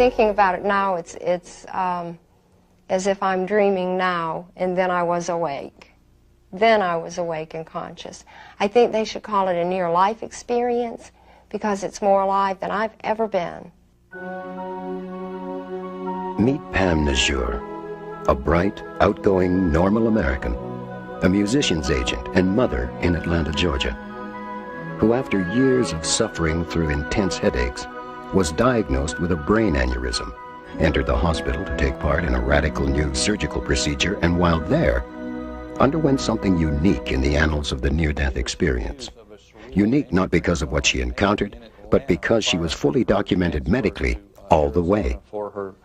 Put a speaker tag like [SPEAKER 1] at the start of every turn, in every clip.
[SPEAKER 1] thinking about it now, it's as if I'm dreaming now, and then I was awake. Then I was awake and conscious. I think they should call it a near-life experience because it's more alive than I've ever been.
[SPEAKER 2] Meet Pam Najur, a bright, outgoing, normal American, a musician's agent and mother in Atlanta, Georgia, who after years of suffering through intense headaches was diagnosed with a brain aneurysm, entered the hospital to take part in a radical new surgical procedure, and while there, underwent something unique in the annals of the near-death experience. Unique not because of what she encountered, but because she was fully documented medically all the way.
[SPEAKER 3] For her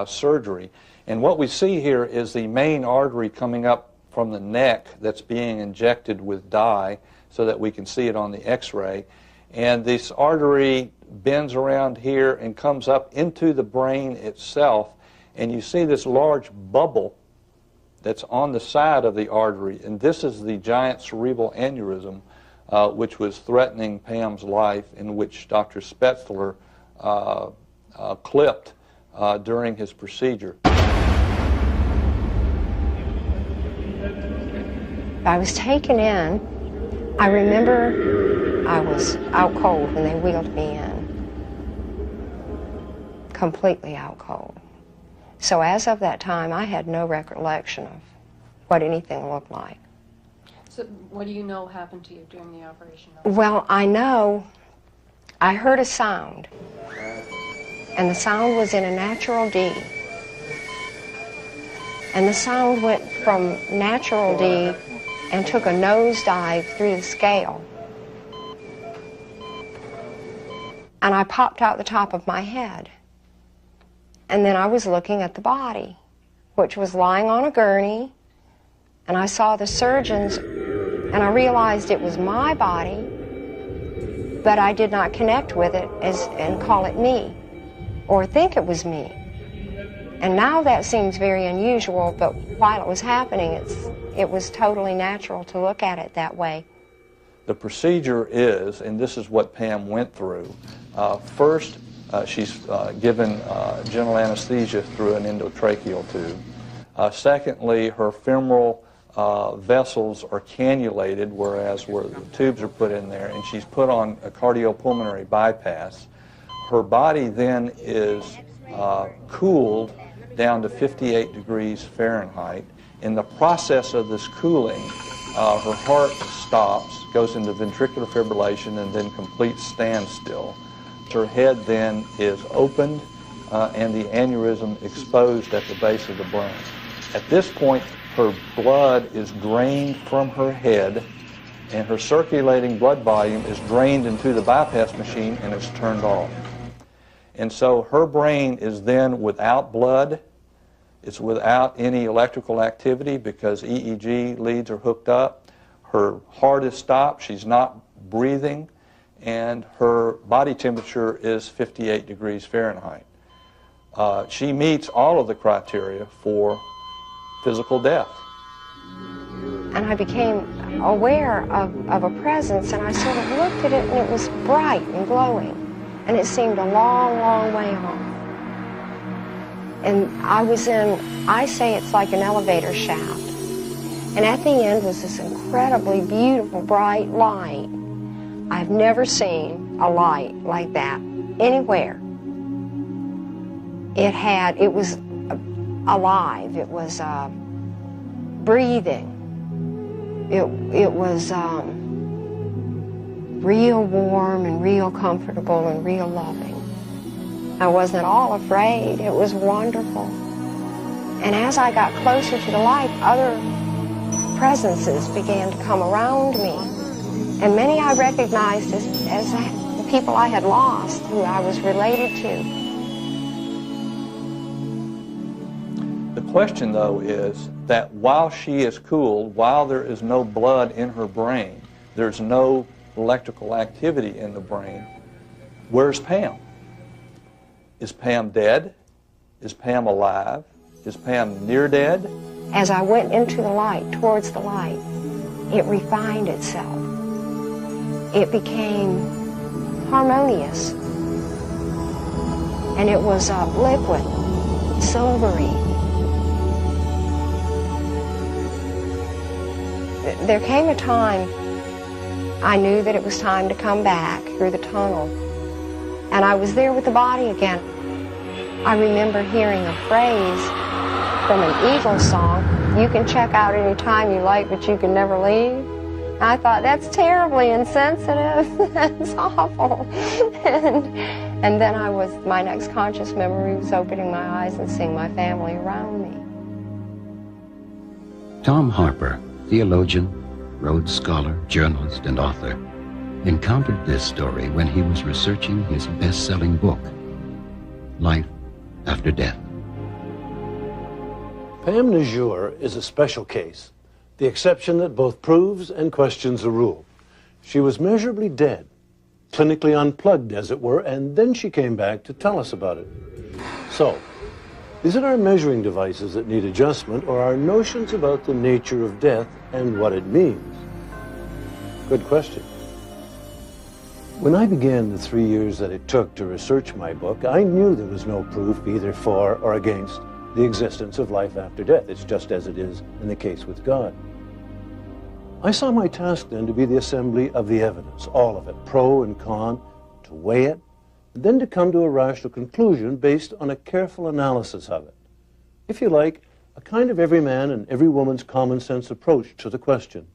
[SPEAKER 3] surgery. And what we see here is the main artery coming up from the neck that's being injected with dye so that we can see it on the x-ray. And this artery bends around here and comes up into the brain itself, and you see this large bubble that's on the side of the artery, and this is the giant cerebral aneurysm which was threatening Pam's life, in which Dr. Spetzler clipped during his procedure.
[SPEAKER 1] I was taken in. I remember I was out cold when they wheeled me in. Completely out cold. So as of that time, I had no recollection of what anything looked like.
[SPEAKER 4] So what do you know happened to you during the operation?
[SPEAKER 1] Well, I know I heard a sound, and the sound was in a natural D. And the sound went from natural D and took a nosedive through the scale. And I popped out the top of my head. And then I was looking at the body, which was lying on a gurney, and I saw the surgeons, and I realized it was my body, but I did not connect with it and call it me, or think it was me. And now that seems very unusual, but while it was happening, it was totally natural to look at it that way.
[SPEAKER 3] The procedure is, and this is what Pam went through, first she's given general anesthesia through an endotracheal tube. Secondly, her femoral vessels are cannulated, whereas where the tubes are put in there, and she's put on a cardiopulmonary bypass. Her body then is cooled down to 58 degrees Fahrenheit. In the process of this cooling, her heart stops, goes into ventricular fibrillation, and then complete standstill. Her head then is opened and the aneurysm exposed at the base of the brain. At this point, her blood is drained from her head, and her circulating blood volume is drained into the bypass machine, and it's turned off. And so her brain is then without blood. It's without any electrical activity because EEG leads are hooked up. Her heart is stopped. She's not breathing. And her body temperature is 58 degrees Fahrenheit. She meets all of the criteria for physical death.
[SPEAKER 1] And I became aware of a presence, and I sort of looked at it, and it was bright and glowing, and it seemed a long, long way off. And I say it's like an elevator shaft. And at the end was this incredibly beautiful, bright light. I've never seen a light like that anywhere. It was alive. It was breathing. It was real warm and real comfortable and real loving. I wasn't at all afraid. It was wonderful. And as I got closer to the light, other presences began to come around me. And many I recognized as the people I had lost, who I was related to.
[SPEAKER 3] The question, though, is that while she is cooled, while there is no blood in her brain, there's no electrical activity in the brain, where's Pam? Is Pam dead? Is Pam alive? Is Pam near dead?
[SPEAKER 1] As I went into the light, towards the light, it refined itself. It became harmonious. and it was liquid, silvery. There came a time I knew that it was time to come back through the tunnel, and I was there with the body again. I remember hearing a phrase from an Eagles song, "You can check out any time you like, but you can never leave." And I thought, that's terribly insensitive. That's awful. And then my next conscious memory was opening my eyes and seeing my family around me.
[SPEAKER 2] Tom Harper, theologian, Rhodes Scholar, journalist, and author, encountered this story when he was researching his best-selling book, Life After Death.
[SPEAKER 5] Pam Najur is a special case, the exception that both proves and questions the rule. She was measurably dead, clinically unplugged, as it were, and then she came back to tell us about it. So, is it our measuring devices that need adjustment, or our notions about the nature of death and what it means? Good question. When I began the 3 years that it took to research my book, I knew there was no proof either for or against the existence of life after death. It's just as it is in the case with God. I saw my task then to be the assembly of the evidence, all of it, pro and con, to weigh it, and then to come to a rational conclusion based on a careful analysis of it. If you like, a kind of every man and every woman's common sense approach to the question.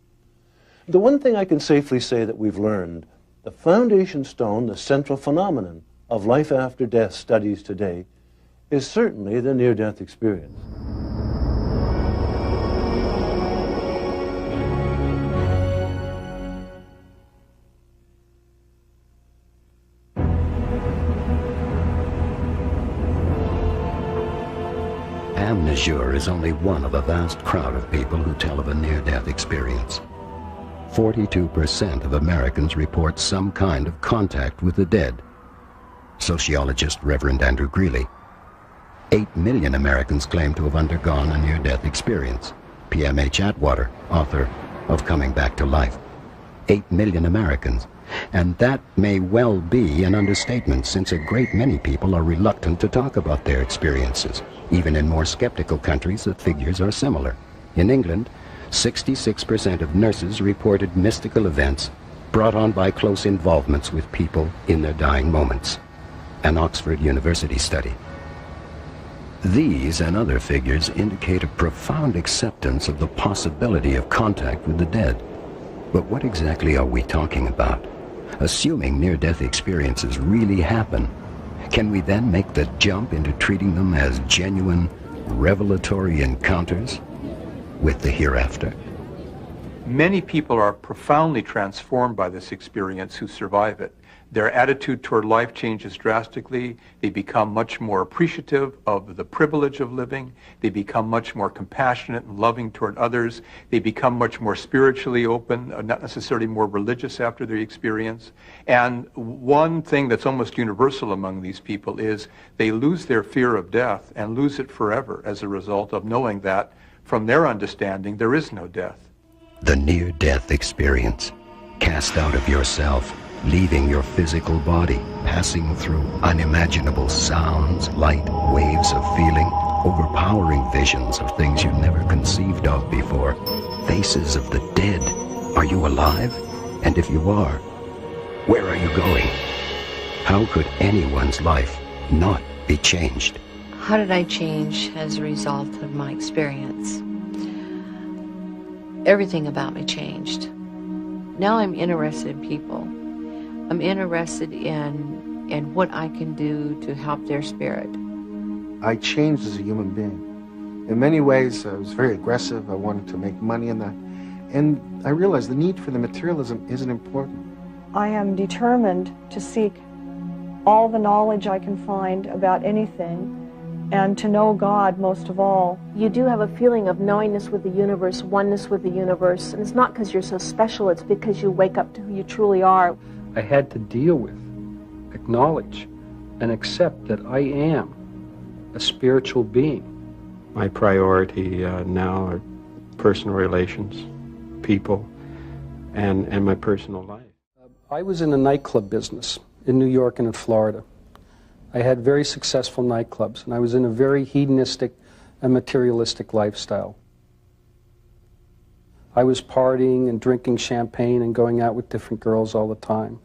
[SPEAKER 5] The one thing I can safely say that we've learned, the foundation stone, the central phenomenon of life after death studies today, is certainly the near-death experience.
[SPEAKER 2] Pam Najur is only one of a vast crowd of people who tell of a near-death experience. 42% of Americans report some kind of contact with the dead. Sociologist Reverend Andrew Greeley. 8 million Americans claim to have undergone a near-death experience. P.M.H. Atwater, author of Coming Back to Life. 8 million Americans. And that may well be an understatement, since a great many people are reluctant to talk about their experiences. Even in more skeptical countries, the figures are similar. In England, 66% of nurses reported mystical events brought on by close involvements with people in their dying moments. An Oxford University study. These and other figures indicate a profound acceptance of the possibility of contact with the dead. But what exactly are we talking about? Assuming near-death experiences really happen, can we then make the jump into treating them as genuine, revelatory encounters with the hereafter?
[SPEAKER 6] Many people are profoundly transformed by this experience who survive it. Their attitude toward life changes drastically. They become much more appreciative of the privilege of living. They become much more compassionate and loving toward others. They become much more spiritually open, not necessarily more religious after their experience. And one thing that's almost universal among these people is they lose their fear of death and lose it forever as a result of knowing that, from their understanding, there is no death.
[SPEAKER 2] The near-death experience. Cast out of yourself, leaving your physical body, passing through unimaginable sounds, light, waves of feeling, overpowering visions of things you never conceived of before, faces of the dead. Are you alive? And if you are, where are you going? How could anyone's life not be changed?
[SPEAKER 7] How did I change as a result of my experience? Everything about me changed. Now I'm interested in people. I'm interested in what I can do to help their spirit.
[SPEAKER 8] I changed as a human being. In many ways, I was very aggressive. I wanted to make money in that. And I realized the need for the materialism isn't important.
[SPEAKER 9] I am determined to seek all the knowledge I can find about anything, and to know God most of all.
[SPEAKER 10] You do have a feeling of knowingness with the universe, oneness with the universe, and it's not because you're so special, it's because you wake up to who you truly are.
[SPEAKER 11] I had to deal with, acknowledge, and accept that I am a spiritual being.
[SPEAKER 12] My priority now are personal relations, people, and my personal life.
[SPEAKER 11] I was in the nightclub business in New York and in Florida. I had very successful nightclubs, and I was in a very hedonistic and materialistic lifestyle. I was partying and drinking champagne and going out with different girls all the time.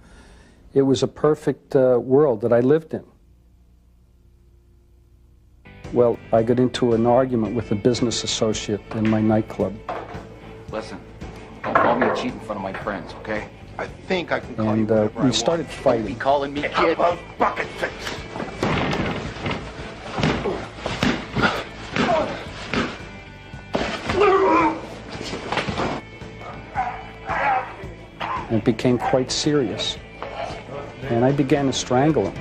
[SPEAKER 11] It was a perfect world that I lived in. Well, I got into an argument with a business associate in my nightclub.
[SPEAKER 13] Listen, don't call me a cheat in front of my friends, okay?
[SPEAKER 8] I think I can call
[SPEAKER 11] And
[SPEAKER 8] you
[SPEAKER 11] we started
[SPEAKER 13] Don't be
[SPEAKER 11] fighting.
[SPEAKER 13] calling me kid.
[SPEAKER 8] bucket face.
[SPEAKER 11] And it became quite serious. And I began to strangle him.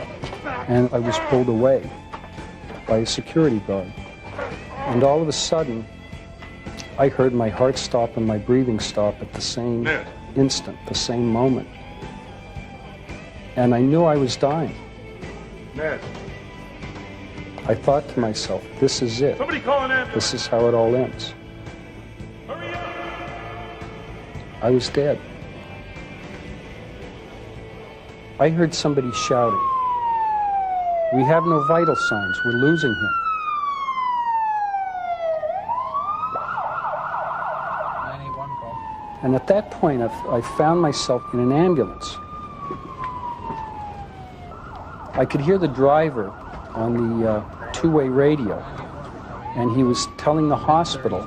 [SPEAKER 11] And I was pulled away by a security guard. And all of a sudden, I heard my heart stop and my breathing stop at the same instant, the same moment. And I knew I was dying.
[SPEAKER 14] Ned.
[SPEAKER 11] I thought to myself, this is it.
[SPEAKER 14] Somebody call an ambulance.
[SPEAKER 11] This is how it all ends.
[SPEAKER 14] Hurry up.
[SPEAKER 11] I was dead. I heard somebody shouting, "We have no vital signs. We're losing him." And at that point, I found myself in an ambulance. I could hear the driver on the two-way radio, and he was telling the hospital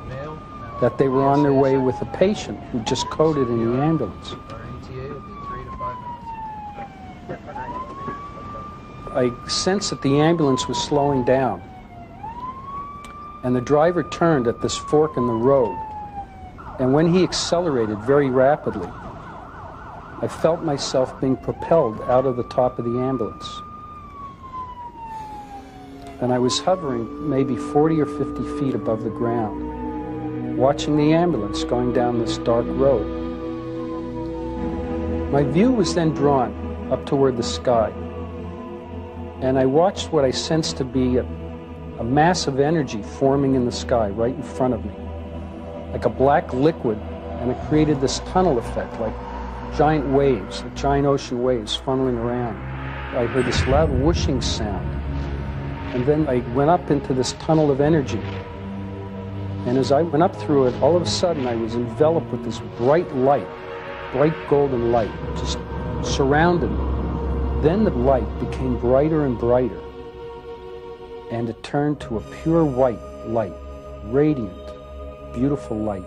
[SPEAKER 11] that they were on their way with a patient who just coded in the ambulance. I sensed that the ambulance was slowing down, and the driver turned at this fork in the road, and when he accelerated very rapidly, I felt myself being propelled out of the top of the ambulance. And I was hovering maybe 40 or 50 feet above the ground, watching the ambulance going down this dark road. My view was then drawn up toward the sky, and I watched what I sensed to be a massive energy forming in the sky right in front of me, like a black liquid, and it created this tunnel effect, like giant waves, like giant ocean waves funneling around. I heard this loud whooshing sound, and then I went up into this tunnel of energy. And as I went up through it, all of a sudden I was enveloped with this bright light, bright golden light, just surrounded me. Then the light became brighter and brighter, and it turned to a pure white light, radiant, beautiful light.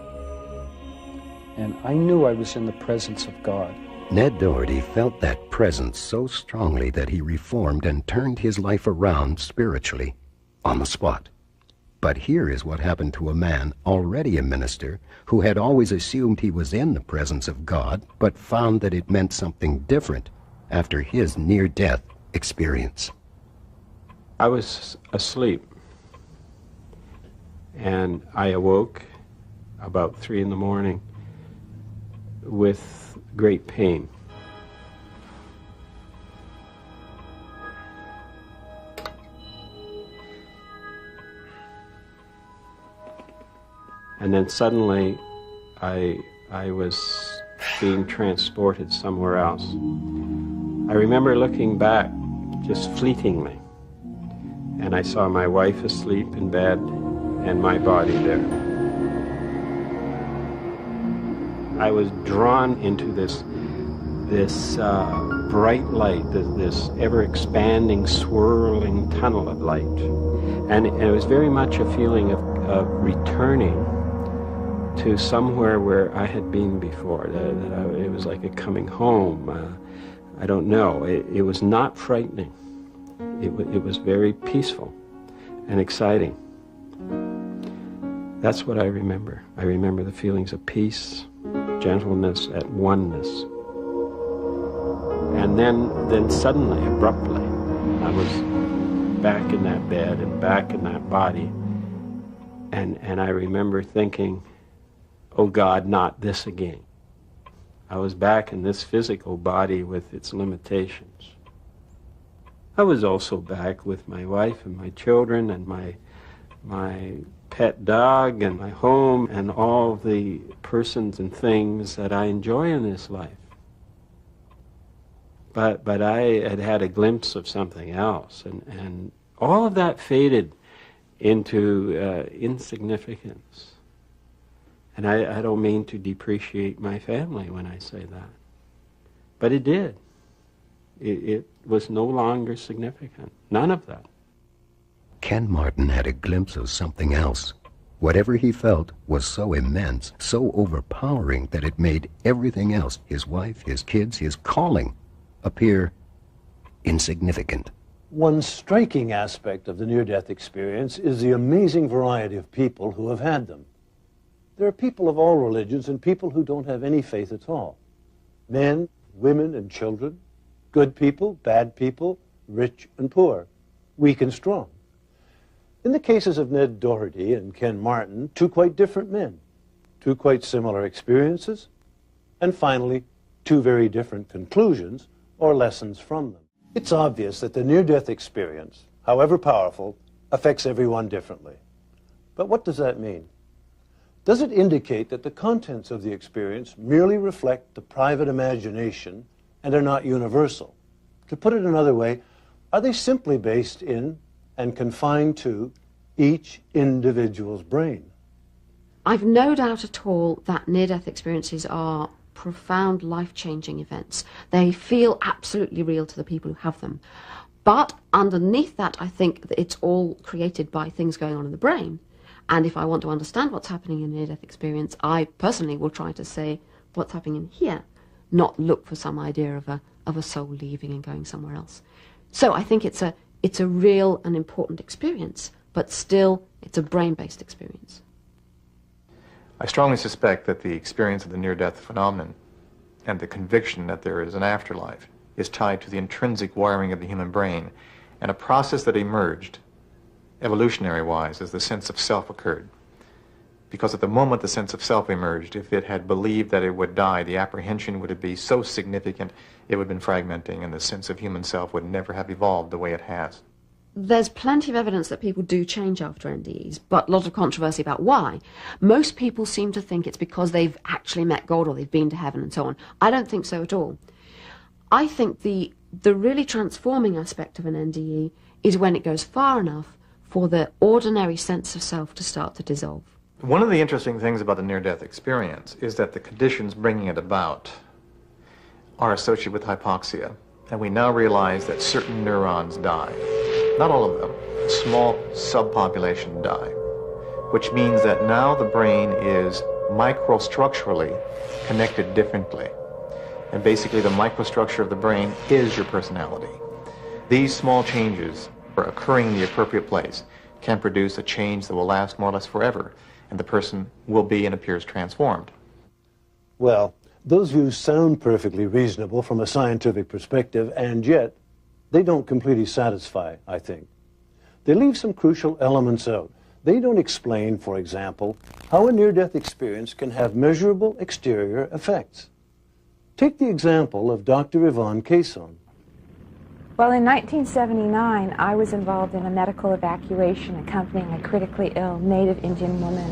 [SPEAKER 11] And I knew I was in the presence of God.
[SPEAKER 2] Ned Doherty felt that presence so strongly that he reformed and turned his life around spiritually on the spot. But here is what happened to a man already a minister who had always assumed he was in the presence of God, but found that it meant something different after his near-death experience.
[SPEAKER 12] I was asleep, and I awoke about 3 in the morning with great pain. And then suddenly I was being transported somewhere else. I remember looking back just fleetingly, and I saw my wife asleep in bed and my body there. I was drawn into this bright light, this ever-expanding, swirling tunnel of light. And it was very much a feeling of returning to somewhere where I had been before. It was like a coming home. I don't know. It was not frightening. It was very peaceful and exciting. That's what I remember. I remember the feelings of peace, gentleness, at oneness. And then suddenly, abruptly, I was back in that bed and back in that body. And I remember thinking, oh God, not this again. I was back in this physical body with its limitations. I was also back with my wife and my children and my pet dog and my home and all the persons and things that I enjoy in this life. but I had had a glimpse of something else, and all of that faded into insignificance. And I don't mean to depreciate my family when I say that, but it did. It was no longer significant. None of that.
[SPEAKER 2] Ken Martin had a glimpse of something else. Whatever he felt was so immense, so overpowering that it made everything else, his wife, his kids, his calling, appear insignificant.
[SPEAKER 5] One striking aspect of the near-death experience is the amazing variety of people who have had them. There are people of all religions and people who don't have any faith at all. Men, women, and children, good people, bad people, rich and poor, weak and strong. In the cases of Ned Doherty and Ken Martin, two quite different men, two quite similar experiences, and finally, two very different conclusions or lessons from them. It's obvious that the near-death experience, however powerful, affects everyone differently. But what does that mean? Does it indicate that the contents of the experience merely reflect the private imagination and are not universal? To put it another way, are they simply based in and confined to each individual's brain?
[SPEAKER 15] I've no doubt at all that near-death experiences are profound life-changing events. They feel absolutely real to the people who have them. But underneath that, I think that it's all created by things going on in the brain. And if I want to understand what's happening in a near-death experience, I personally will try to say what's happening in here, not look for some idea of a soul leaving and going somewhere else. So I think it's a real and important experience, but still it's a brain-based experience.
[SPEAKER 6] I strongly suspect that the experience of the near-death phenomenon and the conviction that there is an afterlife is tied to the intrinsic wiring of the human brain and a process that emerged evolutionary-wise as the sense of self occurred. Because at the moment the sense of self emerged, if it had believed that it would die, the apprehension would be so significant it would have been fragmenting, and the sense of human self would never have evolved the way it has.
[SPEAKER 15] There's plenty of evidence that people do change after NDEs, but a lot of controversy about why. Most people seem to think it's because they've actually met God or they've been to heaven and so on. I don't think so at all. I think the really transforming aspect of an NDE is when it goes far enough for the ordinary sense of self to start to dissolve.
[SPEAKER 6] One of the interesting things about the near-death experience is that the conditions bringing it about are associated with hypoxia, and we now realize that certain neurons die. Not all of them. A small subpopulation die, which means that now the brain is microstructurally connected differently. And basically the microstructure of the brain is your personality. These small changes occurring in the appropriate place can produce a change that will last more or less forever, and the person will be and appears transformed.
[SPEAKER 5] Well, those views sound perfectly reasonable from a scientific perspective, and yet they don't completely satisfy, I think. They leave some crucial elements out. They don't explain, for example, how a near-death experience can have measurable exterior effects. Take the example of Dr. Yvonne Cason.
[SPEAKER 16] Well, in 1979, I was involved in a medical evacuation accompanying a critically ill native Indian woman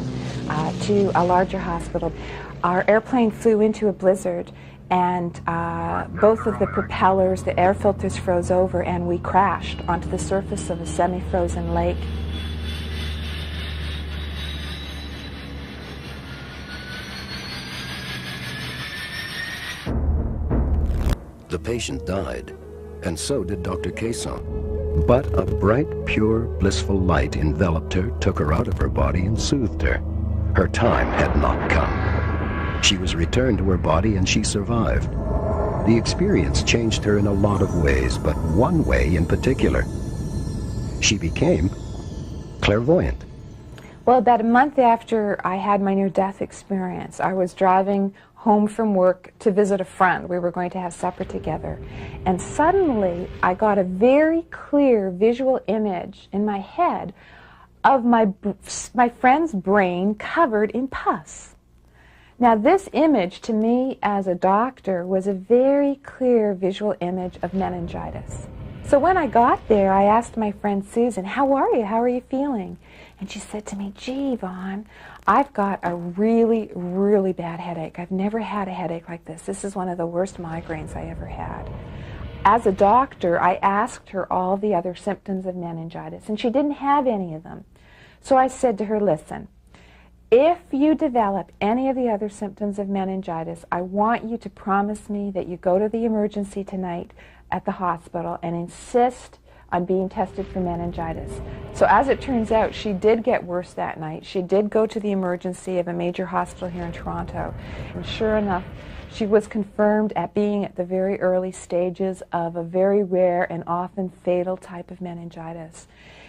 [SPEAKER 16] to a larger hospital. Our airplane flew into a blizzard, and both of the propellers, the air filters froze over, and we crashed onto the surface of a semi-frozen lake.
[SPEAKER 2] The patient died, and so did Dr. Cason. But a bright, pure, blissful light enveloped her, took her out of her body, and soothed her. Her time had not come. She was returned to her body, and she survived. The experience changed her in a lot of ways, but one way in particular. She became clairvoyant.
[SPEAKER 16] Well, about a month after I had my near-death experience, I was driving home from work to visit a friend. We were going to have supper together. And suddenly, I got a very clear visual image in my head of my friend's brain covered in pus. Now, this image, to me as a doctor, was a very clear visual image of meningitis. So when I got there, I asked my friend Susan, "How are you? How are you feeling?" And she said to me, "Gee, Yvonne, I've got a really, really bad headache. I've never had a headache like this. This is one of the worst migraines I ever had. as a doctor, I asked her all the other symptoms of meningitis, and she didn't have any of them. So I said to her, listen, if you develop any of the other symptoms of meningitis, I want you to promise me that you go to the emergency tonight at the hospital and insist on being tested for meningitis. So as it turns out, she did get worse that night. She did go to the emergency of a major hospital here in Toronto, and sure enough, she was confirmed at being at the very early stages of a very rare and often fatal type of meningitis.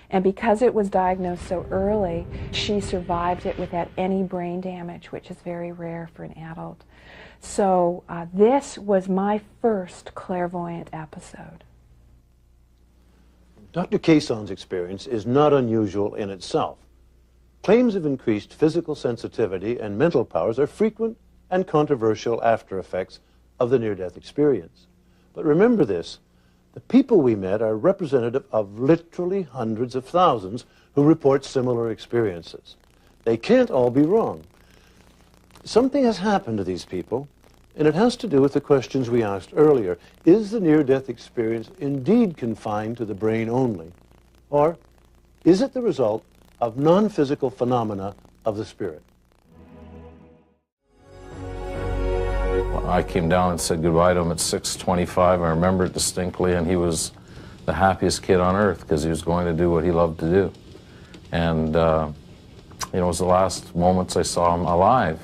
[SPEAKER 16] And because it was diagnosed so early, she survived it without any brain damage, which is very rare for an adult. So this was my first clairvoyant episode.
[SPEAKER 5] Dr. Caisson's experience is not unusual in itself. Claims of increased physical sensitivity and mental powers are frequent and controversial after effects of the near-death experience. But remember this, the people we met are representative of literally hundreds of thousands who report similar experiences. They can't all be wrong. Something has happened to these people, and it has to do with the questions we asked earlier. Is the near-death experience indeed confined to the brain only? Or is it the result of non-physical phenomena of the spirit?
[SPEAKER 17] I came down and said goodbye to him at 6:25. I remember it distinctly, and he was the happiest kid on earth because he was going to do what he loved to do. And, it was the last moments I saw him alive.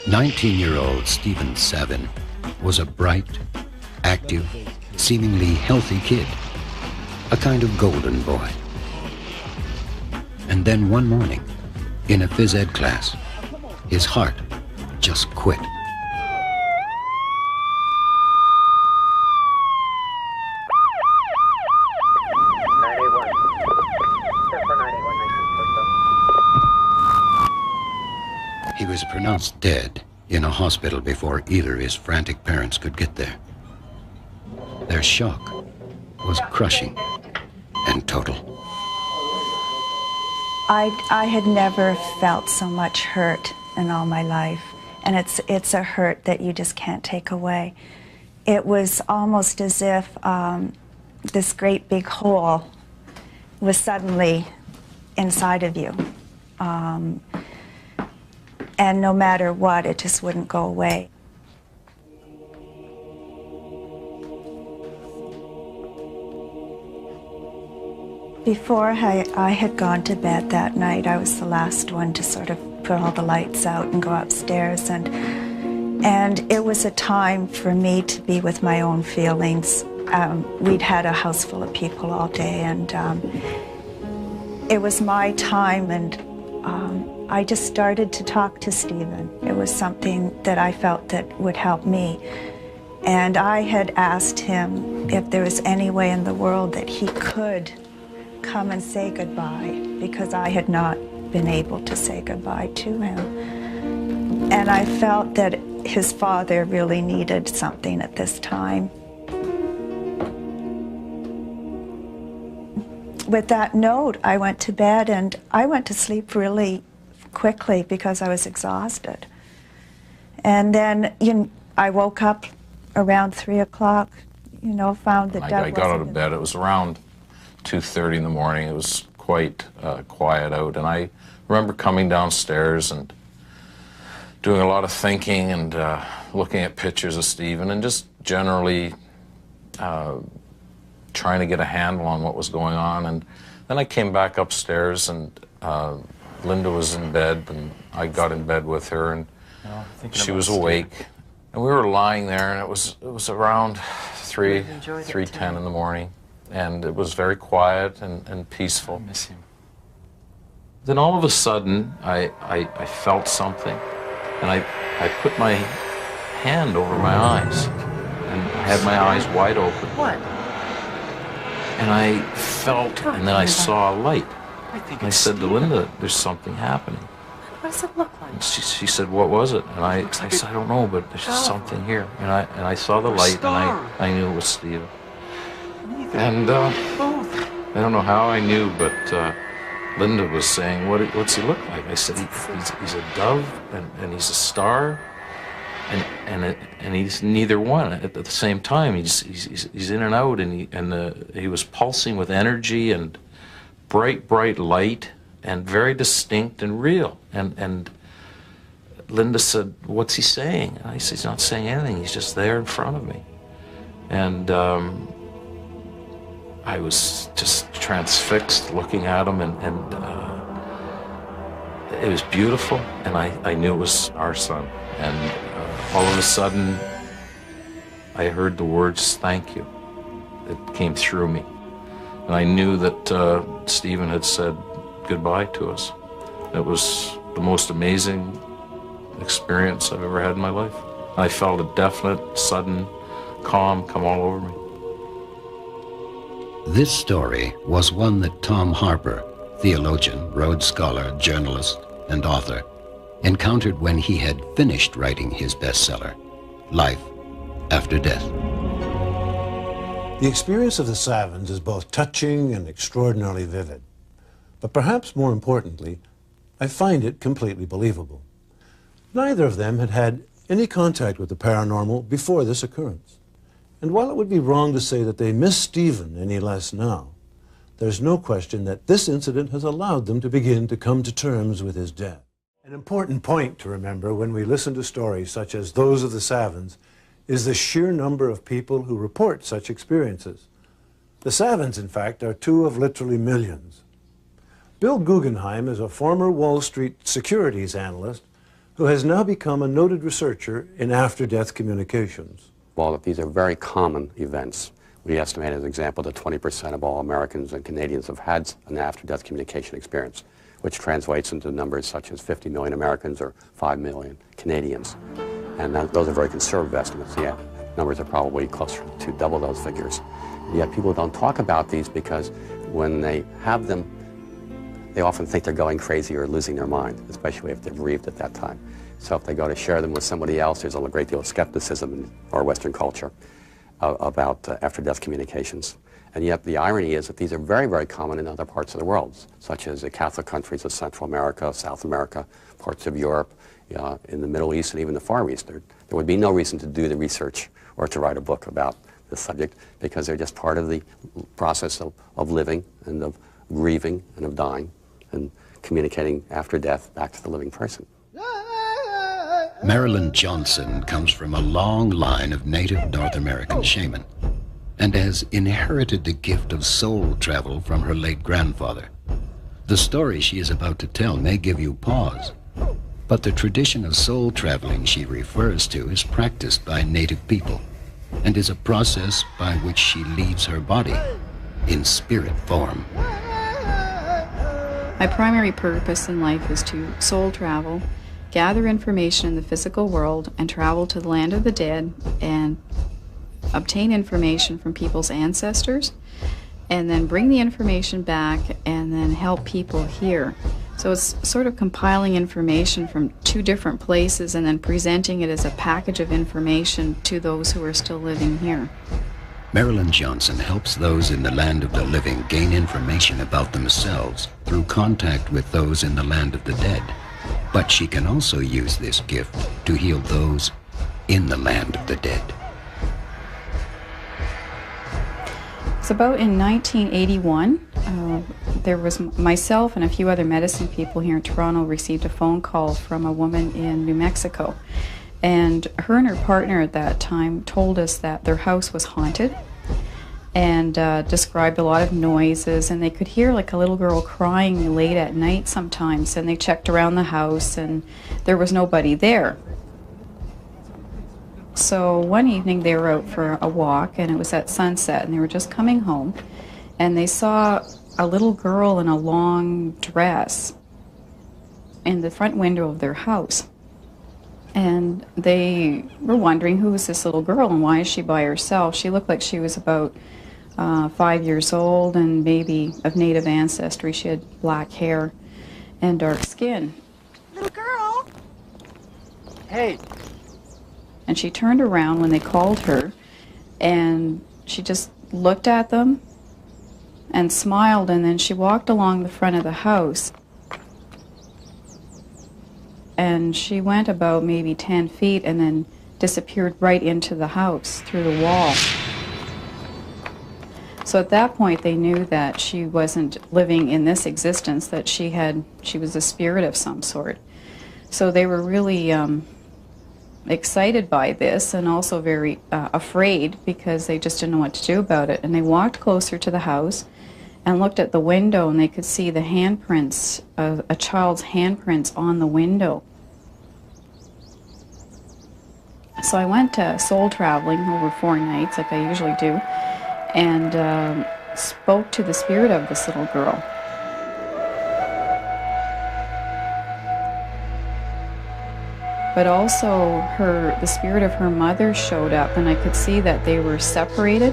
[SPEAKER 2] 19-year-old Stephen Savin was a bright, active, seemingly healthy kid, a kind of golden boy. And then one morning, in a phys ed class, his heart just quit. He was pronounced dead in a hospital before either his frantic parents could get there. Their shock was crushing and total.
[SPEAKER 18] I had never felt so much hurt in all my life, and it's a hurt that you just can't take away. It was almost as if this great big hole was suddenly inside of you. And no matter what, it just wouldn't go away. Before I had gone to bed that night, I was the last one to sort of put all the lights out and go upstairs. And it was a time for me to be with my own feelings. We'd had a house full of people all day, and it was my time, and I just started to talk to Stephen. It was something that I felt that would help me. And I had asked him if there was any way in the world that he could come and say goodbye, because I had not been able to say goodbye to him. And I felt that his father really needed something at this time. With that note, I went to bed, and I went to sleep really quickly because I was exhausted. And then I woke up around 3 o'clock, found that Doug
[SPEAKER 17] I got out of bed. It was around 2:30 in the morning. It was quite quiet out, and I remember coming downstairs and doing a lot of thinking and looking at pictures of Stephen and just generally trying to get a handle on what was going on. And then I came back upstairs, and Linda was in bed, and I got in bed with her, and she was awake, and we were lying there, and it was around 3:10 in the morning, and it was very quiet and peaceful. I miss him. Then all of a sudden, I felt something, and I put my hand over my eyes, and I had my eyes wide open.
[SPEAKER 7] What?
[SPEAKER 17] And I felt, and then I saw a light. And I said to Linda, there's something happening.
[SPEAKER 7] What does it look like?
[SPEAKER 17] And she said, what was it? And I said, I don't know, but there's just something here. And I saw the light, and I knew it was Stephen. And I don't know how I knew, but Linda was saying, what's he look like? I said, he's a dove, and he's a star. and he's neither one at the same time. He's in and out, and he was pulsing with energy and bright light and very distinct and real. And Linda said, "What's he saying?" And I said, "He's not saying anything. He's just there in front of me." And I was just transfixed looking at him, and it was beautiful, and I knew it was our son. And all of a sudden, I heard the words, "Thank you." It came through me. And I knew that Stephen had said goodbye to us. It was the most amazing experience I've ever had in my life. I felt a definite, sudden calm come all over me.
[SPEAKER 2] This story was one that Tom Harper, theologian, Rhodes Scholar, journalist, and author, encountered when he had finished writing his bestseller, Life After Death.
[SPEAKER 5] The experience of the Savins is both touching and extraordinarily vivid. But perhaps more importantly, I find it completely believable. Neither of them had had any contact with the paranormal before this occurrence. And while it would be wrong to say that they miss Stephen any less now, there's no question that this incident has allowed them to begin to come to terms with his death. An important point to remember when we listen to stories such as those of the Savins is the sheer number of people who report such experiences. The Savins, in fact, are two of literally millions. Bill Guggenheim is a former Wall Street securities analyst who has now become a noted researcher in after-death communications.
[SPEAKER 19] While these are very common events, we estimate, as an example, that 20% of all Americans and Canadians have had an after-death communication experience, which translates into numbers such as 50 million Americans or 5 million Canadians. And those are very conservative estimates. Yet numbers are probably closer to double those figures. Yet people don't talk about these because when they have them, they often think they're going crazy or losing their mind, especially if they're bereaved at that time. So if they go to share them with somebody else, there's a great deal of skepticism in our Western culture about after-death communications. And yet the irony is that these are very, very common in other parts of the world, such as the Catholic countries of Central America, South America, parts of Europe, in the Middle East, and even the Far East. There would be no reason to do the research or to write a book about this subject because they're just part of the process of living and of grieving and of dying and communicating after death back to the living person.
[SPEAKER 2] Marilyn Johnson comes from a long line of native North American shaman and has inherited the gift of soul travel from her late grandfather. The story she is about to tell may give you pause, but the tradition of soul traveling she refers to is practiced by native people and is a process by which she leaves her body in spirit form.
[SPEAKER 20] My primary purpose in life is to soul travel, gather information in the physical world, and travel to the land of the dead and obtain information from people's ancestors, and then bring the information back and then help people here. So it's sort of compiling information from two different places and then presenting it as a package of information to those who are still living here.
[SPEAKER 2] Marilyn Johnson helps those in the land of the living gain information about themselves through contact with those in the land of the dead. But she can also use this gift to heal those in the land of the dead.
[SPEAKER 20] It's about in 1981, there was myself and a few other medicine people here in Toronto received a phone call from a woman in New Mexico. And her partner at that time told us that their house was haunted and described a lot of noises, and they could hear like a little girl crying late at night sometimes, and they checked around the house and there was nobody there. So one evening they were out for a walk and it was at sunset and they were just coming home and they saw a little girl in a long dress in the front window of their house. And they were wondering, who is this little girl and why is she by herself? She looked like she was about 5 years old and maybe of native ancestry. She had black hair and dark skin.
[SPEAKER 21] Little girl!
[SPEAKER 20] Hey! And she turned around when they called her and she just looked at them and smiled, and then she walked along the front of the house. And she went about maybe 10 feet and then disappeared right into the house through the wall. So at that point they knew that she wasn't living in this existence, that she was a spirit of some sort. So they were really excited by this and also very afraid because they just didn't know what to do about it. And they walked closer to the house and looked at the window, and they could see the handprints, a child's handprints on the window. So I went soul traveling over 4 nights, like I usually do, and spoke to the spirit of this little girl. But also the spirit of her mother showed up, and I could see that they were separated.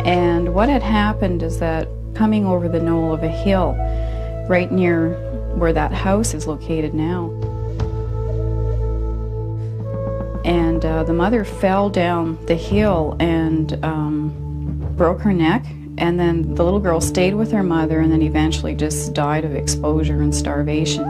[SPEAKER 20] And what had happened is that coming over the knoll of a hill, right near where that house is located now, and the mother fell down the hill and broke her neck, and then the little girl stayed with her mother and then eventually just died of exposure and starvation.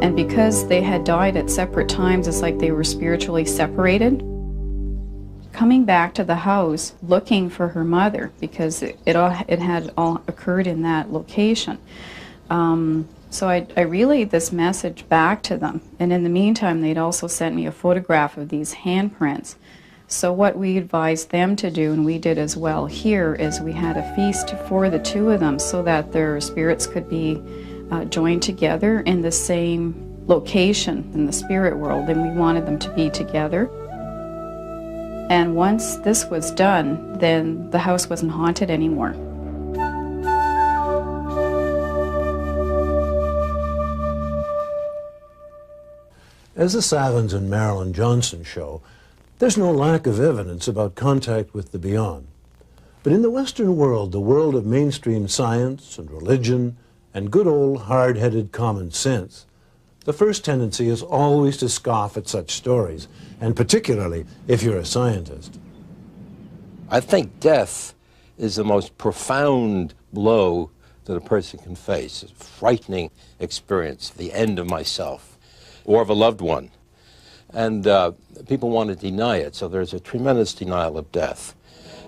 [SPEAKER 20] And because they had died at separate times, it's like they were spiritually separated. Coming back to the house, looking for her mother, because it had all occurred in that location. So I relayed this message back to them. And in the meantime, they'd also sent me a photograph of these handprints. So what we advised them to do, and we did as well here, is we had a feast for the two of them so that their spirits could be joined together in the same location in the spirit world, and we wanted them to be together. And once this was done, then the house wasn't haunted anymore.
[SPEAKER 5] As the Savins and Marilyn Johnson show, there's no lack of evidence about contact with the beyond. But in the Western world, the world of mainstream science and religion and good old hard-headed common sense, the first tendency is always to scoff at such stories, and particularly if you're a scientist.
[SPEAKER 21] I think death is the most profound blow that a person can face. It's a frightening experience, the end of myself or of a loved one. And people want to deny it, so there's a tremendous denial of death.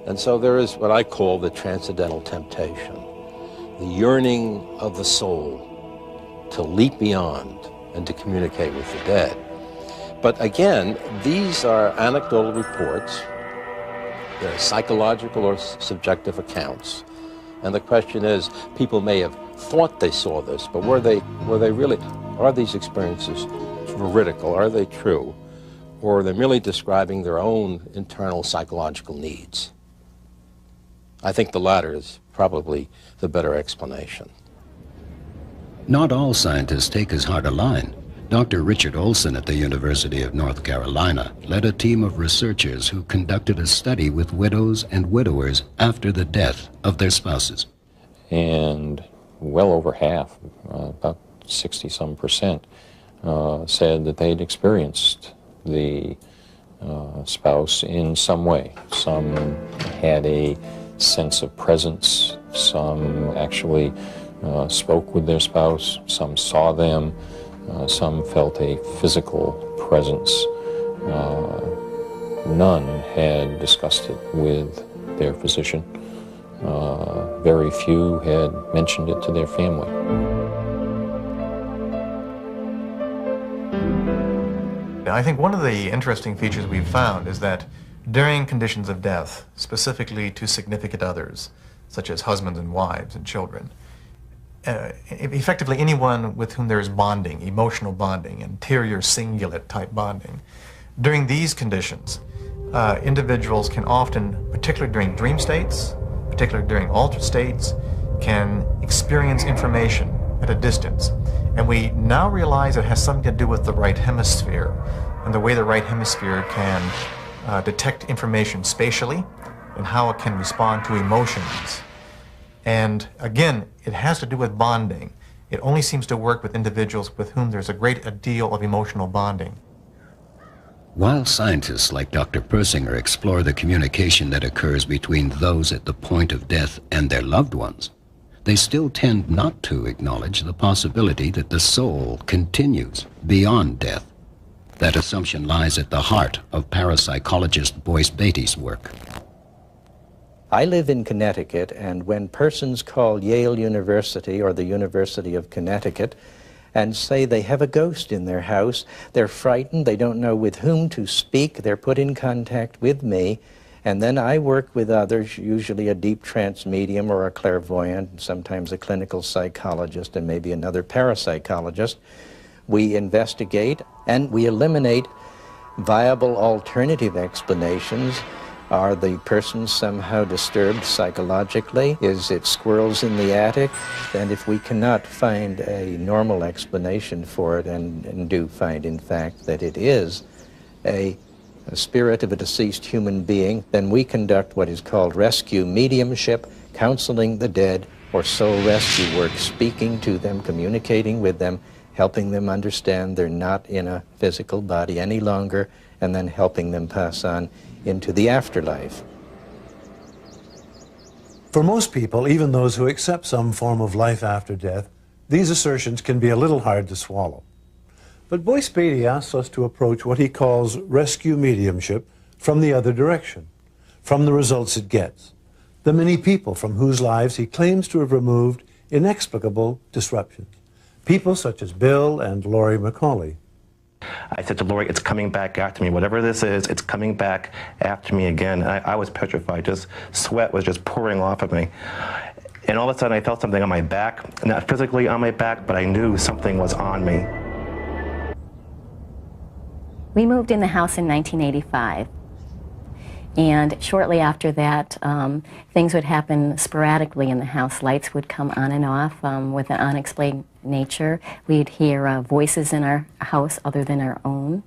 [SPEAKER 21] And so there is what I call the transcendental temptation, the yearning of the soul to leap beyond and to communicate with the dead. But again, these are anecdotal reports. They're psychological or subjective accounts. And the question is, people may have thought they saw this, but were they really, are these experiences veridical? Are they true? Or are they merely describing their own internal psychological needs? I think the latter is probably the better explanation.
[SPEAKER 2] Not all scientists take as hard a line. Dr. Richard Olson at the University of North Carolina led a team of researchers who conducted a study with widows and widowers after the death of their spouses.
[SPEAKER 22] And well over half, about 60-some%, said that they'd experienced the spouse in some way. Some had a sense of presence, some actually spoke with their spouse, some saw them, some felt a physical presence. None had discussed it with their physician. Very few had mentioned it to their family.
[SPEAKER 23] I think one of the interesting features we've found is that during conditions of death, specifically to significant others, such as husbands and wives and children, effectively anyone with whom there is bonding, emotional bonding, interior cingulate type bonding, during these conditions, individuals can often, particularly during dream states, particularly during altered states, can experience information at a distance. And we now realize it has something to do with the right hemisphere and the way the right hemisphere can detect information spatially and how it can respond to emotions. And again, it has to do with bonding. It only seems to work with individuals with whom there's a great deal of emotional bonding.
[SPEAKER 2] While scientists like Dr. Persinger explore the communication that occurs between those at the point of death and their loved ones, they still tend not to acknowledge the possibility that the soul continues beyond death. That assumption lies at the heart of parapsychologist Boyce Beatty's work.
[SPEAKER 1] I live in Connecticut, and when persons call Yale University or the University of Connecticut and say they have a ghost in their house, they're frightened, they don't know with whom to speak, they're put in contact with me, and then I work with others, usually a deep trance medium or a clairvoyant, sometimes a clinical psychologist and maybe another parapsychologist. We investigate and we eliminate viable alternative explanations. Are the persons somehow disturbed psychologically? Is it squirrels in the attic? And if we cannot find a normal explanation for it, and do find, in fact, that it is a spirit of a deceased human being, then we conduct what is called rescue mediumship, counseling the dead, or soul rescue work, speaking to them, communicating with them, helping them understand they're not in a physical body any longer, and then helping them pass on into the afterlife.
[SPEAKER 5] For most people, even those who accept some form of life after death, these assertions can be a little hard to swallow. But Boyce Beatty asks us to approach what he calls rescue mediumship from the other direction, from the results it gets, the many people from whose lives he claims to have removed inexplicable disruptions, people such as Bill and Laurie McCauley.
[SPEAKER 3] I said to Laurie, it's coming back after me. Whatever this is, it's coming back after me again. And I was petrified. Just sweat was just pouring off of me. And all of a sudden I felt something on my back, not physically on my back, but I knew something was on me.
[SPEAKER 4] We moved in the house in 1985. And shortly after that, things would happen sporadically in the house. Lights would come on and off with an unexplained nature. We'd hear voices in our house other than our own,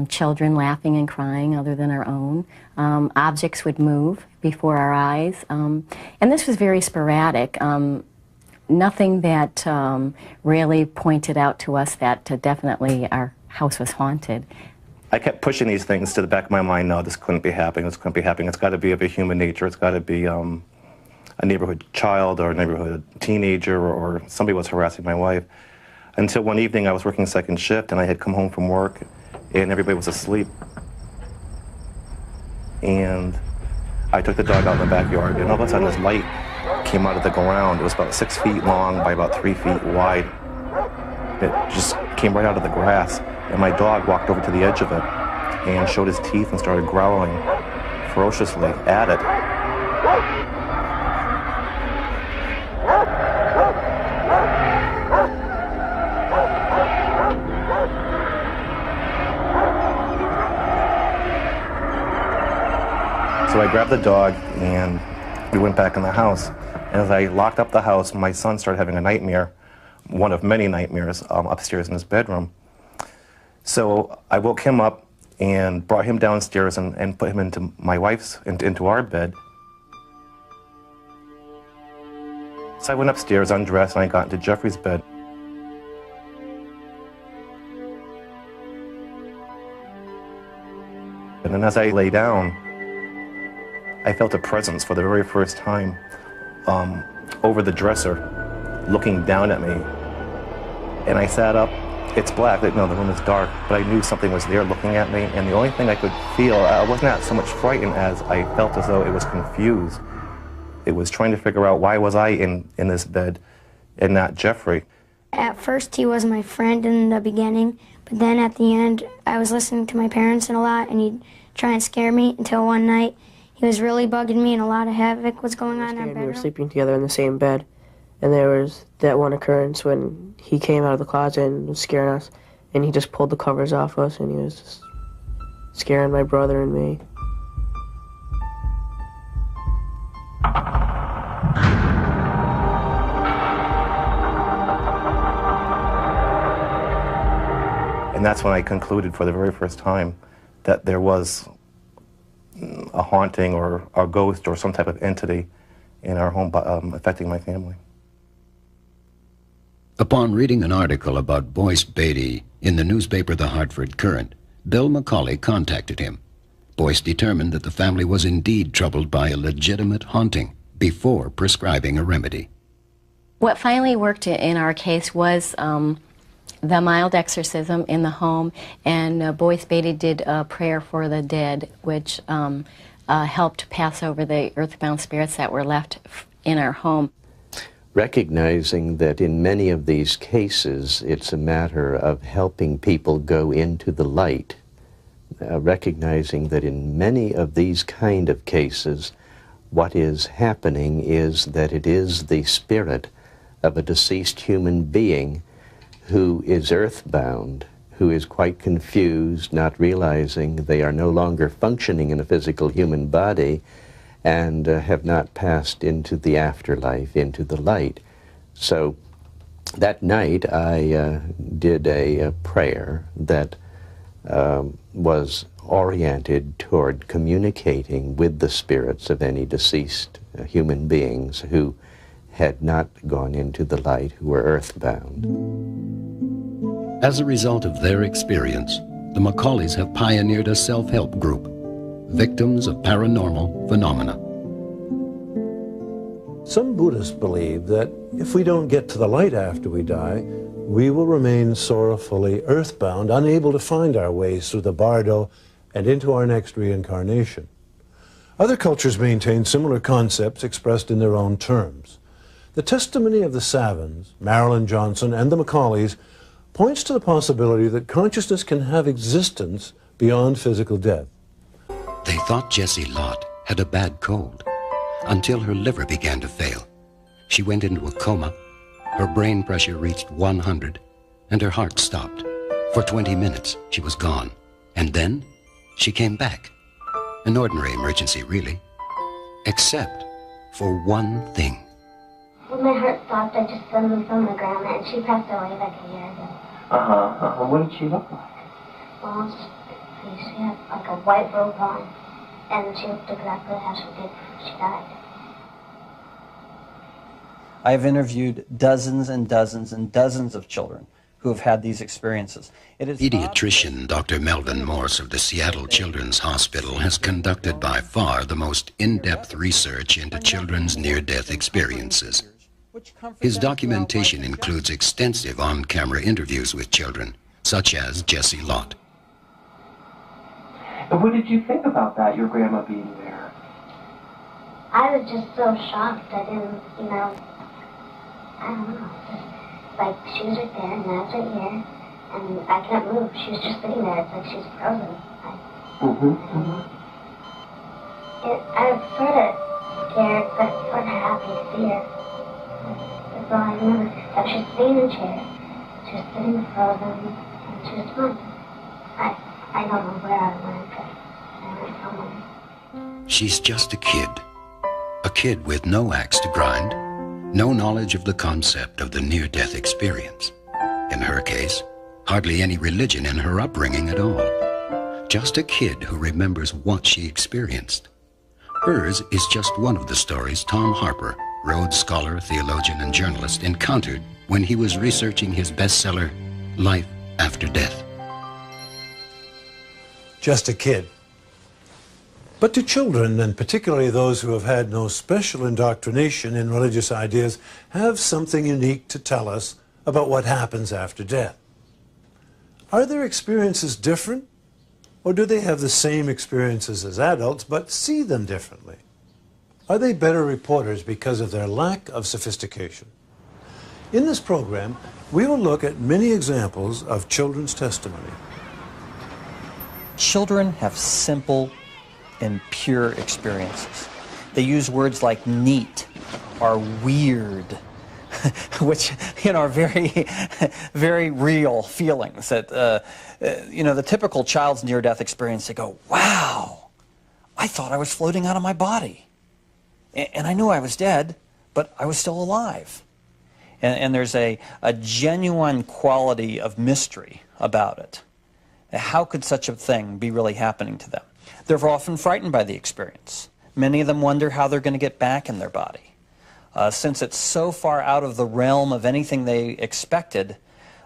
[SPEAKER 4] children laughing and crying other than our own. Objects would move before our eyes. And this was very sporadic. Nothing that really pointed out to us that definitely our house was haunted.
[SPEAKER 3] I kept pushing these things to the back of my mind. No, this couldn't be happening. This couldn't be happening. It's got to be of a human nature. It's got to be a neighborhood child or a neighborhood teenager, or somebody was harassing my wife. Until one evening I was working second shift and I had come home from work and everybody was asleep. And I took the dog out in the backyard, and all of a sudden this light came out of the ground. It was about 6 feet long by about 3 feet wide. It just came right out of the grass. And my dog walked over to the edge of it and showed his teeth and started growling ferociously at it. So I grabbed the dog and we went back in the house. And as I locked up the house, my son started having a nightmare, one of many nightmares, upstairs in his bedroom. So I woke him up and brought him downstairs and put him into my wife's, into our bed. So I went upstairs, undressed, and I got into Jeffrey's bed. And then as I lay down, I felt a presence for the very first time over the dresser, looking down at me. And I sat up. It's black, no, the room is dark, but I knew something was there looking at me, and the only thing I could feel, I was not so much frightened as I felt as though it was confused. It was trying to figure out why was I in this bed and not Jeffrey.
[SPEAKER 24] At first he was my friend in the beginning, but then at the end I was listening to my parents a lot, and he'd try and scare me until one night he was really bugging me and a lot of havoc was going on in our bedroom.
[SPEAKER 25] We were sleeping together in the same bed. And there was that one occurrence when he came out of the closet and was scaring us, and he just pulled the covers off us, and he was just scaring my brother and me.
[SPEAKER 3] And that's when I concluded for the very first time that there was a haunting or a ghost or some type of entity in our home affecting my family.
[SPEAKER 2] Upon reading an article about Boyce Beatty in the newspaper The Hartford Courant, Bill McCauley contacted him. Boyce determined that the family was indeed troubled by a legitimate haunting before prescribing a remedy.
[SPEAKER 4] What finally worked in our case was the mild exorcism in the home, and Boyce Beatty did a prayer for the dead, which helped pass over the earthbound spirits that were left in our home.
[SPEAKER 1] Recognizing that in many of these cases it's a matter of helping people go into the light, recognizing that in many of these kind of cases what is happening is that it is the spirit of a deceased human being who is earthbound, who is quite confused, not realizing they are no longer functioning in a physical human body, and have not passed into the afterlife, into the light. So that night I did a prayer that was oriented toward communicating with the spirits of any deceased human beings who had not gone into the light, who were earthbound.
[SPEAKER 2] As a result of their experience, the McCauleys have pioneered a self-help group, Victims of Paranormal Phenomena.
[SPEAKER 5] Some Buddhists believe that if we don't get to the light after we die, we will remain sorrowfully earthbound, unable to find our ways through the bardo and into our next reincarnation. Other cultures maintain similar concepts expressed in their own terms. The testimony of the Savins, Marilyn Johnson, and the McCauleys points to the possibility that consciousness can have existence beyond physical death.
[SPEAKER 2] They thought Jessie Lott had a bad cold until her liver began to fail. She went into a coma, her brain pressure reached 100, and her heart stopped. For 20 minutes, she was gone. And then, she came back. An ordinary emergency, really. Except for one thing.
[SPEAKER 8] When my heart stopped, I just suddenly saw my grandma, and she passed away like a year ago.
[SPEAKER 9] What did she look like?
[SPEAKER 8] Well, she had like a white robe on, and she looked exactly how she did before she died.
[SPEAKER 9] I've interviewed dozens and dozens and dozens of children who have had these experiences.
[SPEAKER 2] Pediatrician Dr. Melvin Morse of the Seattle Children's Hospital has conducted by far the most in-depth research into children's near-death experiences. His documentation includes extensive on-camera interviews with children, such as Jessie Lott.
[SPEAKER 9] And what did you think about that, your grandma being there?
[SPEAKER 8] I was just so shocked. I didn't, I don't know. Just like she was right there, and I was right here, and I can't move. She was just sitting there. It's like she's frozen. I don't know. I was sort of scared, but sort of happy to see her. That's all I remember. I was just sitting in a chair. She was sitting frozen, and she was fine. I don't know where I went, but I went somewhere.
[SPEAKER 2] She's just a kid with no axe to grind, no knowledge of the concept of the near-death experience. In her case, hardly any religion in her upbringing at all. Just a kid who remembers what she experienced. Hers is just one of the stories Tom Harper, Rhodes Scholar, theologian, and journalist, encountered when he was researching his bestseller, Life After Death.
[SPEAKER 5] Just a kid. But to children, and particularly those who have had no special indoctrination in religious ideas, have something unique to tell us about what happens after death. Are their experiences different? Or do they have the same experiences as adults, but see them differently? Are they better reporters because of their lack of sophistication? In this program, we will look at many examples of children's testimony.
[SPEAKER 9] Children have simple and pure experiences. They use words like neat or weird, which are very, very real feelings. That the typical child's near-death experience, they go, "Wow, I thought I was floating out of my body, and I knew I was dead, but I was still alive." And there's a genuine quality of mystery about it. How could such a thing be really happening to them? They're often frightened by the experience. Many of them wonder how they're going to get back in their body. Since it's so far out of the realm of anything they expected,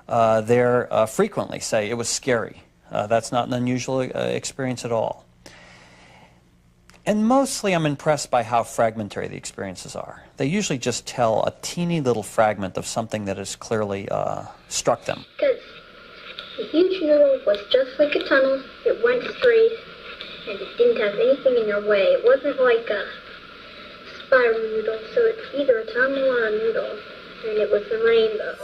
[SPEAKER 9] they frequently say it was scary. That's not an unusual experience at all. And mostly I'm impressed by how fragmentary the experiences are. They usually just tell a teeny little fragment of something that has clearly struck them.
[SPEAKER 8] Because the huge noodle was just like a tunnel. It went straight, and it didn't have anything in your way. It wasn't like a spiral noodle, so it's either a tunnel or a noodle, and it was the rainbow.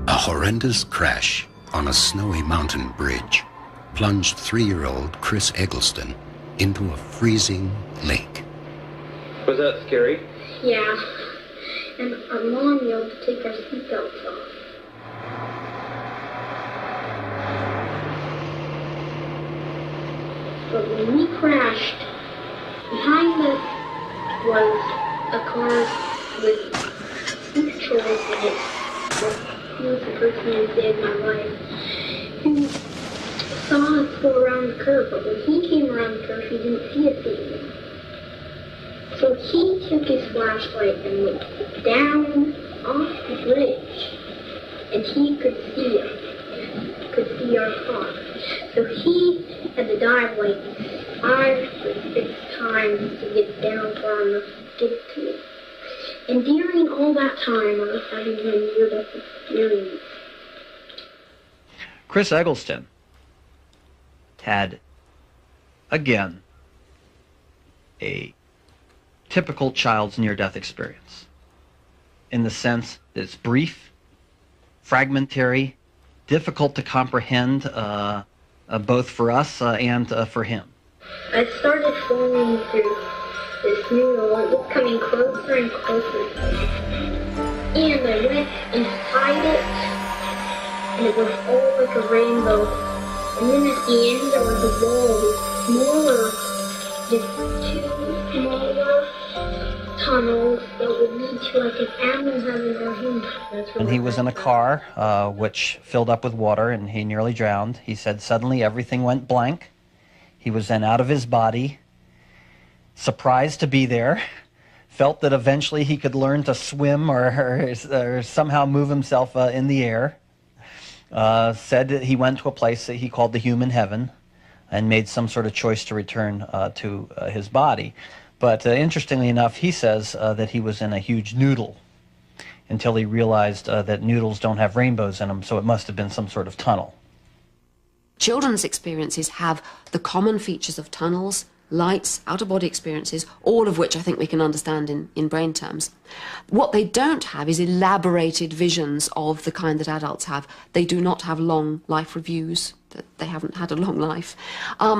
[SPEAKER 2] A horrendous crash on a snowy mountain bridge plunged 3-year-old Chris Eggleston into a freezing lake.
[SPEAKER 10] Was that scary?
[SPEAKER 8] Yeah, and our mom yelled to take our seatbelts off. But when we crashed, behind us was a car with 6 children in it. He was the person who saved my life. He saw us go around the curve, but when he came around the curve, he didn't see us anymore. So he took his flashlight and went down off the bridge, and he could see us, could see our car. So he had to dive like 5 or 6 times to get down far enough to get to it. And during all that time, I was having a near-death experience.
[SPEAKER 9] Chris Eggleston had, again, a typical child's near-death experience, in the sense that it's brief, fragmentary, difficult to comprehend, both for us and for him.
[SPEAKER 8] I started falling through this noodle. It was coming closer and closer. And I went inside it, and it was all like a rainbow. And then at the end, there was a wall with smaller, just 2 smaller tunnels that would lead to like an animal heaven or human.
[SPEAKER 9] And he was in a car which filled up with water, and he nearly drowned. He said suddenly everything went blank. He was then out of his body, surprised to be there, felt that eventually he could learn to swim or somehow move himself in the air. Said that he went to a place that he called the human heaven and made some sort of choice to return to his body. But interestingly enough, he says that he was in a huge noodle until he realized that noodles don't have rainbows in them, so it must have been some sort of tunnel.
[SPEAKER 15] Children's experiences have the common features of tunnels, lights, out-of-body experiences, all of which I think we can understand in brain terms. What they don't have is elaborated visions of the kind that adults have. They do not have long life reviews. They haven't had a long life.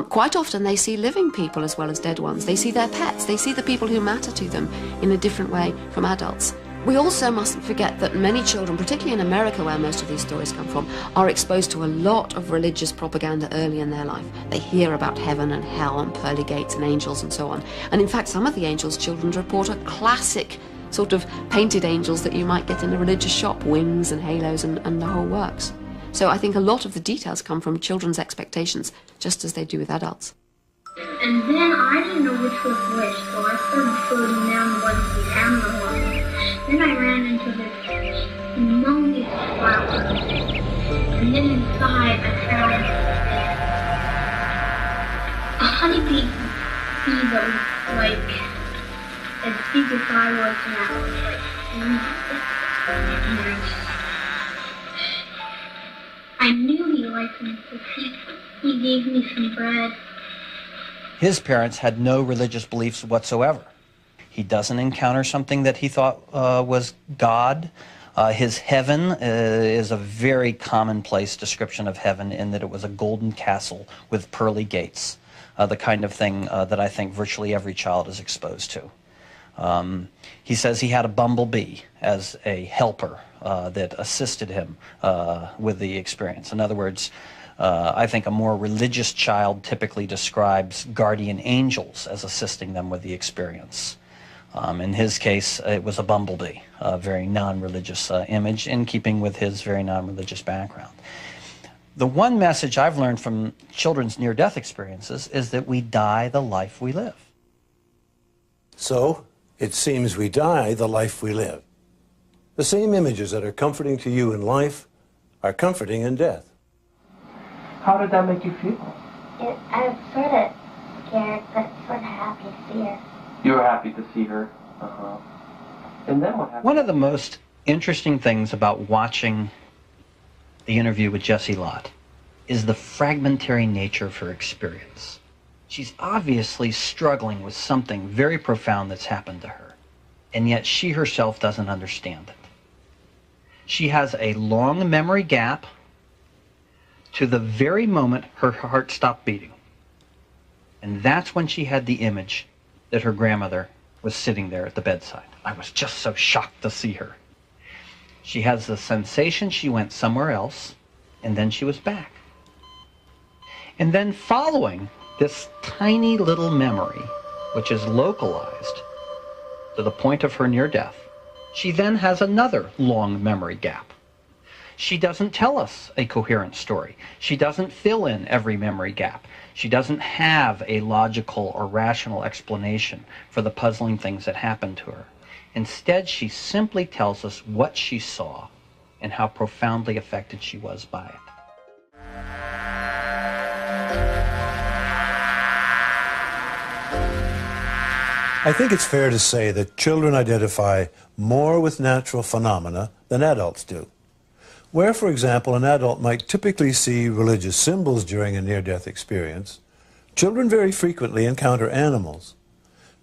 [SPEAKER 15] Quite often they see living people as well as dead ones. They see their pets. They see the people who matter to them in a different way from adults. We also mustn't forget that many children, particularly in America where most of these stories come from, are exposed to a lot of religious propaganda early in their life. They hear about heaven and hell and pearly gates and angels and so on. And in fact, some of the angels children report are classic sort of painted angels that you might get in a religious shop, wings and halos and the whole works. So I think a lot of the details come from children's expectations, just as they do with adults.
[SPEAKER 8] And then I didn't know which was which, so I started floating down one of the animal ones. Then I ran into this humongous flower. And then inside I found a honeybee that was like as big as I was now. Like, I knew he liked me because he gave me some bread.
[SPEAKER 9] His parents had no religious beliefs whatsoever. He doesn't encounter something that he thought was God. His heaven is a very commonplace description of heaven in that it was a golden castle with pearly gates, the kind of thing that I think virtually every child is exposed to. He says he had a bumblebee as a helper that assisted him with the experience. In other words, I think a more religious child typically describes guardian angels as assisting them with the experience. In his case, it was a bumblebee, a very non-religious image in keeping with his very non-religious background. The one message I've learned from children's near-death experiences is that we die the life we live.
[SPEAKER 5] So, it seems we die the life we live. The same images that are comforting to you in life are comforting in death.
[SPEAKER 6] How did that make you feel?
[SPEAKER 8] I was sort of scared, but sort of happy to see her.
[SPEAKER 6] You were happy to see her. And then what happened?
[SPEAKER 9] One of the most interesting things about watching the interview with Jessie Lott is the fragmentary nature of her experience. She's obviously struggling with something very profound that's happened to her, and yet she herself doesn't understand it. She has a long memory gap to the very moment her heart stopped beating. And that's when she had the image that her grandmother was sitting there at the bedside. I was just so shocked to see her. She has the sensation she went somewhere else, and then she was back. And then following this tiny little memory, which is localized to the point of her near death, she then has another long memory gap. She doesn't tell us a coherent story. She doesn't fill in every memory gap. She doesn't have a logical or rational explanation for the puzzling things that happened to her. Instead, she simply tells us what she saw and how profoundly affected she was by it.
[SPEAKER 5] I think it's fair to say that children identify more with natural phenomena than adults do. Where, for example, an adult might typically see religious symbols during a near-death experience, children very frequently encounter animals.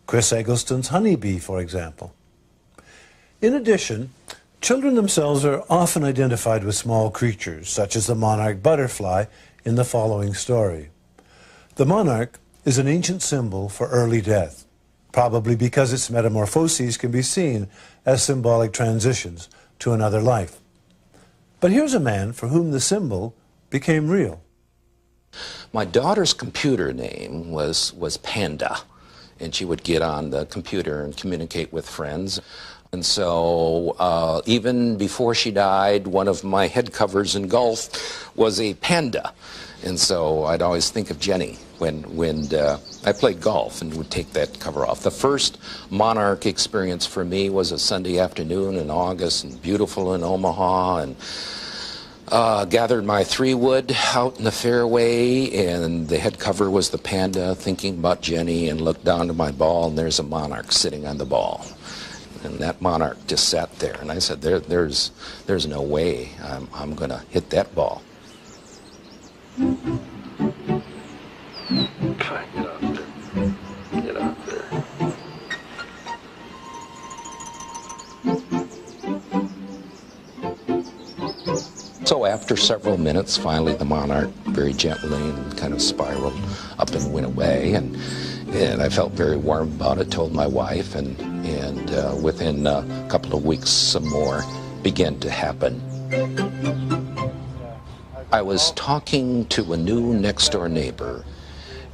[SPEAKER 5] Chris Eggleston's honeybee, for example. In addition, children themselves are often identified with small creatures, such as the monarch butterfly in the following story. The monarch is an ancient symbol for early death, probably because its metamorphoses can be seen as symbolic transitions to another life. But here's a man for whom the symbol became real.
[SPEAKER 21] My daughter's computer name was Panda, and she would get on the computer and communicate with friends. And so even before she died, one of my head covers in golf was a panda. And so I'd always think of Jenny when I played golf and would take that cover off. The first monarch experience for me was a Sunday afternoon in August, and beautiful in Omaha, and gathered my 3-wood out in the fairway, and the head cover was the panda, thinking about Jenny, and looked down to my ball, and there's a monarch sitting on the ball. And that monarch just sat there, and I said, there's no way I'm going to hit that ball. Fine, get out there. Get out there. So after several minutes, finally the monarch very gently and kind of spiraled up and went away, and I felt very warm about it, told my wife, and within a couple of weeks some more began to happen. I was talking to a new next-door neighbor,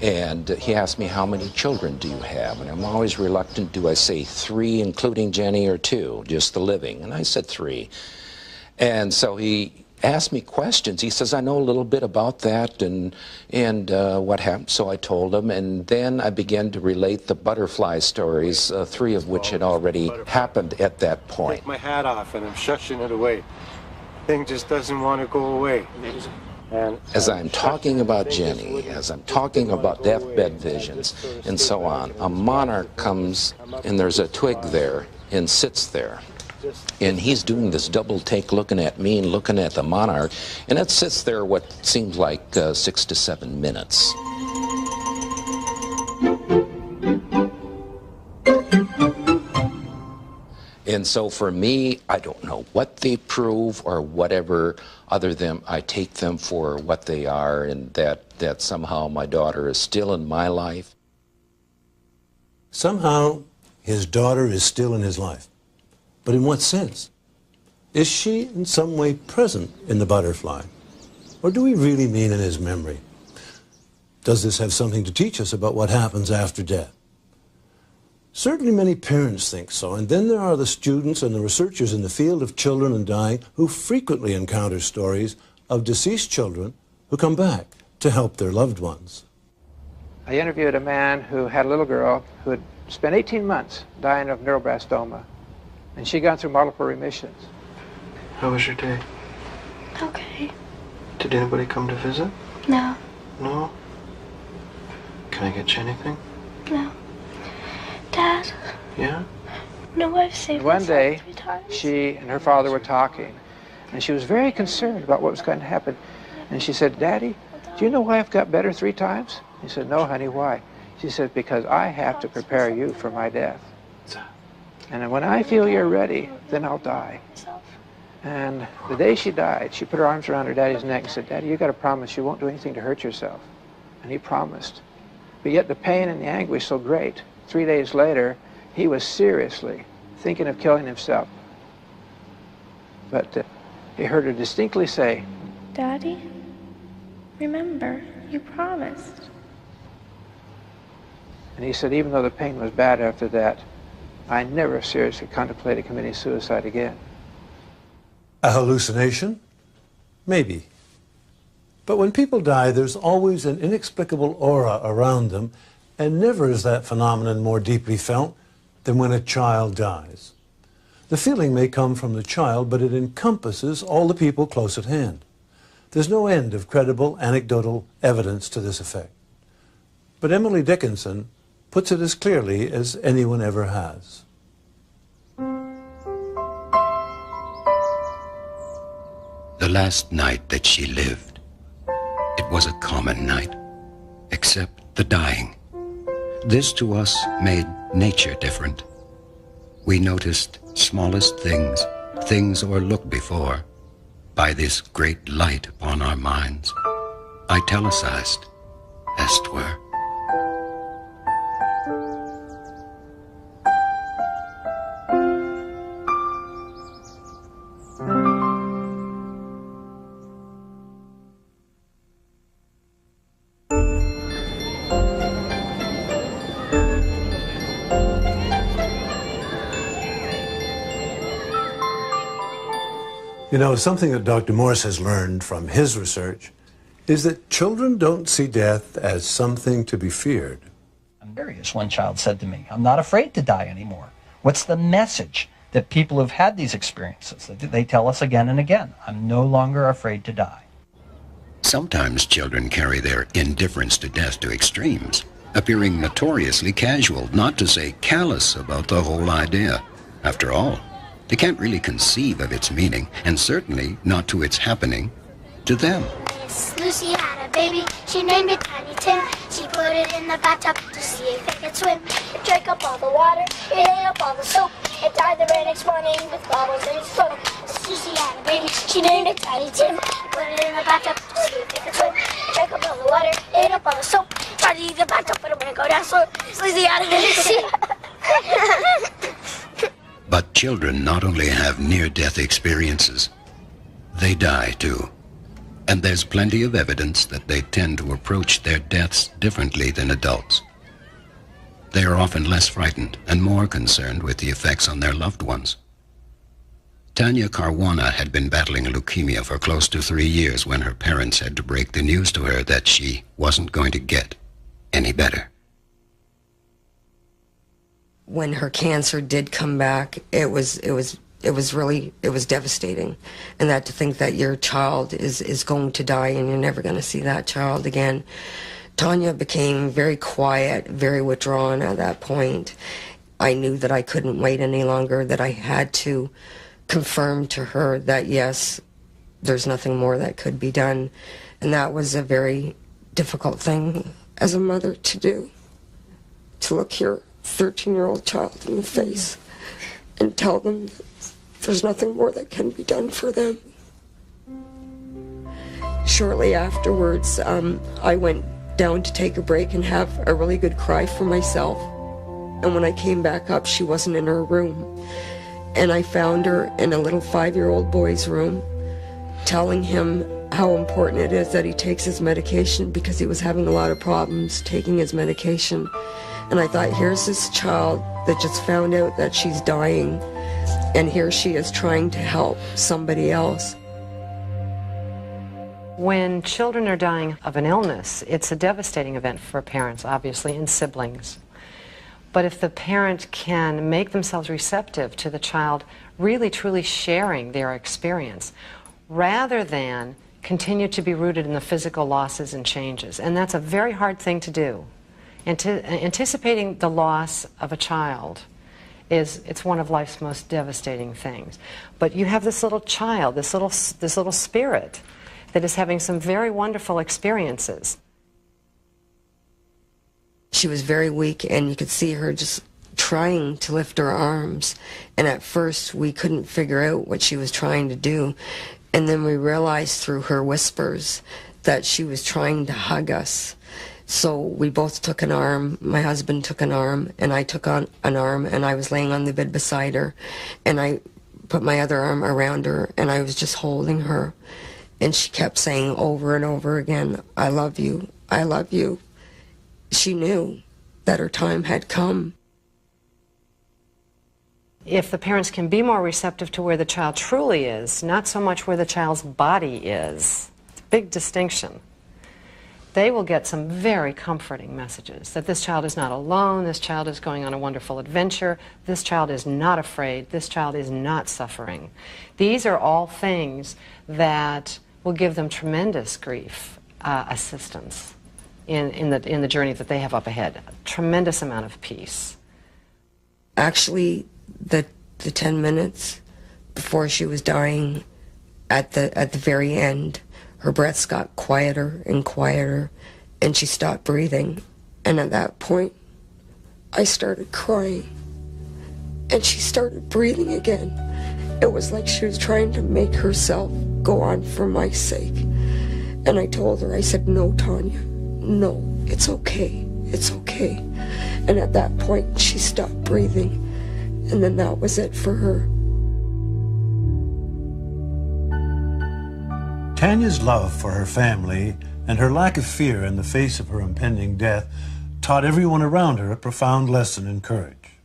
[SPEAKER 21] and he asked me, how many children do you have? And I'm always reluctant, do I say 3, including Jenny, or 2, just the living? And I said 3. And so he asked me questions. He says, I know a little bit about that and what happened. So I told him, and then I began to relate the butterfly stories, 3 of which had already happened at that point.
[SPEAKER 11] Take my hat off, and I'm shushing it away. Thing just doesn't want to go away. And
[SPEAKER 21] as I'm talking about Jenny, as I'm talking about deathbed visions and so on, a monarch comes, and there's a twig there and sits there. And he's doing this double take, looking at me and looking at the monarch, and it sits there what seems like 6 to 7 minutes. And so for me, I don't know what they prove or whatever, other than I take them for what they are, and that somehow my daughter is still in my life.
[SPEAKER 5] Somehow, his daughter is still in his life. But in what sense? Is she in some way present in the butterfly? Or do we really mean in his memory? Does this have something to teach us about what happens after death? Certainly many parents think so, and then there are the students and the researchers in the field of children and dying who frequently encounter stories of deceased children who come back to help their loved ones.
[SPEAKER 12] I interviewed a man who had a little girl who had spent 18 months dying of neuroblastoma, and she'd gone through multiple remissions.
[SPEAKER 13] How was your day?
[SPEAKER 24] Okay.
[SPEAKER 13] Did anybody come to visit?
[SPEAKER 24] No.
[SPEAKER 13] No? Can I get you anything?
[SPEAKER 24] No. Dad?
[SPEAKER 13] Yeah?
[SPEAKER 24] No, I've saved
[SPEAKER 12] One day,
[SPEAKER 24] 3 times.
[SPEAKER 12] she and her father were talking, and she was very concerned about what was going to happen. And she said, Daddy, do you know why I've got better 3 times? He said, no, honey, why? She said, because I have to prepare you for my death. And when I feel you're ready, then I'll die. And the day she died, she put her arms around her daddy's neck and said, Daddy, you got to promise you won't do anything to hurt yourself. And he promised. But yet the pain and the anguish so great. 3 days later, he was seriously thinking of killing himself. But he heard her distinctly say,
[SPEAKER 24] Daddy, remember, you promised.
[SPEAKER 12] And he said, even though the pain was bad after that, I never seriously contemplated committing suicide again.
[SPEAKER 5] A hallucination? Maybe. But when people die, there's always an inexplicable aura around them, and never is that phenomenon more deeply felt than when a child dies. The feeling may come from the child, but it encompasses all the people close at hand. There's no end of credible anecdotal evidence to this effect. But Emily Dickinson puts it as clearly as anyone ever has.
[SPEAKER 2] The last night that she lived, it was a common night, except the dying. This to us made nature different. We noticed smallest things, things o'erlooked before, by this great light upon our minds, italicized, as 'twere.
[SPEAKER 5] You know, something that Dr. Morse has learned from his research is that children don't see death as something to be feared.
[SPEAKER 9] I'm curious, one child said to me, I'm not afraid to die anymore. What's the message that people who've had these experiences, that they tell us again and again? I'm no longer afraid to die.
[SPEAKER 2] Sometimes children carry their indifference to death to extremes, appearing notoriously casual, not to say callous about the whole idea. After all, they can't really conceive of its meaning, and certainly not to its happening to them.
[SPEAKER 8] Miss Lucy had a baby, she named it Tiny Tim. She put it in the bathtub to see if it could swim. It drank up all the water, it ate up all the soap. It died the very next morning with bubbles in its throat. Miss Lucy had a baby, she named it Tiny Tim. Put it in the bathtub to see if it could swim. It drank up all the water, it ate up all the soap. Tried to use the bathtub, but it wouldn't go down slow. Miss Lucy had a baby.
[SPEAKER 2] But children not only have near-death experiences, they die too. And there's plenty of evidence that they tend to approach their deaths differently than adults. They are often less frightened and more concerned with the effects on their loved ones. Tanya Caruana had been battling leukemia for close to 3 years when her parents had to break the news to her that she wasn't going to get any better.
[SPEAKER 14] When her cancer did come back, it was devastating. And that to think that your child is going to die and you're never going to see that child again. Tanya became very quiet, very withdrawn at that point. I knew that I couldn't wait any longer, that I had to confirm to her that yes, there's nothing more that could be done. And that was a very difficult thing as a mother to do, to look your 13-year-old child in the face and tell them there's nothing more that can be done for them. Shortly afterwards, I went down to take a break and have a really good cry for myself. And when I came back up, she wasn't in her room. And I found her in a little 5-year-old boy's room, telling him how important it is that he takes his medication because he was having a lot of problems taking his medication. And I thought, here's this child that just found out that she's dying, and here she is trying to help somebody else.
[SPEAKER 7] When children are dying of an illness, it's a devastating event for parents, obviously, and siblings. But if the parent can make themselves receptive to the child really truly sharing their experience, rather than continue to be rooted in the physical losses and changes, and that's a very hard thing to do. Anticipating the loss of a child it's one of life's most devastating things. But you have this little child, this little spirit that is having some very wonderful experiences.
[SPEAKER 14] She was very weak, and you could see her just trying to lift her arms. And at first, we couldn't figure out what she was trying to do. And then we realized through her whispers that she was trying to hug us. So we both took an arm. My husband took an arm, and I took on an arm, and I was laying on the bed beside her. And I put my other arm around her, and I was just holding her. And she kept saying over and over again, "I love you, I love you." She knew that her time had come.
[SPEAKER 7] If the parents can be more receptive to where the child truly is, not so much where the child's body is, it's a big distinction, they will get some very comforting messages that this child is not alone, this child is going on a wonderful adventure, this child is not afraid, this child is not suffering. These are all things that will give them tremendous grief assistance in the journey that they have up ahead. A tremendous amount of peace.
[SPEAKER 14] Actually, the 10 minutes before she was dying, at the very end, her breaths got quieter and quieter, and she stopped breathing. And at that point, I started crying, and she started breathing again. It was like she was trying to make herself go on for my sake. And I told her, I said, "No, Tanya, no, it's okay, it's okay." And at that point, she stopped breathing, and then that was it for her.
[SPEAKER 5] Tanya's love for her family and her lack of fear in the face of her impending death taught everyone around her a profound lesson in courage.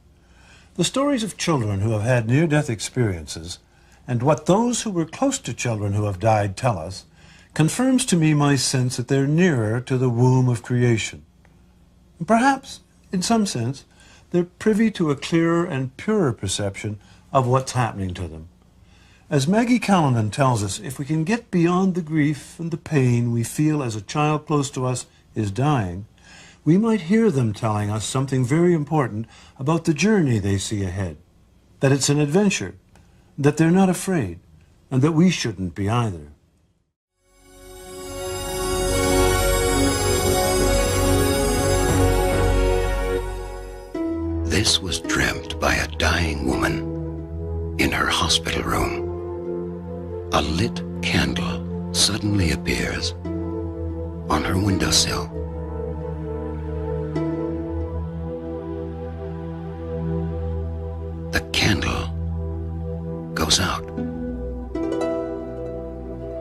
[SPEAKER 5] The stories of children who have had near-death experiences and what those who were close to children who have died tell us confirms to me my sense that they're nearer to the womb of creation. Perhaps, in some sense, they're privy to a clearer and purer perception of what's happening to them. As Maggie Callanan tells us, if we can get beyond the grief and the pain we feel as a child close to us is dying, we might hear them telling us something very important about the journey they see ahead, that it's an adventure, that they're not afraid, and that we shouldn't be either.
[SPEAKER 2] This was dreamt by a dying woman in her hospital room. A lit candle suddenly appears on her windowsill. The candle goes out.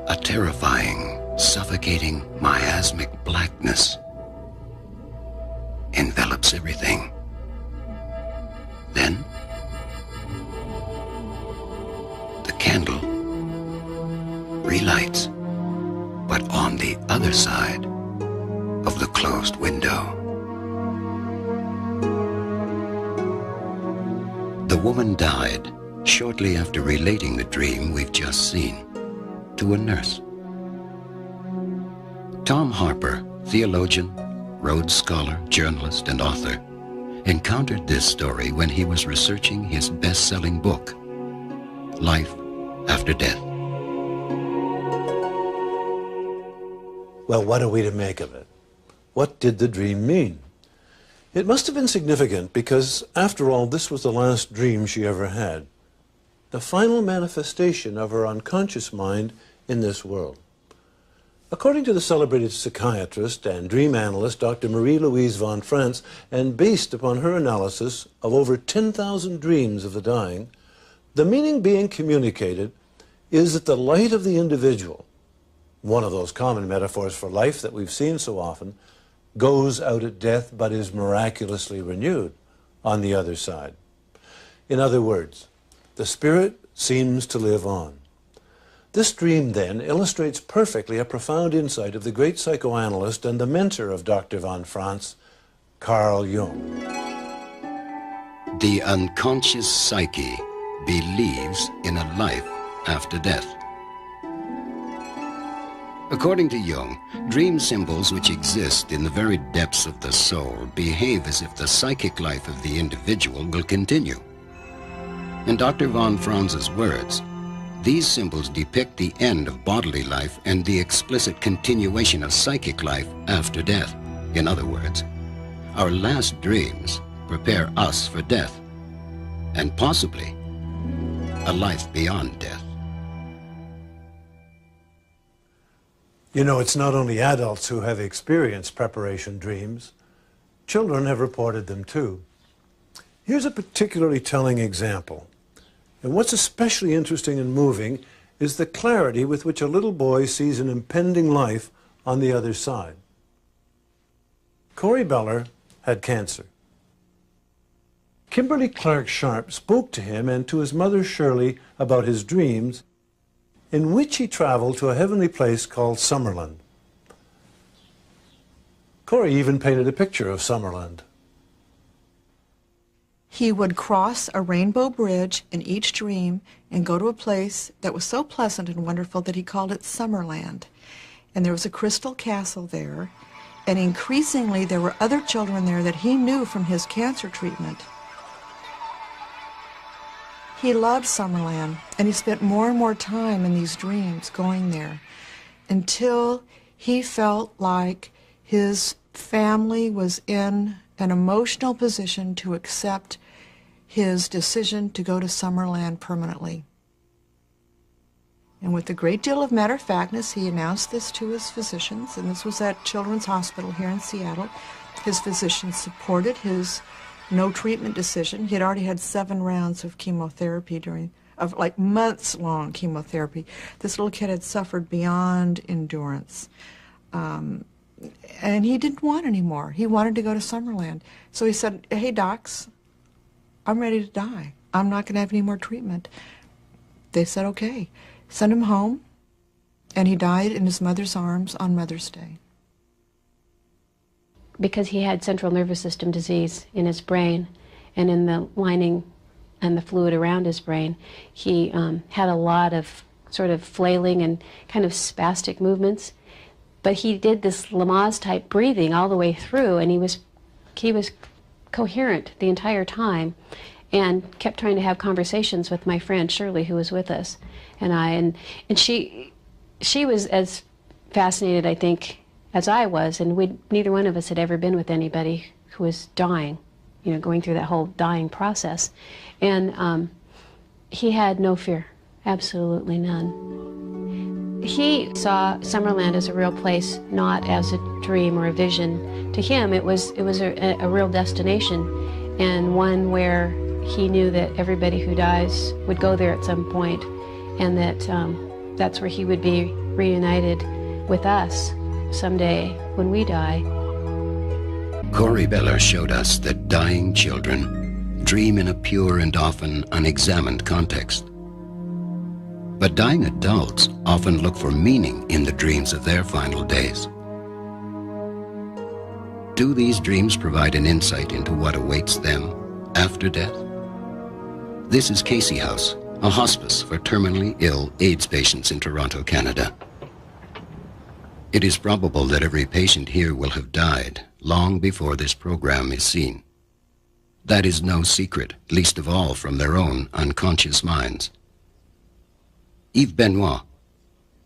[SPEAKER 2] A terrifying, suffocating, miasmic blackness envelops everything. Then, the candle relights, but on the other side of the closed window. The woman died shortly after relating the dream we've just seen to a nurse. Tom Harper, theologian, Rhodes Scholar, journalist, and author, encountered this story when he was researching his best-selling book, Life After Death.
[SPEAKER 5] Well, what are we to make of it? What did the dream mean? It must have been significant because, after all, this was the last dream she ever had. The final manifestation of her unconscious mind in this world. According to the celebrated psychiatrist and dream analyst Dr. Marie-Louise von Franz, and based upon her analysis of over 10,000 dreams of the dying, the meaning being communicated is that the light of the individual, one of those common metaphors for life that we've seen so often, goes out at death but is miraculously renewed on the other side. In other words, the spirit seems to live on. This dream, then, illustrates perfectly a profound insight of the great psychoanalyst and the mentor of Dr. von Franz, Carl Jung.
[SPEAKER 2] The unconscious psyche believes in a life after death. According to Jung, dream symbols which exist in the very depths of the soul behave as if the psychic life of the individual will continue. In Dr. von Franz's words, these symbols depict the end of bodily life and the explicit continuation of psychic life after death. In other words, our last dreams prepare us for death, and possibly a life beyond death.
[SPEAKER 5] You know, it's not only adults who have experienced preparation dreams. Children have reported them too. Here's a particularly telling example. And what's especially interesting and moving is the clarity with which a little boy sees an impending life on the other side. Corey Beller had cancer. Kimberly Clark Sharp spoke to him and to his mother Shirley about his dreams, in which he traveled to a heavenly place called Summerland. Corey even painted a picture of Summerland.
[SPEAKER 16] He would cross a rainbow bridge in each dream and go to a place that was so pleasant and wonderful that he called it Summerland. And there was a crystal castle there, and increasingly there were other children there that he knew from his cancer treatment. He loved Summerland, and he spent more and more time in these dreams going there until he felt like his family was in an emotional position to accept his decision to go to Summerland permanently. And with a great deal of matter-of-factness, he announced this to his physicians, and this was at Children's Hospital here in Seattle. His physicians supported his no-treatment decision. He had already had 7 rounds of chemotherapy like months-long chemotherapy. This little kid had suffered beyond endurance. And he didn't want any more. He wanted to go to Summerland. So he said, hey, docs, I'm ready to die. I'm not going to have any more treatment. They said, okay. Send him home, and he died in his mother's arms on Mother's Day.
[SPEAKER 17] Because he had central nervous system disease in his brain and in the lining and the fluid around his brain, he had a lot of sort of flailing and kind of spastic movements. But he did this Lamaze-type breathing all the way through, and he was coherent the entire time and kept trying to have conversations with my friend Shirley, who was with us, and I. And she was as fascinated, I think, as I was, and neither one of us had ever been with anybody who was dying, you know, going through that whole dying process. And he had no fear, absolutely none. He saw Summerland as a real place, not as a dream or a vision. To him, it was a real destination, and one where he knew that everybody who dies would go there at some point, and that that's where he would be reunited with us someday when we die.
[SPEAKER 2] Corey Beller showed us that dying children dream in a pure and often unexamined context. But dying adults often look for meaning in the dreams of their final days. Do these dreams provide an insight into what awaits them after death? This is Casey House, a hospice for terminally ill AIDS patients in Toronto, Canada. It is probable that every patient here will have died long before this program is seen. That is no secret, least of all from their own unconscious minds. Yves Benoit,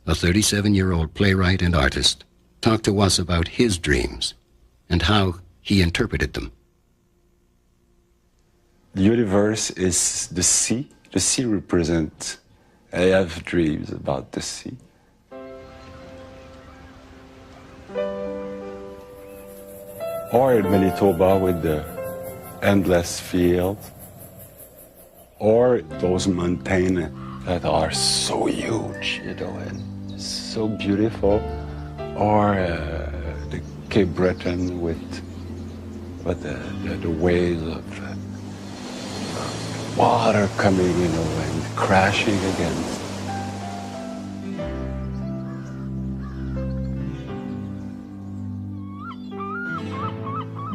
[SPEAKER 2] a 37-year-old playwright and artist, talked to us about his dreams and how he interpreted them.
[SPEAKER 18] The universe is the sea. The sea represents, I have dreams about the sea. Or in Manitoba with the endless fields, or those mountains that are so huge, you know, and so beautiful, or the Cape Breton with the waves of water coming, and crashing against.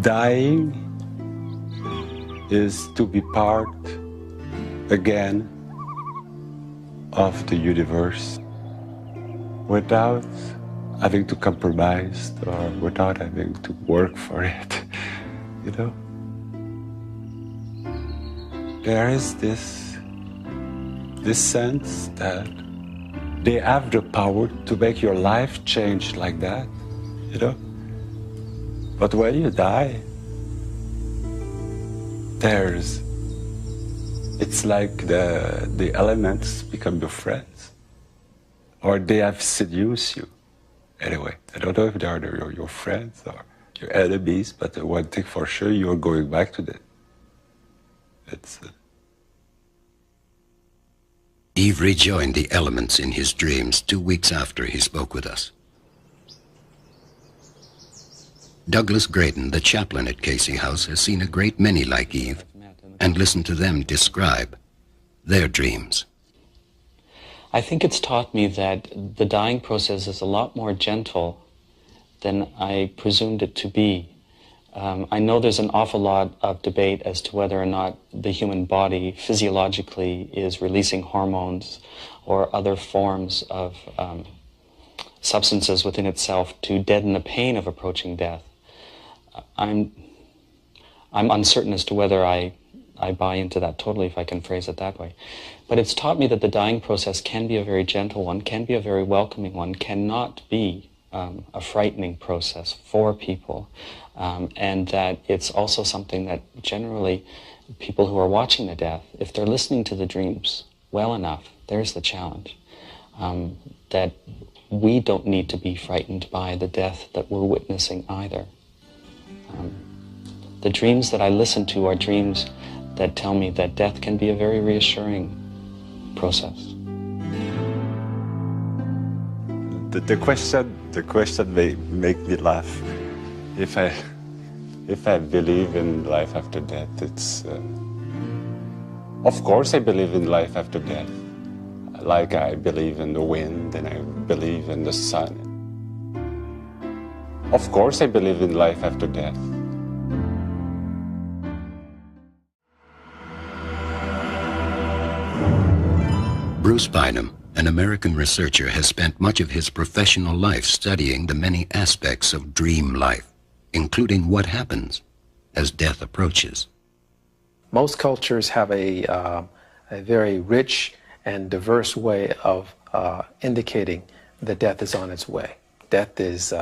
[SPEAKER 18] Dying is to be part again of the universe without having to compromise or without having to work for it, There is this sense that they have the power to make your life change like that, But when you die, it's like the elements become your friends, or they have seduced you. Anyway, I don't know if they are your friends or your enemies, but one thing for sure, you're going back to that.
[SPEAKER 2] Eve rejoined the elements in his dreams 2 weeks after he spoke with us. Douglas Graydon, the chaplain at Casey House, has seen a great many like Eve and listened to them describe their dreams.
[SPEAKER 19] I think it's taught me that the dying process is a lot more gentle than I presumed it to be. I know there's an awful lot of debate as to whether or not the human body physiologically is releasing hormones or other forms of substances within itself to deaden the pain of approaching death. I'm uncertain as to whether I buy into that totally, if I can phrase it that way. But it's taught me that the dying process can be a very gentle one, can be a very welcoming one, cannot be a frightening process for people, and that it's also something that generally people who are watching the death, if they're listening to the dreams well enough, there's the challenge, that we don't need to be frightened by the death that we're witnessing either. The dreams that I listen to are dreams that tell me that death can be a very reassuring process.
[SPEAKER 18] The question make me laugh. If I believe in life after death, it's of course I believe in life after death. Like I believe in the wind and I believe in the sun. Of course I believe in life after death.
[SPEAKER 2] Bruce Bynum, an American researcher, has spent much of his professional life studying the many aspects of dream life, including what happens as death approaches.
[SPEAKER 12] Most cultures have a very rich and diverse way of indicating that death is on its way. Death is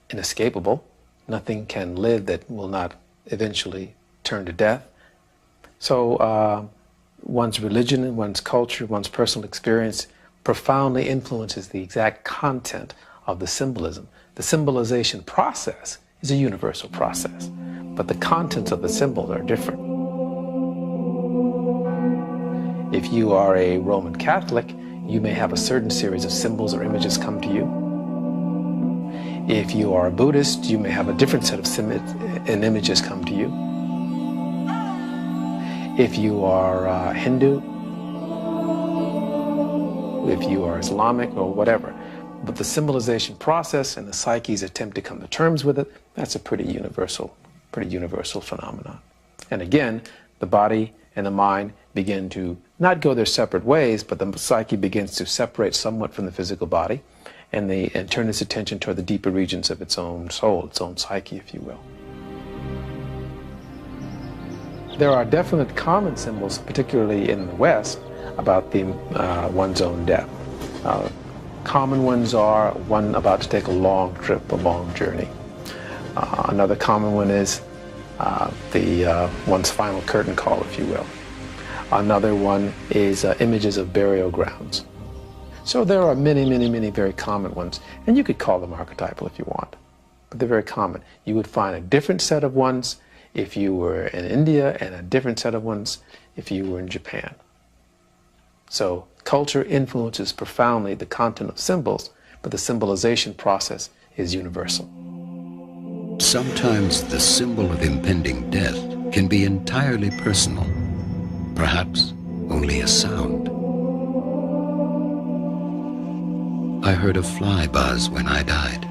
[SPEAKER 12] inescapable. Nothing can live that will not eventually turn to death. So one's religion, one's culture, one's personal experience profoundly influences the exact content of the symbolism. The symbolization process is a universal process, but the contents of the symbols are different. If you are a Roman Catholic, you may have a certain series of symbols or images come to you. If you are a Buddhist, you may have a different set of images come to you. If you are Hindu, if you are Islamic or whatever. But the symbolization process and the psyche's attempt to come to terms with it, that's a pretty universal phenomenon. And again, the body and the mind begin to not go their separate ways, but the psyche begins to separate somewhat from the physical body and turn its attention toward the deeper regions of its own soul, its own psyche, if you will. There are definite common symbols, particularly in the West, about one's own death. Common ones are one about to take a long trip, a long journey. Another common one is one's final curtain call, if you will. Another one is images of burial grounds. So there are many, many, many very common ones, and you could call them archetypal if you want, but they're very common. You would find a different set of ones if you were in India and a different set of ones if you were in Japan. So culture influences profoundly the content of symbols, but the symbolization process is universal.
[SPEAKER 2] Sometimes the symbol of impending death can be entirely personal, perhaps only a sound. I heard a fly buzz when I died.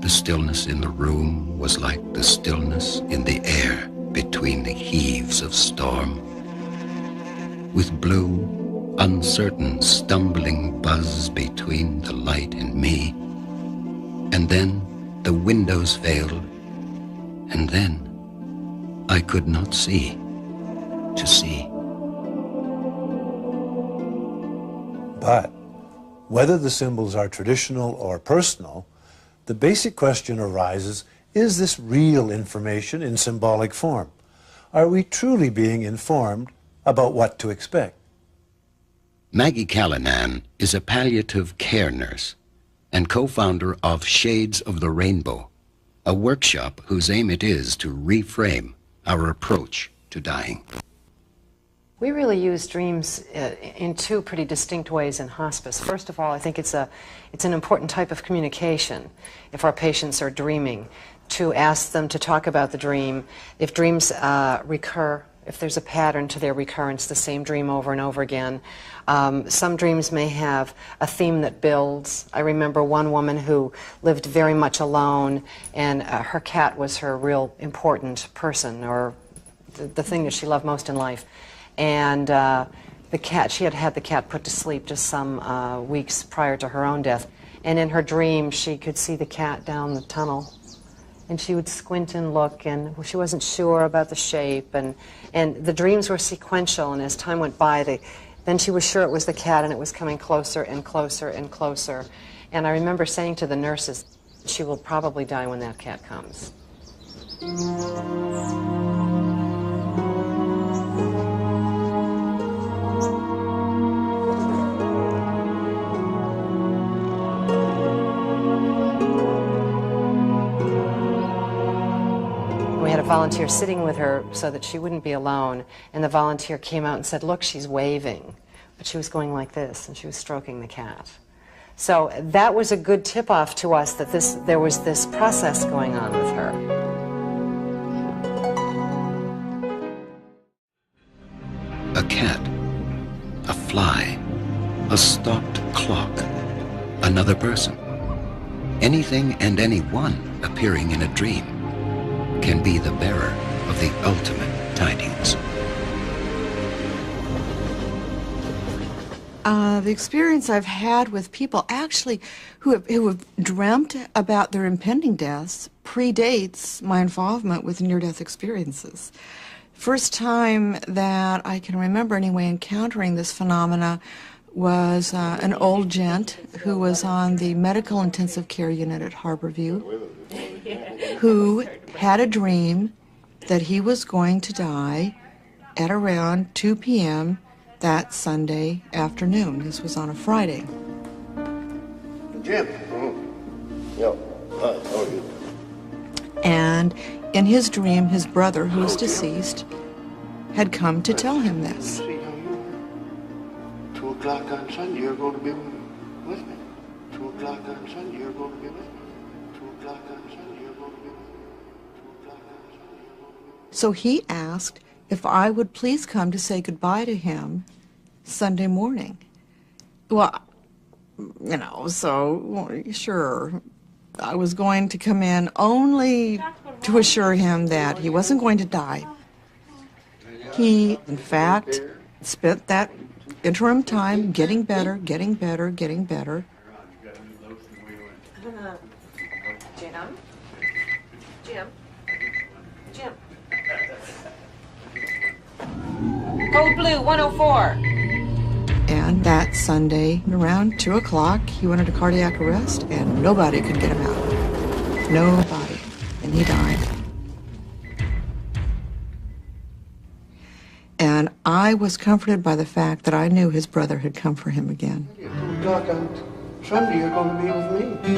[SPEAKER 2] The stillness in the room was like the stillness in the air between the heaves of storm. With blue, uncertain, stumbling buzz between the light and me. And then the windows failed, and then I could not see to see.
[SPEAKER 5] But whether the symbols are traditional or personal, the basic question arises, is this real information in symbolic form? Are we truly being informed about what to expect?
[SPEAKER 2] Maggie Callanan is a palliative care nurse and co-founder of Shades of the Rainbow, a workshop whose aim it is to reframe our approach to dying.
[SPEAKER 7] We really use dreams in two pretty distinct ways in hospice. First of all, I think it's an important type of communication if our patients are dreaming, to ask them to talk about the dream. If dreams recur, if there's a pattern to their recurrence, the same dream over and over again. Some dreams may have a theme that builds. I remember one woman who lived very much alone, and her cat was her real important person, or the thing that she loved most in life. And the cat, she had had the cat put to sleep just some weeks prior to her own death. And in her dream, she could see the cat down the tunnel. And she would squint and look, and she wasn't sure about the shape. And the dreams were sequential, and as time went by, then she was sure it was the cat, and it was coming closer and closer and closer. And I remember saying to the nurses, she will probably die when that cat comes. We had a volunteer sitting with her so that she wouldn't be alone, and the volunteer came out and said, look, she's waving, but she was going like this, and she was stroking the cat. So that was a good tip-off to us that there was this process going on with her.
[SPEAKER 2] A cat, a fly, a stopped clock, another person. Anything and anyone appearing in a dream can be the bearer of the ultimate tidings.
[SPEAKER 16] The experience I've had with people actually who have dreamt about their impending deaths predates my involvement with near-death experiences. First time that I can remember anyway encountering this phenomena was an old gent who was on the medical intensive care unit at Harborview, who had a dream that he was going to die at around 2 p.m. that Sunday afternoon. This was on a Friday.
[SPEAKER 11] Jim. Yeah. Hi, how are you?
[SPEAKER 16] And in his dream, his brother, who was deceased, had come to tell him this.
[SPEAKER 11] 2 o'clock on Sunday, you're going to be with me. 2 o'clock on Sunday, you're going to be with me. 2 o'clock on Sunday, you're going to be with me. 2 o'clock on Sunday, you're going to be with me.
[SPEAKER 16] So he asked if I would please come to say goodbye to him Sunday morning. Well, you know, so sure, I was going to come in only to assure him that he wasn't going to die. He, in fact, spent that interim time getting better, getting better, getting better.
[SPEAKER 7] Jim. Code Blue 104.
[SPEAKER 16] And that Sunday, around 2 o'clock, he went into cardiac arrest, and nobody could get him out. Nobody. And he died. And I was comforted by the fact that I knew his brother had come for him again.
[SPEAKER 11] 2 o'clock on Sunday, you're going to be with me.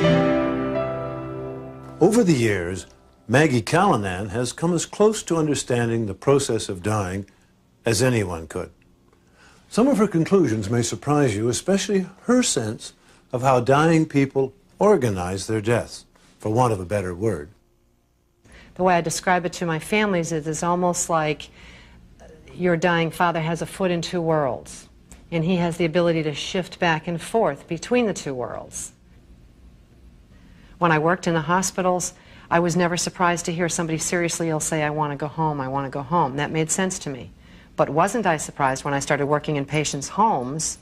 [SPEAKER 5] Over the years, Maggie Callanan has come as close to understanding the process of dying as anyone could. Some of her conclusions may surprise you, especially her sense of how dying people organize their deaths, for want of a better word.
[SPEAKER 7] The way I describe it to my families is it's almost like your dying father has a foot in two worlds, and he has the ability to shift back and forth between the two worlds. When I worked in the hospitals, I was never surprised to hear somebody seriously ill say, "I want to go home, I want to go home." That made sense to me. But wasn't I surprised when I started working in patients' homes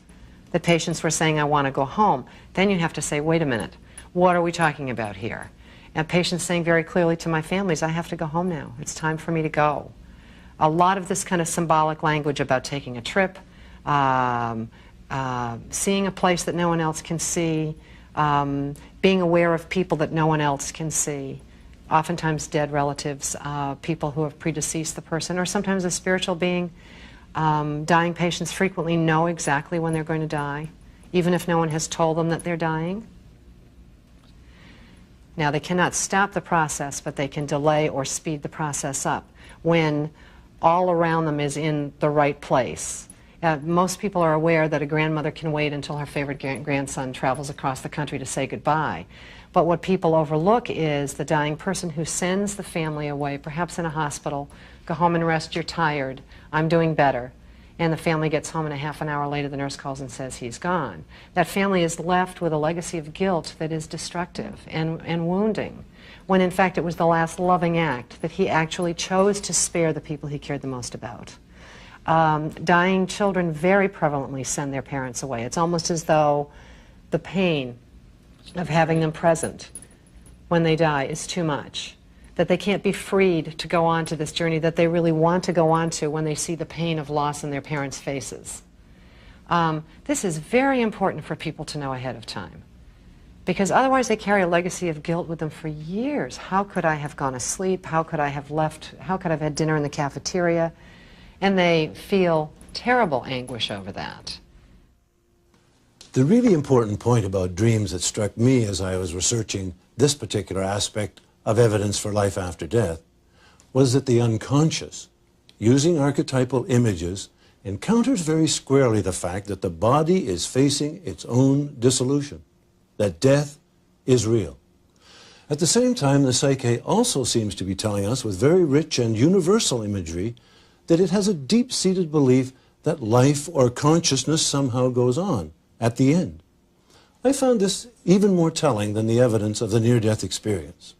[SPEAKER 7] that patients were saying, "I want to go home"? Then you have to say, wait a minute, what are we talking about here? And patients saying very clearly to my families, "I have to go home now. It's time for me to go." A lot of this kind of symbolic language about taking a trip, seeing a place that no one else can see, being aware of people that no one else can see, oftentimes dead relatives, people who have predeceased the person, or sometimes a spiritual being. Dying patients frequently know exactly when they're going to die, even if no one has told them that they're dying. Now, they cannot stop the process, but they can delay or speed the process up when all around them is in the right place. Most people are aware that a grandmother can wait until her favorite grandson travels across the country to say goodbye. But what people overlook is the dying person who sends the family away, perhaps in a hospital, "Go home and rest, you're tired, I'm doing better." And the family gets home and a half an hour later the nurse calls and says he's gone. That family is left with a legacy of guilt that is destructive and wounding, when in fact it was the last loving act that he actually chose to spare the people he cared the most about. Dying children very prevalently send their parents away. It's almost as though the pain of having them present when they die is too much, that they can't be freed to go on to this journey that they really want to go on to when they see the pain of loss in their parents' faces. This is very important for people to know ahead of time, because otherwise they carry a legacy of guilt with them for years. How could I have gone to sleep? How could I have left? How could I have had dinner in the cafeteria? And they feel terrible anguish over that.
[SPEAKER 5] The really important point about dreams that struck me as I was researching this particular aspect of evidence for life after death was that the unconscious, using archetypal images, encounters very squarely the fact that the body is facing its own dissolution, that death is real. At the same time, the psyche also seems to be telling us with very rich and universal imagery that it has a deep-seated belief that life or consciousness somehow goes on at the end. I found this even more telling than the evidence of the near-death experience.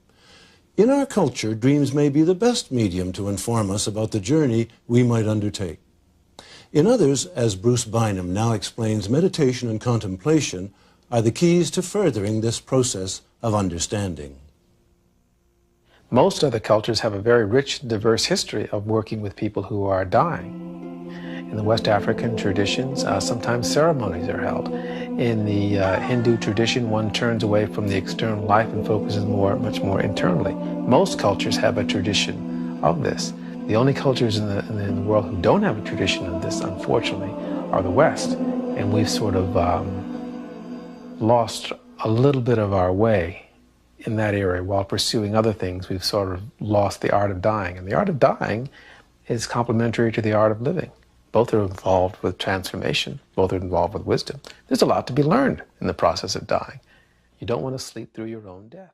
[SPEAKER 5] In our culture, dreams may be the best medium to inform us about the journey we might undertake. In others, as Bruce Bynum now explains, meditation and contemplation are the keys to furthering this process of understanding.
[SPEAKER 12] Most other cultures have a very rich, diverse history of working with people who are dying. In the West African traditions, sometimes ceremonies are held. In the Hindu tradition, one turns away from the external life and focuses much more internally. Most cultures have a tradition of this. The only cultures in the world who don't have a tradition of this, unfortunately, are the West. And we've sort of lost a little bit of our way in that area. While pursuing other things, we've sort of lost the art of dying. And the art of dying is complementary to the art of living. Both are involved with transformation. Both are involved with wisdom. There's a lot to be learned in the process of dying. You don't want to sleep through your own death.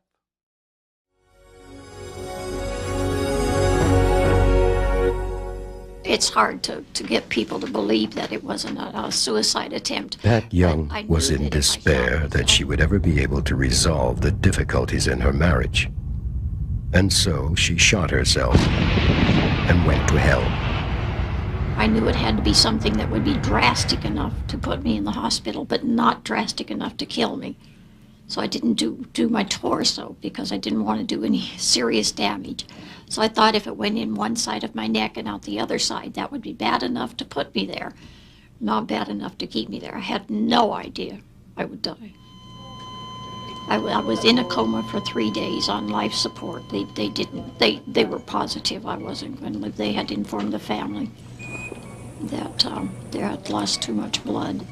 [SPEAKER 3] It's hard to get people to believe that it wasn't a suicide attempt.
[SPEAKER 2] Pat Young was in despair that she would ever be able to resolve the difficulties in her marriage. And so she shot herself and went to hell.
[SPEAKER 3] I knew it had to be something that would be drastic enough to put me in the hospital, but not drastic enough to kill me. So I didn't do my torso because I didn't want to do any serious damage. So I thought if it went in one side of my neck and out the other side, that would be bad enough to put me there, not bad enough to keep me there. I had no idea I would die. I was in a coma for 3 days on life support. They were positive I wasn't going to live. They had informed the family that they had lost too much blood.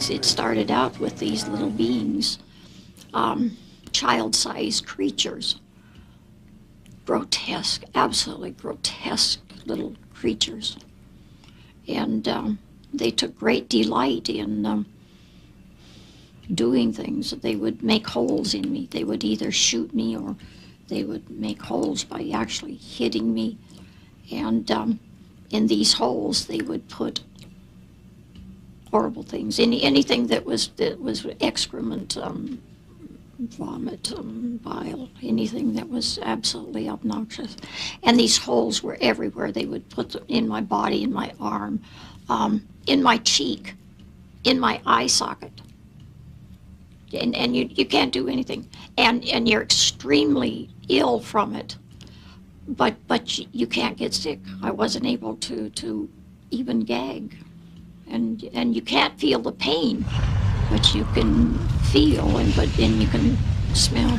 [SPEAKER 3] It started out with these little beings, child-sized creatures, grotesque, absolutely grotesque little creatures. And they took great delight in doing things. They would make holes in me. They would either shoot me or they would make holes by actually hitting me. And in these holes, they would put horrible things, anything that was excrement, vomit, bile, anything that was absolutely obnoxious. And these holes were everywhere. They would put them in my body, in my arm, in my cheek, in my eye socket. And you can't do anything. And you're extremely ill from it. But you can't get sick. I wasn't able to even gag. And you can't feel the pain, but you can feel and you can smell.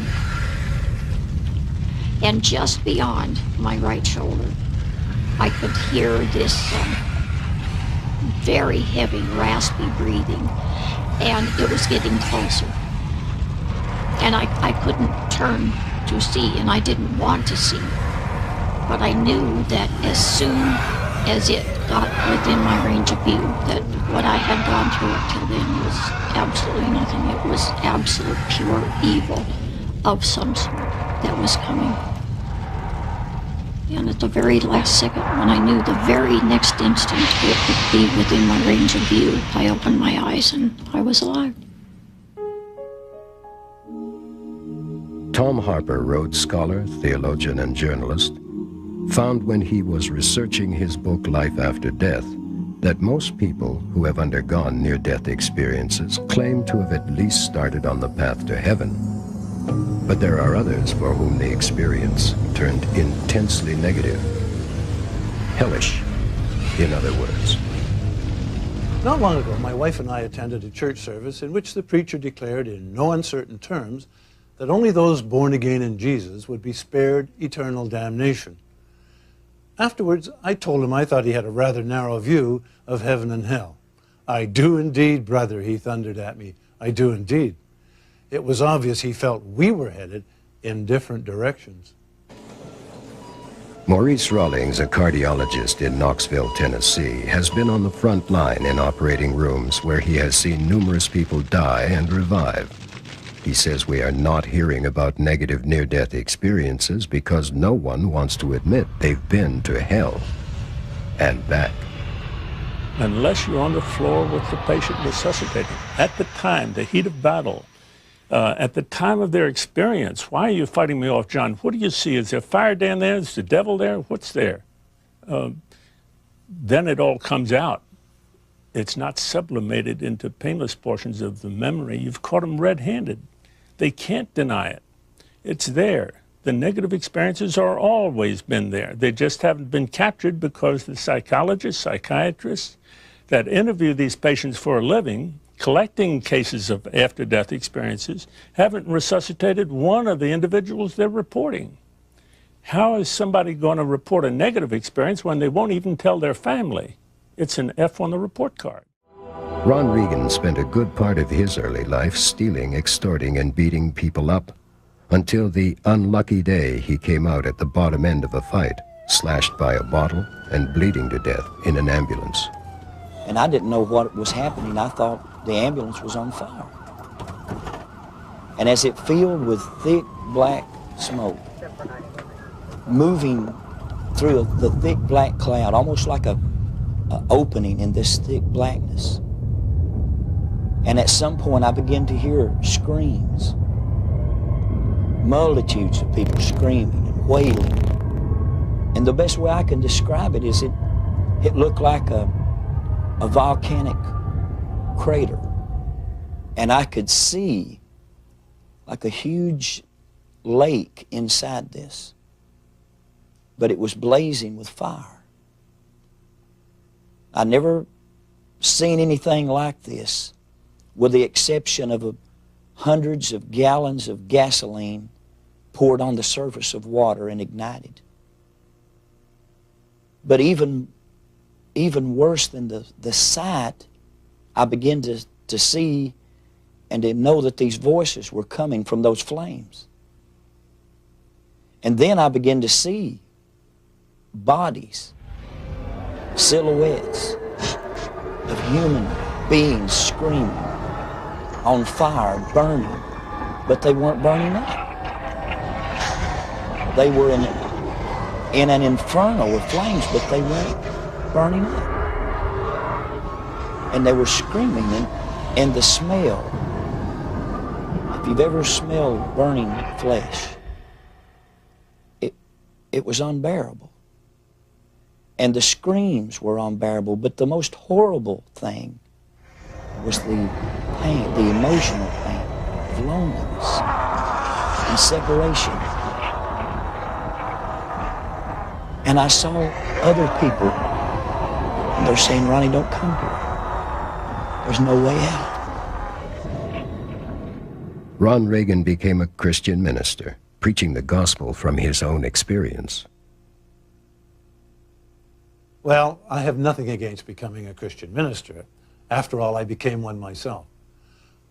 [SPEAKER 3] And just beyond my right shoulder, I could hear this very heavy, raspy breathing, and it was getting closer. And I couldn't turn to see, and I didn't want to see. But I knew that as soon as it got within my range of view, that what I had gone through up till then was absolutely nothing. It was absolute pure evil of some sort that was coming. And at the very last second, when I knew the very next instant it would be within my range of view, I opened my eyes and I was alive.
[SPEAKER 2] Tom Harper, Rhodes Scholar, theologian, and journalist, found when he was researching his book Life After Death that most people who have undergone near-death experiences claim to have at least started on the path to heaven. But there are others for whom the experience turned intensely negative. Hellish, in other words.
[SPEAKER 5] Not long ago, my wife and I attended a church service in which the preacher declared in no uncertain terms that only those born again in Jesus would be spared eternal damnation. Afterwards, I told him I thought he had a rather narrow view of heaven and hell. "I do indeed, brother," he thundered at me. "I do indeed." It was obvious he felt we were headed in different directions.
[SPEAKER 2] Maurice Rawlings, a cardiologist in Knoxville, Tennessee, has been on the front line in operating rooms where he has seen numerous people die and revive. He says we are not hearing about negative near-death experiences because no one wants to admit they've been to hell and back.
[SPEAKER 4] Unless you're on the floor with the patient resuscitating, at the time, the heat of battle, at the time of their experience, why are you fighting me off, John? What do you see? Is there fire down there? Is the devil there? What's there? Then it all comes out. It's not sublimated into painless portions of the memory. You've caught them red-handed. They can't deny it. It's there. The negative experiences are always been there. They just haven't been captured because the psychologists, psychiatrists that interview these patients for a living, collecting cases of after-death experiences, haven't resuscitated one of the individuals they're reporting. How is somebody going to report a negative experience when they won't even tell their family? It's an F on the report card.
[SPEAKER 2] Ron Regan spent a good part of his early life stealing, extorting, and beating people up, until the unlucky day he came out at the bottom end of a fight, slashed by a bottle and bleeding to death in an ambulance.
[SPEAKER 20] And I didn't know what was happening. I thought the ambulance was on fire. And as it filled with thick black smoke, moving through the thick black cloud, almost like a opening in this thick blackness. And at some point I began to hear screams. Multitudes of people screaming and wailing. And the best way I can describe it is it looked like a volcanic crater. And I could see like a huge lake inside this. But it was blazing with fire. I'd never seen anything like this, with the exception of hundreds of gallons of gasoline poured on the surface of water and ignited. But even worse than the sight, I began to see and to know that these voices were coming from those flames. And then I began to see bodies, silhouettes of human beings screaming, on fire, burning, but they weren't burning up. they were in an inferno of flames, but they weren't burning up. And they were screaming, and the smell, if you've ever smelled burning flesh, it was unbearable. And the screams were unbearable, but the most horrible thing was the pain, the emotional pain of loneliness and separation. And I saw other people, and they're saying, Ronnie, don't come here. There's no way out.
[SPEAKER 2] Ron Reagan became a Christian minister, preaching the gospel from his own experience.
[SPEAKER 5] Well, I have nothing against becoming a Christian minister. After all, I became one myself.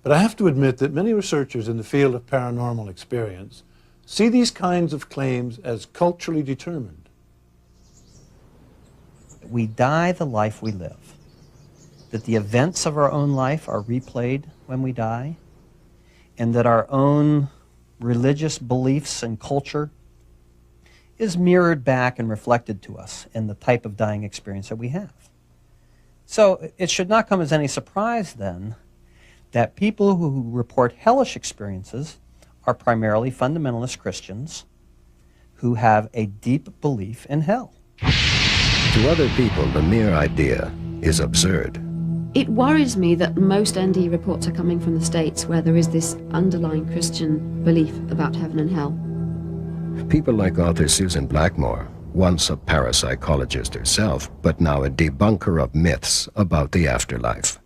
[SPEAKER 5] But I have to admit that many researchers in the field of paranormal experience see these kinds of claims as culturally determined.
[SPEAKER 9] We die the life we live. That the events of our own life are replayed when we die, and that our own religious beliefs and culture is mirrored back and reflected to us in the type of dying experience that we have. So it should not come as any surprise then that people who report hellish experiences are primarily fundamentalist Christians who have a deep belief in hell.
[SPEAKER 2] To other people, the mere idea is absurd.
[SPEAKER 15] It worries me that most NDE reports are coming from the States where there is this underlying Christian belief about heaven and hell.
[SPEAKER 2] People like author Susan Blackmore, once a parapsychologist herself, but now a debunker of myths about the afterlife.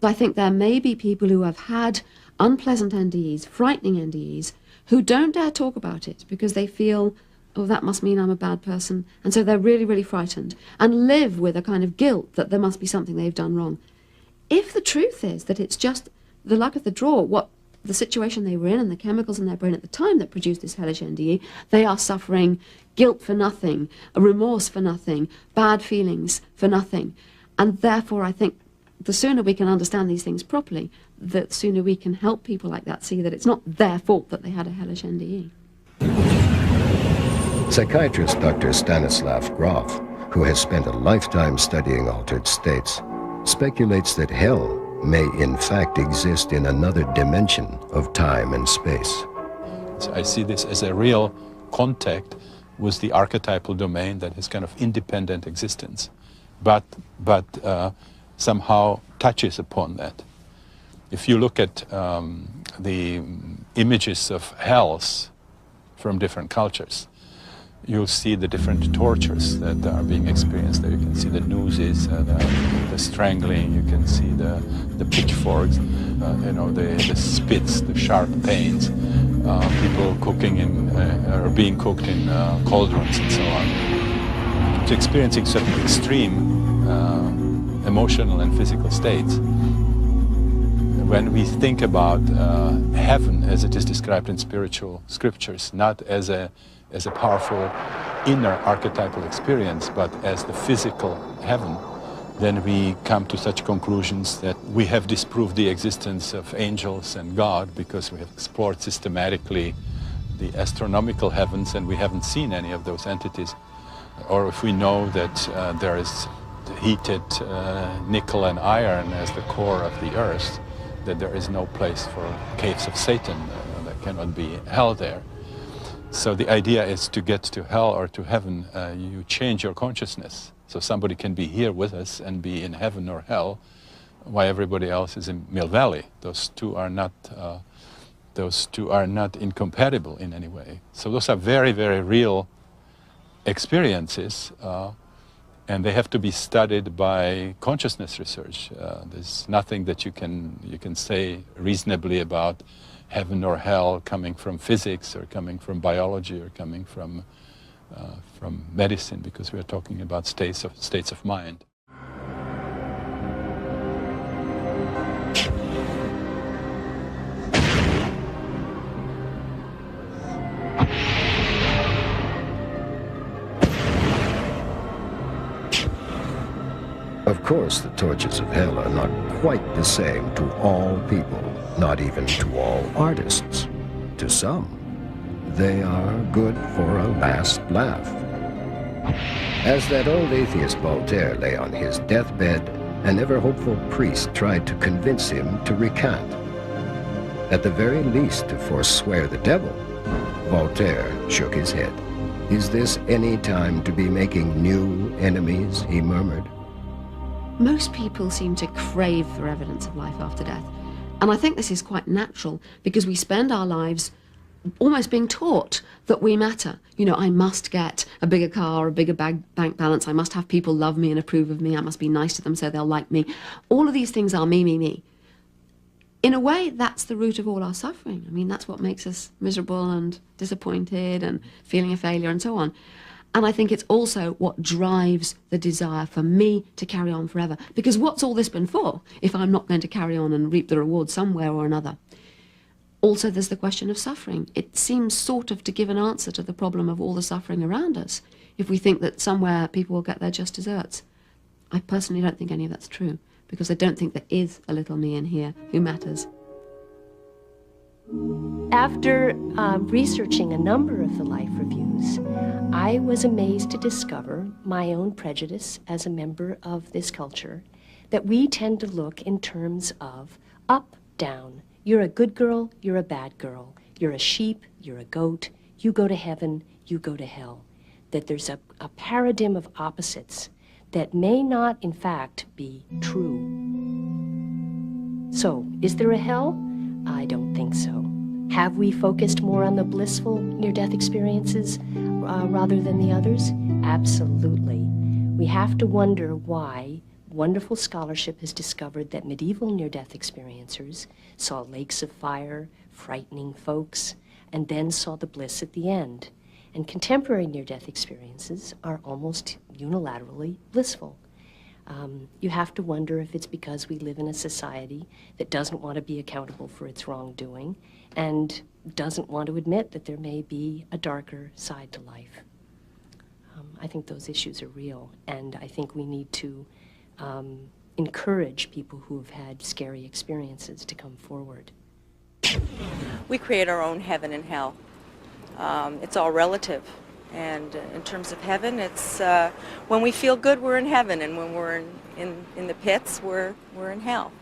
[SPEAKER 15] I think there may be people who have had unpleasant NDEs, frightening NDEs, who don't dare talk about it because they feel, oh, that must mean I'm a bad person. And so they're really, really frightened and live with a kind of guilt that there must be something they've done wrong. If the truth is that it's just the luck of the draw, what the situation they were in and the chemicals in their brain at the time that produced this hellish NDE, they are suffering guilt for nothing, a remorse for nothing, bad feelings for nothing. And therefore, I think the sooner we can understand these things properly, the sooner we can help people like that see that it's not their fault that they had a hellish NDE.
[SPEAKER 2] Psychiatrist Dr. Stanislav Grof, who has spent a lifetime studying altered states, speculates that hell may in fact exist in another dimension of time and space.
[SPEAKER 1] So I see this as a real contact with the archetypal domain that is kind of independent existence, but somehow touches upon that. If you look at the images of hells from different cultures, you'll see the different tortures that are being experienced there. You can see the nooses, the strangling, you can see the pitchforks, the spits, the sharp pains, people cooking or being cooked in cauldrons and so on. It's experiencing certain extreme emotional and physical states. When we think about heaven as it is described in spiritual scriptures, not as a powerful inner archetypal experience, but as the physical heaven, then we come to such conclusions that we have disproved the existence of angels and God because we have explored systematically the astronomical heavens and we haven't seen any of those entities. Or if we know that there is heated nickel and iron as the core of the earth, that there is no place for caves of Satan, there cannot be hell there. So the idea is to get to hell or to heaven, you change your consciousness. So somebody can be here with us and be in heaven or hell, while everybody else is in Mill Valley. Those two are not incompatible in any way. So those are very, very real experiences, and they have to be studied by consciousness research. There's nothing that you can say reasonably about heaven or hell coming from physics or coming from biology or coming from medicine, because we are talking about states of mind.
[SPEAKER 2] Of course, the tortures of hell are not quite the same to all people, not even to all artists. To some, they are good for a last laugh. As that old atheist Voltaire lay on his deathbed, an ever-hopeful priest tried to convince him to recant. At the very least, to forswear the devil. Voltaire shook his head. "Is this any time to be making new enemies?" he murmured.
[SPEAKER 15] Most people seem to crave for evidence of life after death. And I think this is quite natural because we spend our lives almost being taught that we matter. You know, I must get a bigger car, a bigger bank balance. I must have people love me and approve of me. I must be nice to them so they'll like me. All of these things are me, me, me. In a way, that's the root of all our suffering. I mean, that's what makes us miserable and disappointed and feeling a failure and so on. And I think it's also what drives the desire for me to carry on forever. Because what's all this been for if I'm not going to carry on and reap the reward somewhere or another? Also, there's the question of suffering. It seems sort of to give an answer to the problem of all the suffering around us if we think that somewhere people will get their just desserts. I personally don't think any of that's true, because I don't think there is a little me in here who matters.
[SPEAKER 6] After researching a number of the life reviews, I was amazed to discover my own prejudice as a member of this culture, that we tend to look in terms of up, down. You're a good girl, you're a bad girl. You're a sheep, you're a goat. You go to heaven, you go to hell. That there's a paradigm of opposites that may not, in fact, be true. So, is there a hell? I don't think so. Have we focused more on the blissful near-death experiences rather than the others? Absolutely. We have to wonder why wonderful scholarship has discovered that medieval near-death experiencers saw lakes of fire, frightening folks, and then saw the bliss at the end. And contemporary near-death experiences are almost unilaterally blissful. You have to wonder if it's because we live in a society that doesn't want to be accountable for its wrongdoing and doesn't want to admit that there may be a darker side to life. I think those issues are real, and I think we need to encourage people who have had scary experiences to come forward.
[SPEAKER 10] We create our own heaven and hell. It's all relative. And in terms of heaven, it's when we feel good, we're in heaven, and when we're in the pits, we're in hell.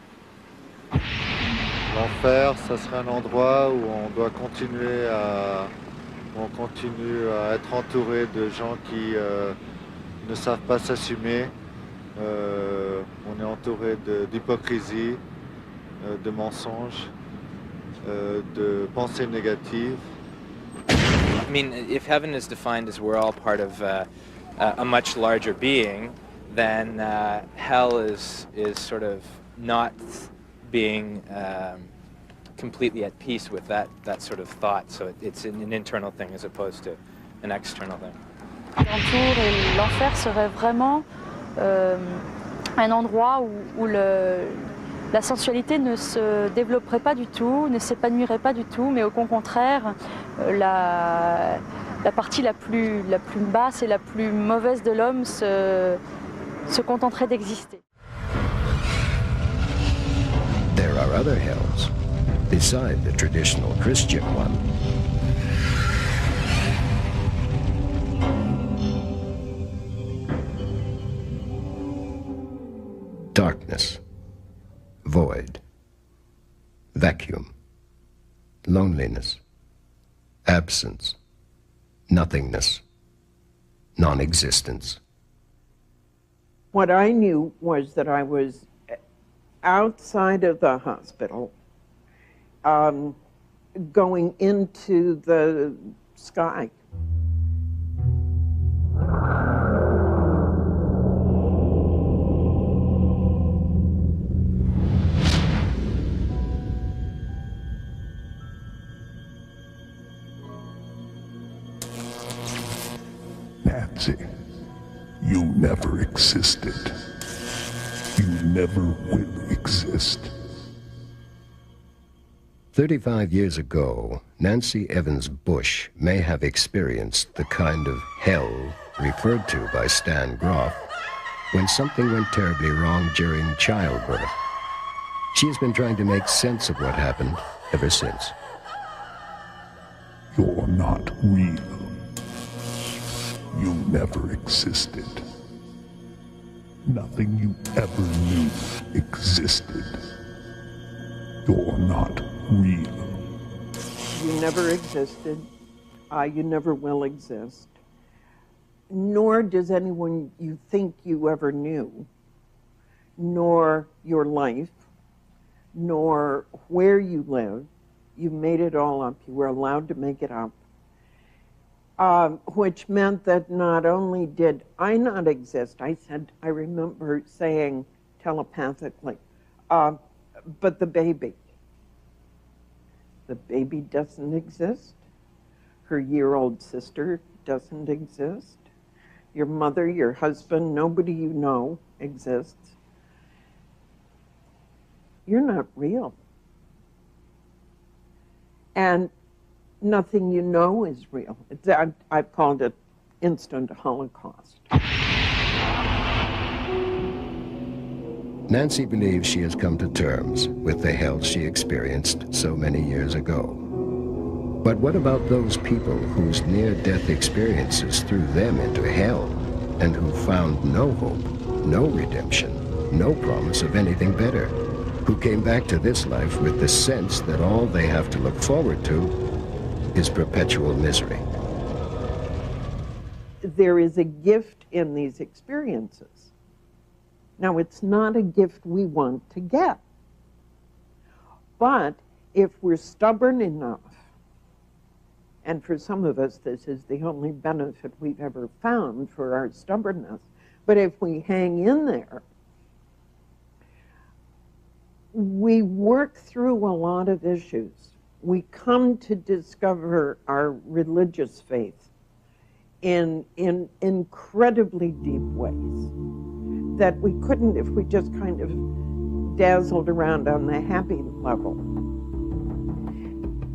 [SPEAKER 22] L'enfer, ça serait un endroit où on doit continuer où on continue à être entouré de gens qui ne savent pas s'assumer. On est entouré d'hypocrisie, de mensonges, de pensées négatives.
[SPEAKER 23] I mean, if heaven is defined as we're all part of a much larger being, then hell is sort of not being completely at peace with that sort of thought. So it's an internal thing as opposed to an external thing.
[SPEAKER 25] L'entour et l'enfer serait vraiment un endroit où la sensualité ne se développerait pas du tout, ne s'épanouirait pas du tout, mais au contraire, la partie la plus basse et la plus mauvaise de l'homme se contenterait d'exister.
[SPEAKER 2] There are other hells, beside the traditional Christian one. Darkness, void, vacuum, loneliness, absence, nothingness, non-existence.
[SPEAKER 26] What I knew was that I was outside of the hospital, going into the sky.
[SPEAKER 27] Nancy, you never existed. You never will exist.
[SPEAKER 2] 35 years ago, Nancy Evans Bush may have experienced the kind of hell referred to by Stan Groff when something went terribly wrong during childbirth. She has been trying to make sense of what happened ever since.
[SPEAKER 27] You're not real. You never existed. Nothing you ever knew existed. You're not real.
[SPEAKER 26] You never existed. You never will exist. Nor does anyone you think you ever knew, nor your life, nor where you live. You made it all up. You were allowed to make it up. Which meant that not only did I not exist, I remember saying telepathically, but the baby doesn't exist. Her year-old sister doesn't exist. Your mother, your husband, nobody you know exists. You're not real. And nothing you know is real. I've called it instant Holocaust.
[SPEAKER 2] Nancy believes she has come to terms with the hell she experienced so many years ago. But what about those people whose near-death experiences threw them into hell and who found no hope, no redemption, no promise of anything better, who came back to this life with the sense that all they have to look forward to is perpetual misery?
[SPEAKER 26] There is a gift in these experiences. Now, it's not a gift we want to get. But if we're stubborn enough, and for some of us this is the only benefit we've ever found for our stubbornness, but if we hang in there, we work through a lot of issues. We come to discover our religious faith in incredibly deep ways that we couldn't if we just kind of dazzled around on the happy level.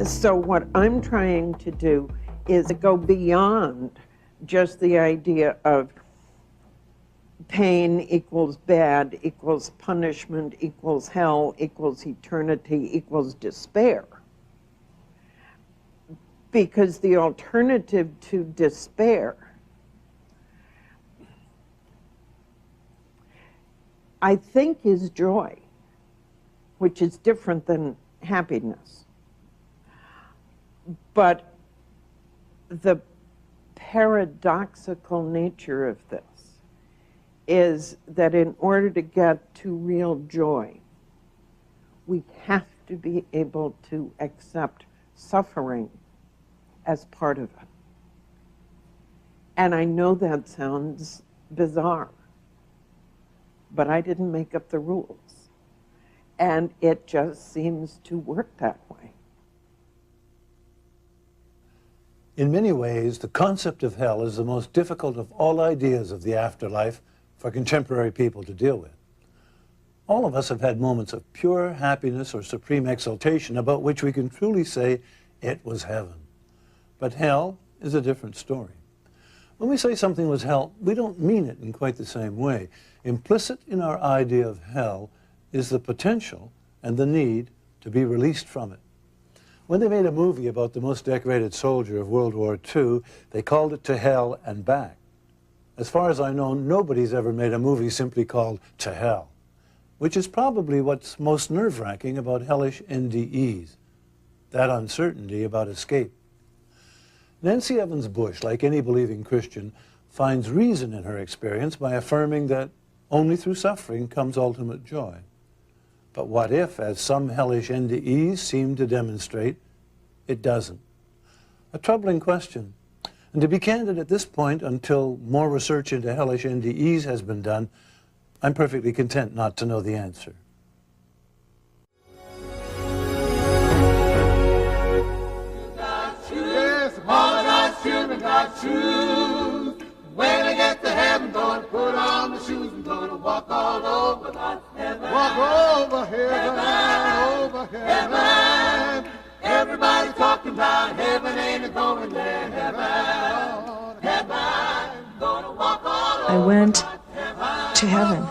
[SPEAKER 26] So what I'm trying to do is go beyond just the idea of pain equals bad, equals punishment, equals hell, equals eternity, equals despair. Because the alternative to despair, I think, is joy, which is different than happiness. But the paradoxical nature of this is that in order to get to real joy, we have to be able to accept suffering as part of it. And I know that sounds bizarre, but I didn't make up the rules. And it just seems to work that way.
[SPEAKER 5] In many ways, the concept of hell is the most difficult of all ideas of the afterlife for contemporary people to deal with. All of us have had moments of pure happiness or supreme exaltation about which we can truly say it was heaven. But hell is a different story. When we say something was hell, we don't mean it in quite the same way. Implicit in our idea of hell is the potential and the need to be released from it. When they made a movie about the most decorated soldier of World War II, they called it To Hell and Back. As far as I know, nobody's ever made a movie simply called To Hell, which is probably what's most nerve-wracking about hellish NDEs, that uncertainty about escape. Nancy Evans Bush, like any believing Christian, finds reason in her experience by affirming that only through suffering comes ultimate joy. But what if, as some hellish NDEs seem to demonstrate, it doesn't? A troubling question. And to be candid at this point, until more research into hellish NDEs has been done, I'm perfectly content not to know the answer.
[SPEAKER 11] Yes, all of God's children got shoes. When I get to heaven, gonna put on the shoes and gonna walk all over God's heaven. Walk over heaven, over heaven. Everybody's talking about heaven, ain't going there. Heaven, heaven, gonna walk all over.
[SPEAKER 16] I went to heaven.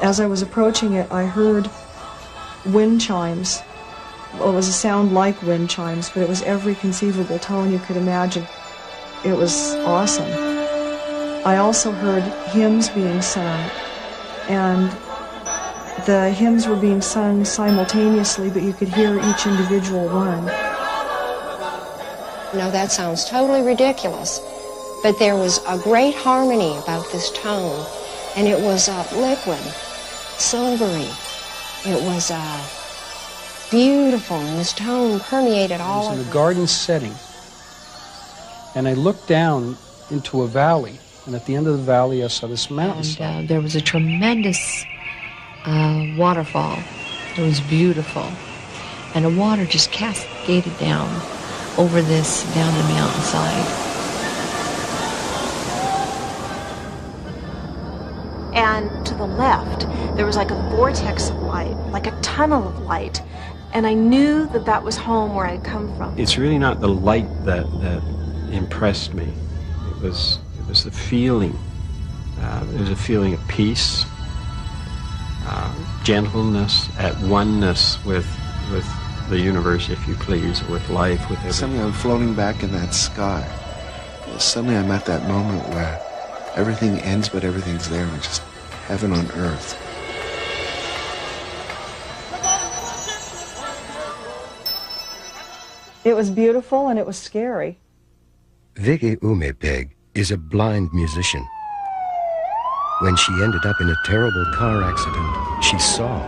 [SPEAKER 16] As I was approaching it, I heard wind chimes Well, it was a sound like wind chimes, but it was every conceivable tone you could imagine. It was awesome. I also heard hymns being sung, and the hymns were being sung simultaneously, but you could hear each individual one.
[SPEAKER 8] No, that sounds totally ridiculous, but there was a great harmony about this tone, and it was liquid, silvery. It was beautiful, and this tone permeated all
[SPEAKER 13] I was
[SPEAKER 8] of
[SPEAKER 13] in a garden setting, and I looked down into a valley, and at the end of the valley I saw this mountain.
[SPEAKER 14] And there was a tremendous waterfall. It was beautiful, and the water just cascaded down over this, down the mountainside.
[SPEAKER 17] And to the left, there was like a vortex of light, like a tunnel of light. And I knew that that was home where I'd come from.
[SPEAKER 19] It's really not the light that impressed me. It was the feeling. It was a feeling of peace, gentleness, at oneness with the universe, if you please, with life, with everything.
[SPEAKER 21] Suddenly I'm floating back in that sky. Suddenly I'm at that moment where everything ends, but everything's there, and it's just heaven on earth.
[SPEAKER 16] It was beautiful and it was scary.
[SPEAKER 2] Vicky Umepeg is a blind musician. When she ended up in a terrible car accident, she saw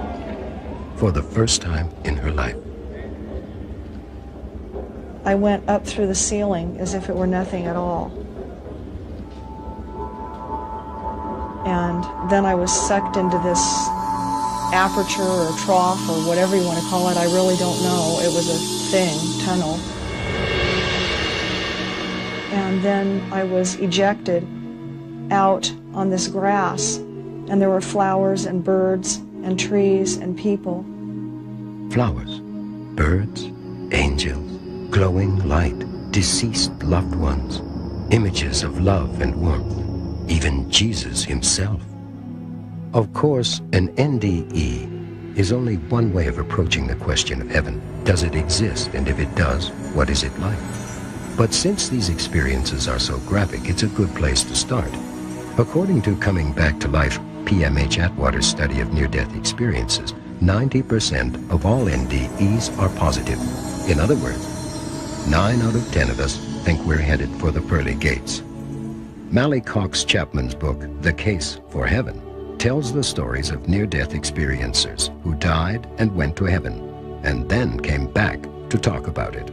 [SPEAKER 2] for the first time in her life.
[SPEAKER 16] I went up through the ceiling as if it were nothing at all. And then I was sucked into this aperture or trough or whatever you want to call it. I really don't know. It was a thing, tunnel. And then I was ejected out on this grass, and there were flowers and birds and trees and people.
[SPEAKER 2] Flowers, birds, angels, glowing light, deceased loved ones, images of love and warmth, even Jesus himself. Of course, an NDE is only one way of approaching the question of heaven. Does it exist? And if it does, what is it like? But since these experiences are so graphic, it's a good place to start. According to Coming Back to Life, PMH Atwater's study of near-death experiences, 90% of all NDEs are positive. In other words, 9 out of 10 of us think we're headed for the pearly gates. Mally Cox Chapman's book, The Case for Heaven, tells the stories of near-death experiencers who died and went to heaven, and then came back to talk about it.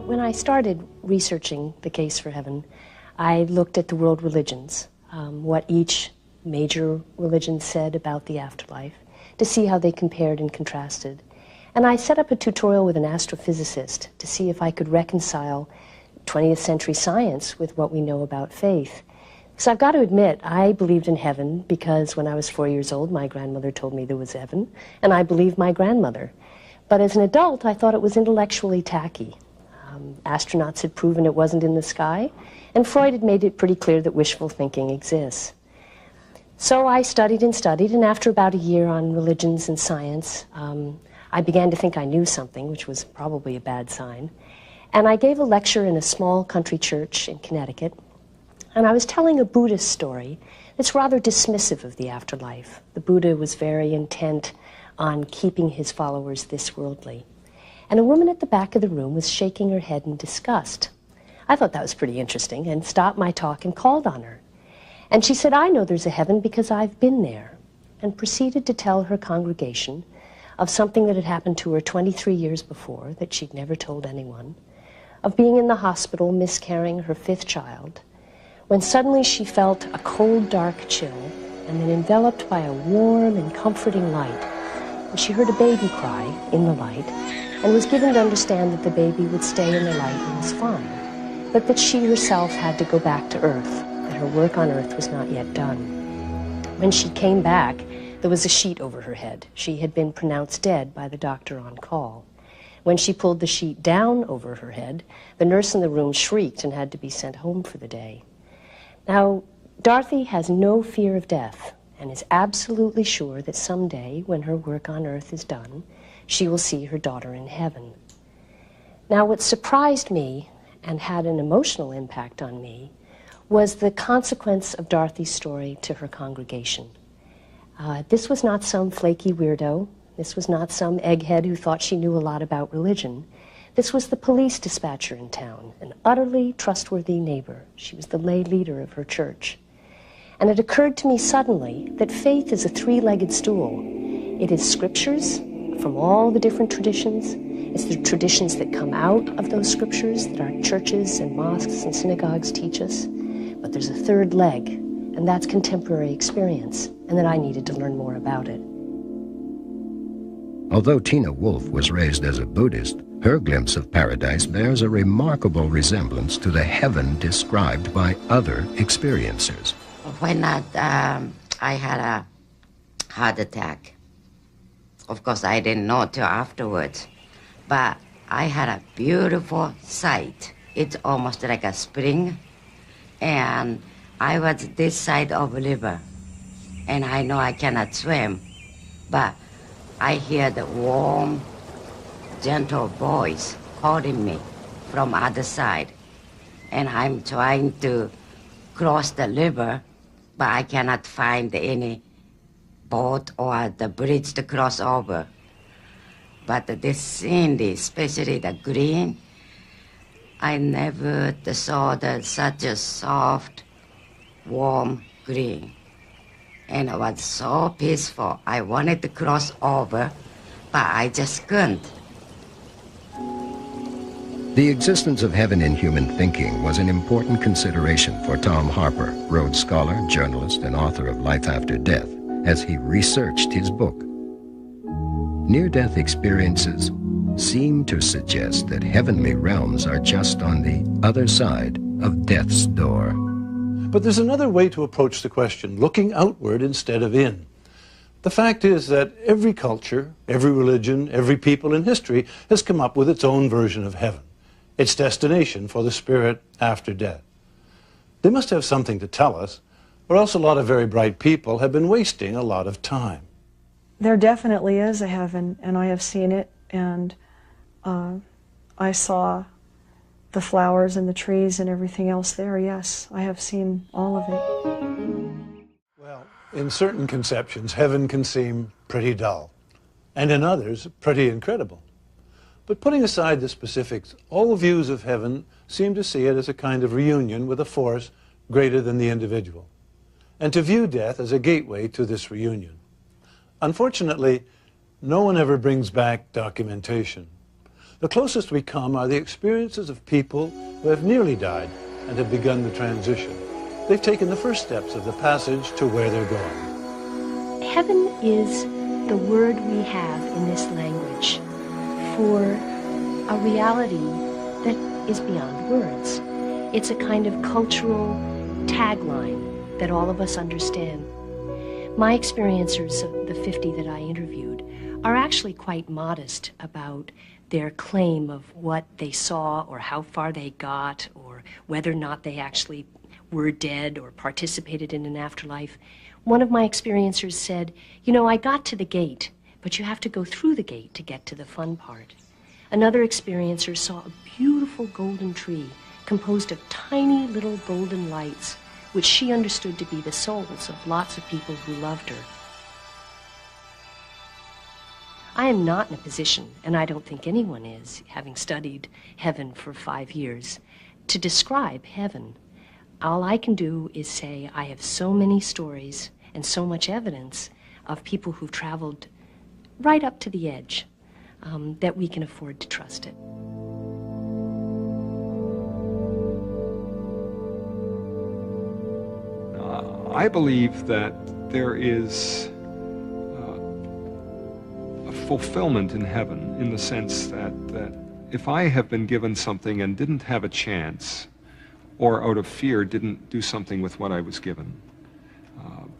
[SPEAKER 6] When I started researching The Case for Heaven, I looked at the world religions, what each major religion said about the afterlife, to see how they compared and contrasted. And I set up a tutorial with an astrophysicist to see if I could reconcile 20th century science with what we know about faith. So I've got to admit, I believed in heaven because when I was 4 years old, my grandmother told me there was heaven, and I believed my grandmother. But as an adult, I thought it was intellectually tacky. Astronauts had proven it wasn't in the sky, and Freud had made it pretty clear that wishful thinking exists. So I studied, and after about a year on religions and science, I began to think I knew something, which was probably a bad sign. And I gave a lecture in a small country church in Connecticut, and I was telling a Buddhist story that's rather dismissive of the afterlife. The Buddha was very intent on keeping his followers this worldly. And a woman at the back of the room was shaking her head in disgust. I thought that was pretty interesting and stopped my talk and called on her. And she said, "I know there's a heaven because I've been there," and proceeded to tell her congregation of something that had happened to her 23 years before that she'd never told anyone, of being in the hospital miscarrying her 5th child, when suddenly she felt a cold, dark chill, and then enveloped by a warm and comforting light. And she heard a baby cry in the light, and was given to understand that the baby would stay in the light and was fine, but that she herself had to go back to Earth, that her work on Earth was not yet done. When she came back, there was a sheet over her head. She had been pronounced dead by the doctor on call. When she pulled the sheet down over her head, the nurse in the room shrieked and had to be sent home for the day. Now, Dorothy has no fear of death and is absolutely sure that someday, when her work on Earth is done, she will see her daughter in heaven. Now, what surprised me and had an emotional impact on me was the consequence of Dorothy's story to her congregation. This was not some flaky weirdo. This was not some egghead who thought she knew a lot about religion. This was the police dispatcher in town, an utterly trustworthy neighbor. She was the lay leader of her church. And it occurred to me suddenly that faith is a three-legged stool. It is scriptures from all the different traditions. It's the traditions that come out of those scriptures that our churches and mosques and synagogues teach us. But there's a third leg, and that's contemporary experience, and that I needed to learn more about it.
[SPEAKER 2] Although Tina Wolf was raised as a Buddhist, her glimpse of paradise bears a remarkable resemblance to the heaven described by other experiencers.
[SPEAKER 3] When I had a heart attack, of course I didn't know till afterwards, but I had a beautiful sight. It's almost like a spring, and I was this side of the river, and I know I cannot swim, but I hear the warm, gentle voice calling me from other side, and I'm trying to cross the river, but I cannot find any boat or the bridge to cross over. But this scene, especially the green, I never saw such a soft, warm green. And it was so peaceful. I wanted to cross over, but I just couldn't.
[SPEAKER 2] The existence of heaven in human thinking was an important consideration for Tom Harper, Rhodes Scholar, journalist, and author of Life After Death, as he researched his book. Near-death experiences seem to suggest that heavenly realms are just on the other side of death's door.
[SPEAKER 5] But there's another way to approach the question, looking outward instead of in. The fact is that every culture, every religion, every people in history has come up with its own version of heaven, its destination for the spirit after death. They must have something to tell us, or else a lot of very bright people have been wasting a lot of time.
[SPEAKER 25] There definitely is a heaven, and I have seen it, and I saw the flowers and the trees and everything else there. Yes, I have seen all of it.
[SPEAKER 5] Well, in certain conceptions, heaven can seem pretty dull, and in others, pretty incredible. But putting aside the specifics, all views of heaven seem to see it as a kind of reunion with a force greater than the individual, and to view death as a gateway to this reunion. Unfortunately, no one ever brings back documentation. The closest we come are the experiences of people who have nearly died and have begun the transition. They've taken the first steps of the passage to where they're going.
[SPEAKER 6] Heaven is the word we have in this language for a reality that is beyond words. It's a kind of cultural tagline that all of us understand. My experiencers, of the 50 that I interviewed, are actually quite modest about their claim of what they saw or how far they got or whether or not they actually were dead or participated in an afterlife. One of my experiencers said, "You know, I got to the gate, but you have to go through the gate to get to the fun part." Another experiencer saw a beautiful golden tree composed of tiny little golden lights, which she understood to be the souls of lots of people who loved her. I am not in a position, and I don't think anyone is, having studied heaven for 5 years, to describe heaven. All I can do is say I have so many stories and so much evidence of people who've traveled right up to the edge that we can afford to trust it.
[SPEAKER 4] I believe that there is a fulfillment in heaven in the sense that if I have been given something and didn't have a chance, or out of fear didn't do something with what I was given,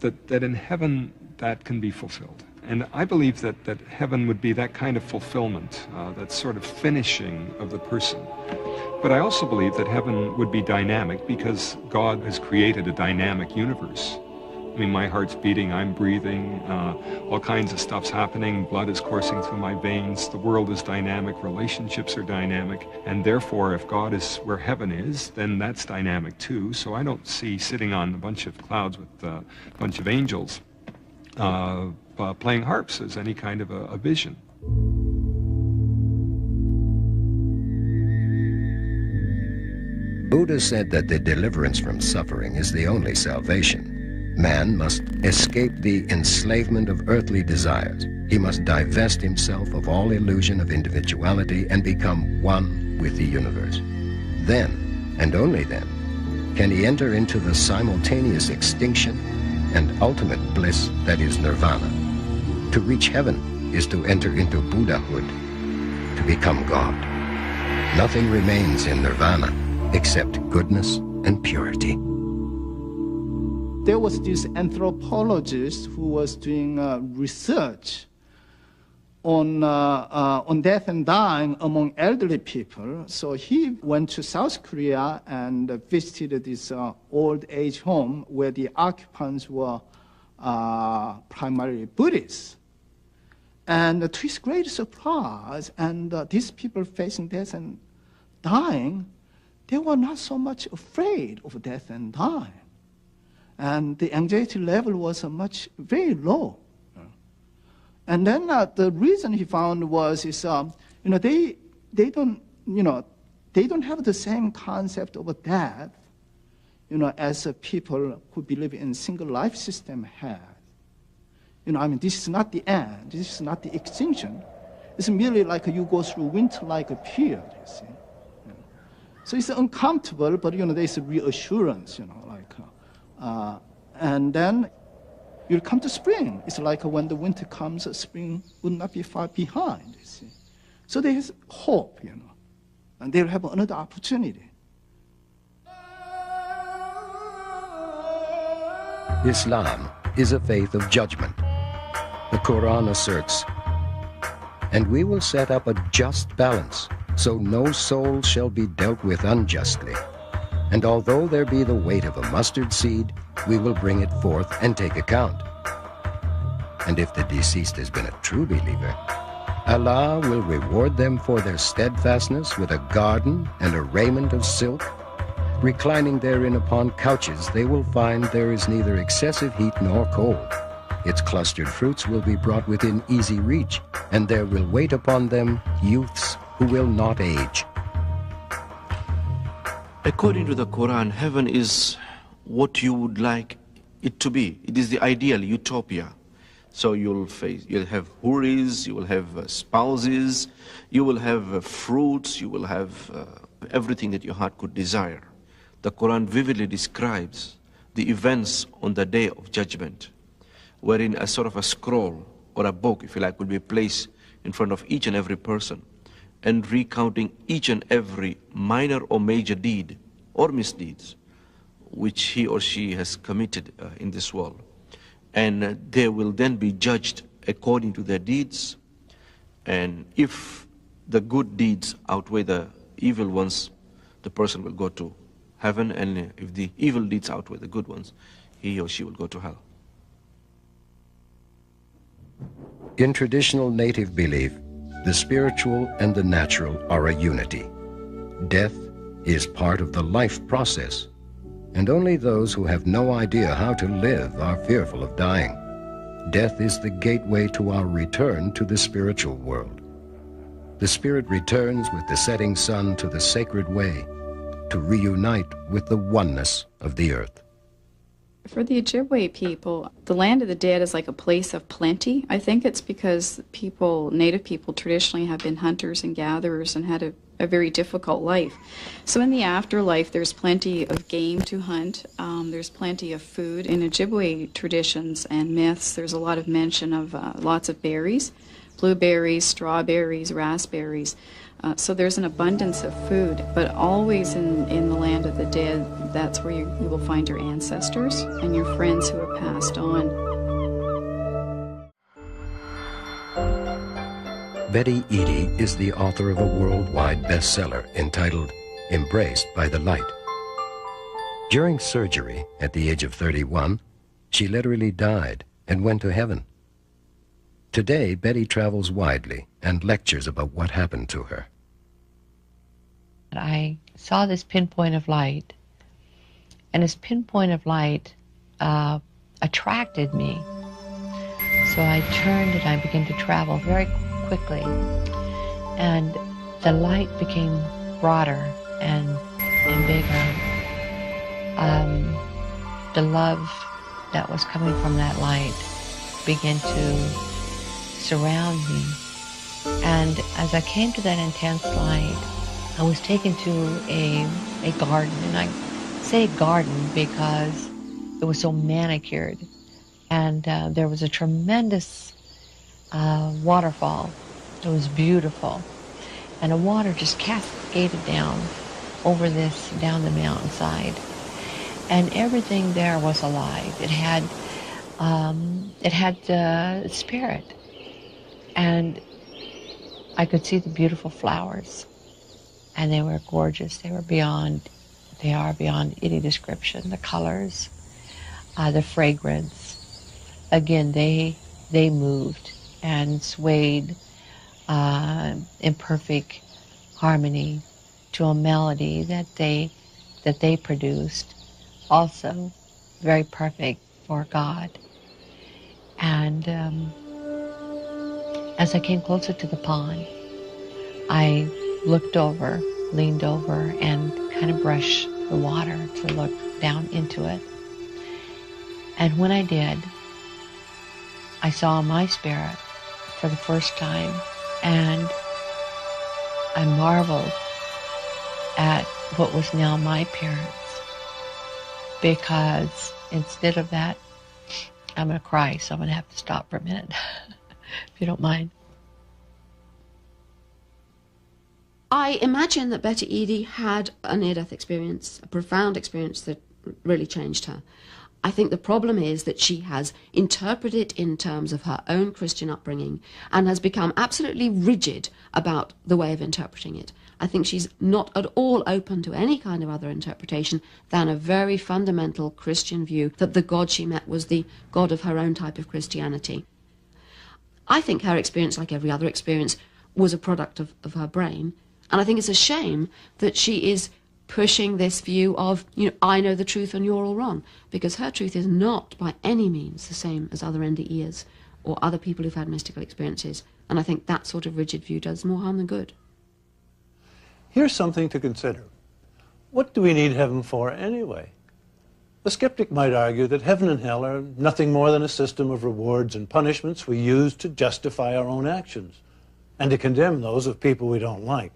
[SPEAKER 4] that in heaven that can be fulfilled. And I believe that heaven would be that kind of fulfillment, that sort of finishing of the person. But I also believe that heaven would be dynamic because God has created a dynamic universe. I mean, my heart's beating, I'm breathing, all kinds of stuff's happening, blood is coursing through my veins, the world is dynamic, relationships are dynamic, and therefore if God is where heaven is, then that's dynamic too. So I don't see sitting on a bunch of clouds with a bunch of angels playing harps as any kind of a vision.
[SPEAKER 2] Buddha said that the deliverance from suffering is the only salvation. Man must escape the enslavement of earthly desires. He must divest himself of all illusion of individuality and become one with the universe. Then, and only then, can he enter into the simultaneous extinction and ultimate bliss that is nirvana. To reach heaven is to enter into Buddhahood, to become God. Nothing remains in nirvana except goodness and purity.
[SPEAKER 1] There was this anthropologist who was doing research on death and dying among elderly people. So he went to South Korea and visited this old age home where the occupants were primarily Buddhists. And to his great surprise, and these people facing death and dying, they were not so much afraid of death and dying. And the anxiety level was very low. And then the reason he found was they don't have the same concept of death, as people who believe in single life system have. This is not the end. This is not the extinction. It's merely like you go through winter-like a period, you see. So it's uncomfortable, but there's a reassurance, and then you'll come to spring. It's like when the winter comes, spring would not be far behind, you see. So there's hope, and they'll have another opportunity.
[SPEAKER 2] Islam is a faith of judgment. The Quran asserts, "And we will set up a just balance, so no soul shall be dealt with unjustly. And although there be the weight of a mustard seed, we will bring it forth and take account. And if the deceased has been a true believer, Allah will reward them for their steadfastness with a garden and a raiment of silk. Reclining therein upon couches, they will find there is neither excessive heat nor cold. Its clustered fruits will be brought within easy reach, and there will wait upon them youths who will not age."
[SPEAKER 7] According to the Quran, heaven is what you would like it to be. It is the ideal utopia. So you'll have huris, you will have spouses, you will have fruits, you will have everything that your heart could desire. The Quran vividly describes the events on the day of judgment, wherein a sort of a scroll or a book, if you like, will be placed in front of each and every person, and recounting each and every minor or major deed or misdeeds which he or she has committed in this world. And they will then be judged according to their deeds. And if the good deeds outweigh the evil ones, the person will go to heaven. And if the evil deeds outweigh the good ones, he or she will go to hell.
[SPEAKER 2] In traditional native belief, the spiritual and the natural are a unity. Death is part of the life process, and only those who have no idea how to live are fearful of dying. Death is the gateway to our return to the spiritual world. The spirit returns with the setting sun to the sacred way, to reunite with the oneness of the earth.
[SPEAKER 9] For the Ojibwe people, the land of the dead is like a place of plenty. I think it's because native people traditionally have been hunters and gatherers and had a very difficult life. So in the afterlife, there's plenty of game to hunt. There's plenty of food. In Ojibwe traditions and myths, there's a lot of mention of lots of berries, blueberries, strawberries, raspberries. So there's an abundance of food, but always in the land of the dead, that's where you will find your ancestors and your friends who have passed on.
[SPEAKER 2] Betty Eadie is the author of a worldwide bestseller entitled Embraced by the Light. During surgery at the age of 31, She literally died and went to heaven. Today, Betty travels widely and lectures about what happened to her.
[SPEAKER 14] I saw this pinpoint of light, and this pinpoint of light attracted me. So I turned and I began to travel very quickly, and the light became broader and bigger. The love that was coming from that light began to surround me. And as I came to that intense light, I was taken to a garden. And I say garden because it was so manicured. And there was a tremendous waterfall. It was beautiful. And the water just cascaded down over this, down the mountainside. And everything there was alive. It had spirit. And I could see the beautiful flowers. And they were gorgeous. They are beyond any description. The colors, the fragrance. Again, they moved and swayed in perfect harmony to a melody that they produced, also very perfect for God. And as I came closer to the pond, I looked over, leaned over, and kind of brushed the water to look down into it. And when I did, I saw my spirit for the first time, and I marveled at what was now my appearance, because instead of that, I'm going to cry, so I'm going to have to stop for a minute, if you don't mind.
[SPEAKER 10] I imagine that Betty Eadie had a near-death experience, a profound experience that really changed her. I think the problem is that she has interpreted it in terms of her own Christian upbringing and has become absolutely rigid about the way of interpreting it. I think she's not at all open to any kind of other interpretation than a very fundamental Christian view that the God she met was the God of her own type of Christianity. I think her experience, like every other experience, was a product of her brain. And I think it's a shame that she is pushing this view of, I know the truth and you're all wrong, because her truth is not by any means the same as other NDEers or other people who've had mystical experiences. And I think that sort of rigid view does more harm than good.
[SPEAKER 5] Here's something to consider. What do we need heaven for anyway? The skeptic might argue that heaven and hell are nothing more than a system of rewards and punishments we use to justify our own actions and to condemn those of people we don't like.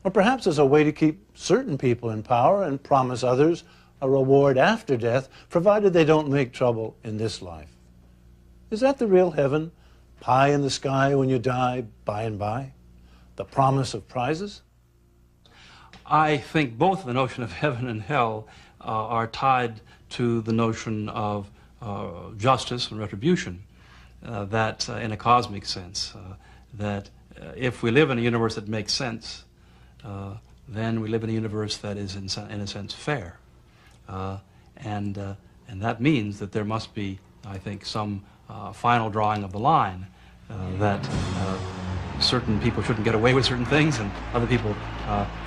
[SPEAKER 5] Or perhaps as a way to keep certain people in power and promise others a reward after death, provided they don't make trouble in this life. Is that the real heaven? Pie in the sky when you die, by and by? The promise of prizes?
[SPEAKER 13] I think both the notion of heaven and hell are tied to the notion of justice and retribution, that in a cosmic sense, that if we live in a universe that makes sense, then we live in a universe that is, in a sense, fair. And that means that there must be, I think, some final drawing of the line, that certain people shouldn't get away with certain things and other people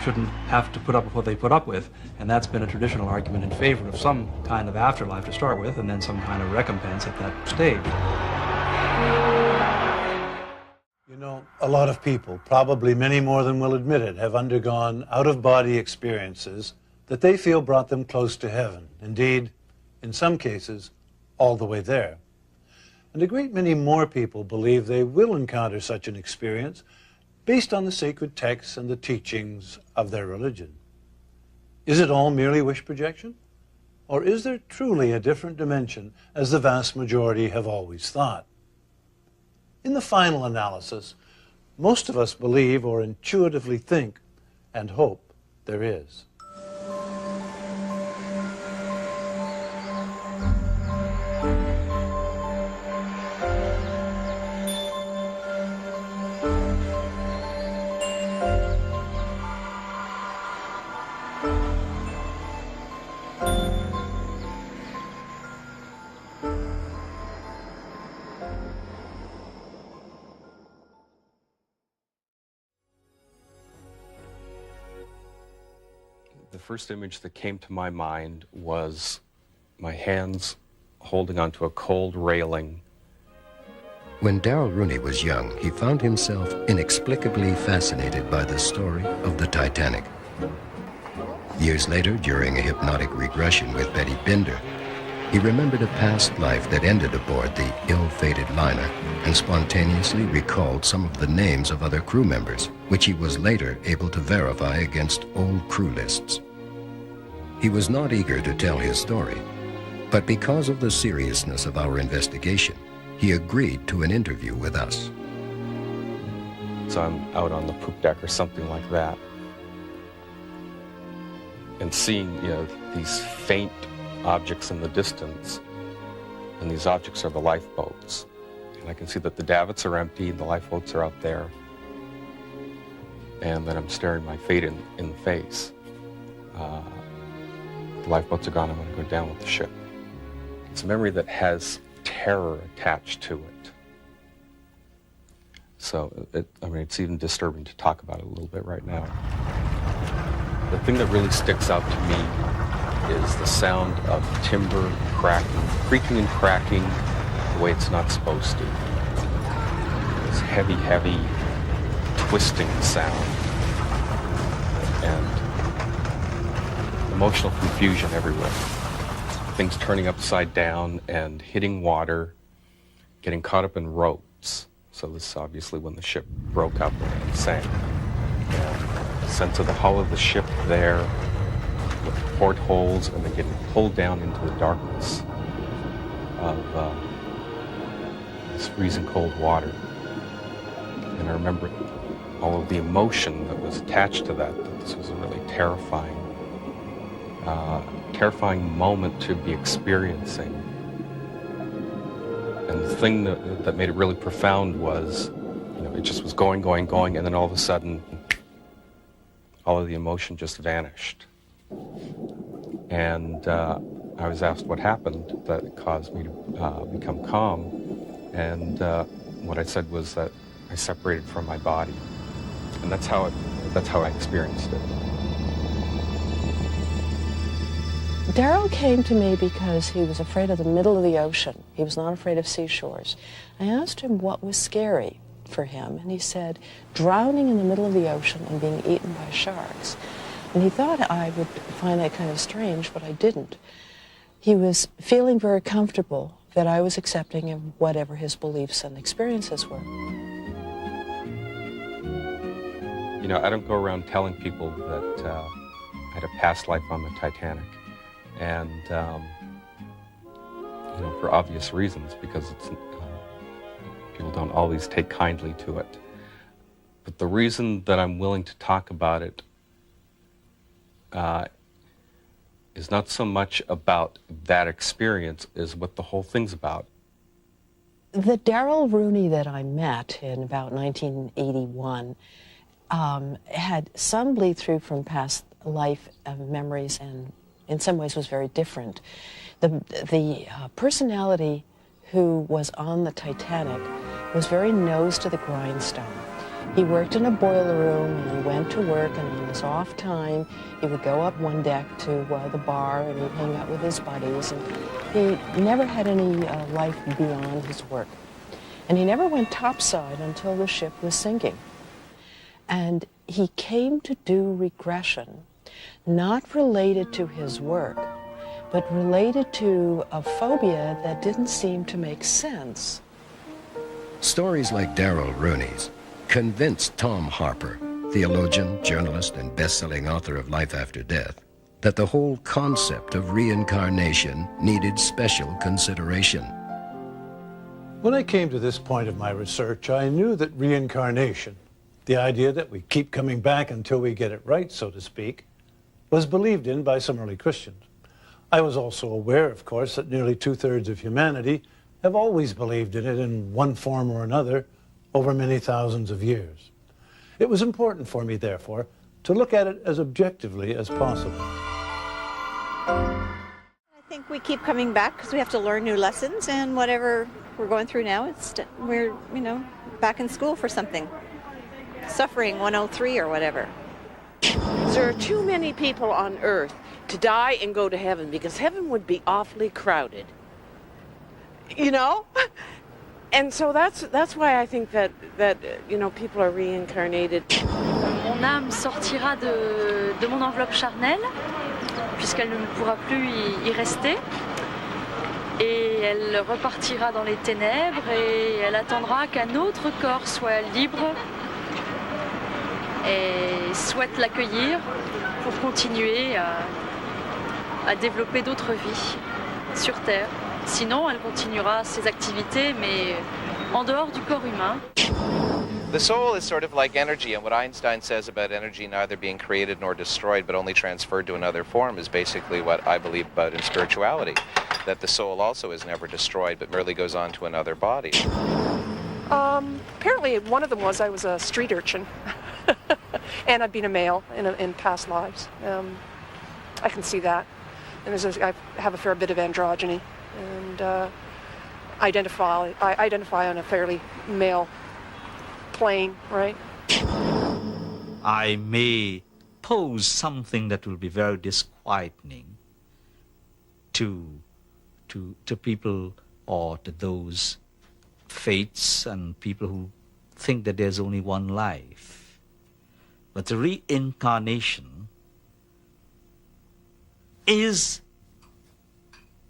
[SPEAKER 13] shouldn't have to put up with what they put up with. And that's been a traditional argument in favor of some kind of afterlife to start with, and then some kind of recompense at that stage.
[SPEAKER 5] You know, a lot of people, probably many more than will admit it, have undergone out-of-body experiences that they feel brought them close to heaven. Indeed, in some cases, all the way there. And a great many more people believe they will encounter such an experience based on the sacred texts and the teachings of their religion. Is it all merely wish projection? Or is there truly a different dimension, as the vast majority have always thought? In the final analysis, most of us believe or intuitively think and hope there is.
[SPEAKER 12] first image that came to my mind was my hands holding onto a cold railing.
[SPEAKER 2] When Darrell Rooney was young, he found himself inexplicably fascinated by the story of the Titanic. Years later, during a hypnotic regression with Betty Binder, he remembered a past life that ended aboard the ill-fated liner and spontaneously recalled some of the names of other crew members, which he was later able to verify against old crew lists. He was not eager to tell his story, but because of the seriousness of our investigation, he agreed to an interview with us.
[SPEAKER 12] So I'm out on the poop deck or something like that, and seeing, these faint objects in the distance, and these objects are the lifeboats. And I can see that the davits are empty, the lifeboats are out there, and then I'm staring my fate in the face. The lifeboats are gone, I'm going to go down with the ship. It's a memory that has terror attached to it. So, it's even disturbing to talk about it a little bit right now. The thing that really sticks out to me is the sound of timber cracking, creaking and cracking the way it's not supposed to. This heavy, heavy, twisting sound. And emotional confusion everywhere. Things turning upside down and hitting water, getting caught up in ropes. So this is obviously when the ship broke up and sank. And sense of the hull of the ship there, with portholes, and then getting pulled down into the darkness of this freezing cold water. And I remember all of the emotion that was attached to that this was a really terrifying moment to be experiencing. And the thing that made it really profound was, it just was going, and then all of a sudden, all of the emotion just vanished. And I was asked what happened that caused me to become calm. And what I said was that I separated from my body. And that's how I experienced it.
[SPEAKER 15] Darrell came to me because he was afraid of the middle of the ocean. He was not afraid of seashores. I asked him what was scary for him, and he said, drowning in the middle of the ocean and being eaten by sharks. And he thought I would find that kind of strange, but I didn't. He was feeling very comfortable that I was accepting of whatever his beliefs and experiences were.
[SPEAKER 12] I don't go around telling people that I had a past life on the Titanic. And, for obvious reasons, because people don't always take kindly to it. But the reason that I'm willing to talk about it is not so much about that experience as what the whole thing's about.
[SPEAKER 15] The Darrell Rooney that I met in about 1981 had some bleed through from past life memories, and in some ways was very different. The personality who was on the Titanic was very nose to the grindstone. He worked in a boiler room, and he went to work, and on his off time, he would go up one deck to the bar, and he'd hang out with his buddies, and he never had any life beyond his work. And he never went topside until the ship was sinking. And he came to do regression, not related to his work, but related to a phobia that didn't seem to make sense.
[SPEAKER 2] Stories like Darrell Rooney's convinced Tom Harper, theologian, journalist, and best-selling author of Life After Death, that the whole concept of reincarnation needed special consideration.
[SPEAKER 5] When I came to this point of my research, I knew that reincarnation, the idea that we keep coming back until we get it right, so to speak, was believed in by some early Christians. I was also aware, of course, that nearly 2/3 of humanity have always believed in it in one form or another over many thousands of years. It was important for me, therefore, to look at it as objectively as possible.
[SPEAKER 18] I think we keep coming back because we have to learn new lessons, and whatever we're going through now, we're back in school for something. Suffering 103 or whatever.
[SPEAKER 11] because there are too many people on earth to die and go to heaven, because heaven would be awfully crowded. You know? And so that's why I think that you know, people are reincarnated.
[SPEAKER 25] Mon âme sortira de mon enveloppe charnelle, puisqu'elle ne pourra plus y rester. Et elle repartira dans les ténèbres et elle attendra qu'un autre corps soit libre et souhaite l'accueillir pour continuer à développer d'autres vies sur Terre. Sinon, elle continuera ses activités, mais en dehors du corps humain.
[SPEAKER 20] The soul is sort of like energy, and what Einstein says about energy neither being created nor destroyed, but only transferred to another form, is basically what I believe about in spirituality, that the soul also is never destroyed, but merely goes on to another body.
[SPEAKER 22] Apparently, one of them was I was a street urchin, and I've been a male in past lives. I can see that, and I have a fair bit of androgyny, and I identify on a fairly male plane, right?
[SPEAKER 23] I may pose something that will be very disquieting to people or to those faiths and people who think that there's only one life. But the reincarnation is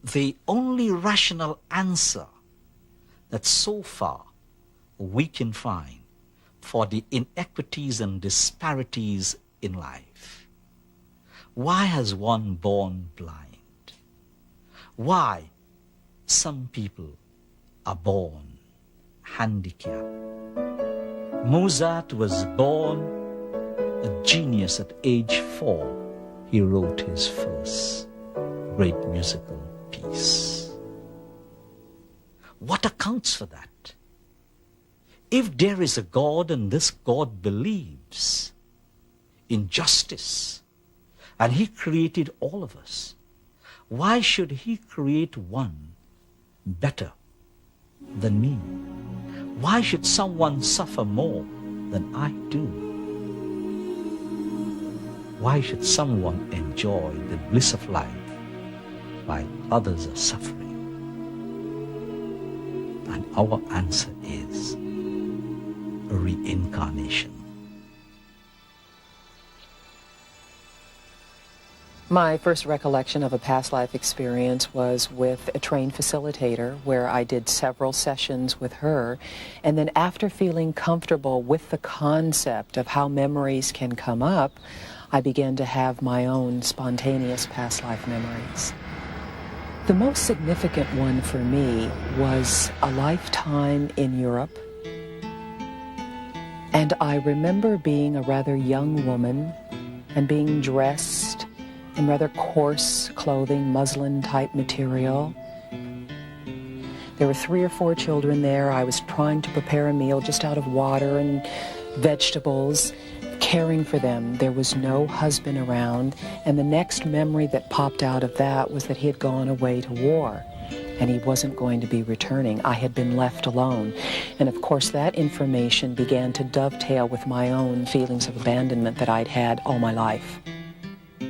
[SPEAKER 23] the only rational answer that so far we can find for the inequities and disparities in life. Why has one born blind? Why some people are born handicapped? Mozart was born a genius at age 4. He wrote his first great musical piece. What accounts for that? If there is a God and this God believes in justice and he created all of us, why should he create one better than me? Why should someone suffer more than I do? Why should someone enjoy the bliss of life while others are suffering? And our answer is a reincarnation.
[SPEAKER 15] My first recollection of a past life experience was with a trained facilitator where I did several sessions with her, and then after feeling comfortable with the concept of how memories can come up, I began to have my own spontaneous past life memories. The most significant one for me was a lifetime in Europe. And I remember being a rather young woman and being dressed in rather coarse clothing, muslin-type material. There were 3 or 4 children there. I was trying to prepare a meal just out of water and vegetables, caring for them. There was no husband around, and the next memory that popped out of that was that he had gone away to war, and he wasn't going to be returning. I had been left alone. And of course, that information began to dovetail with my own feelings of abandonment that I'd had all my life.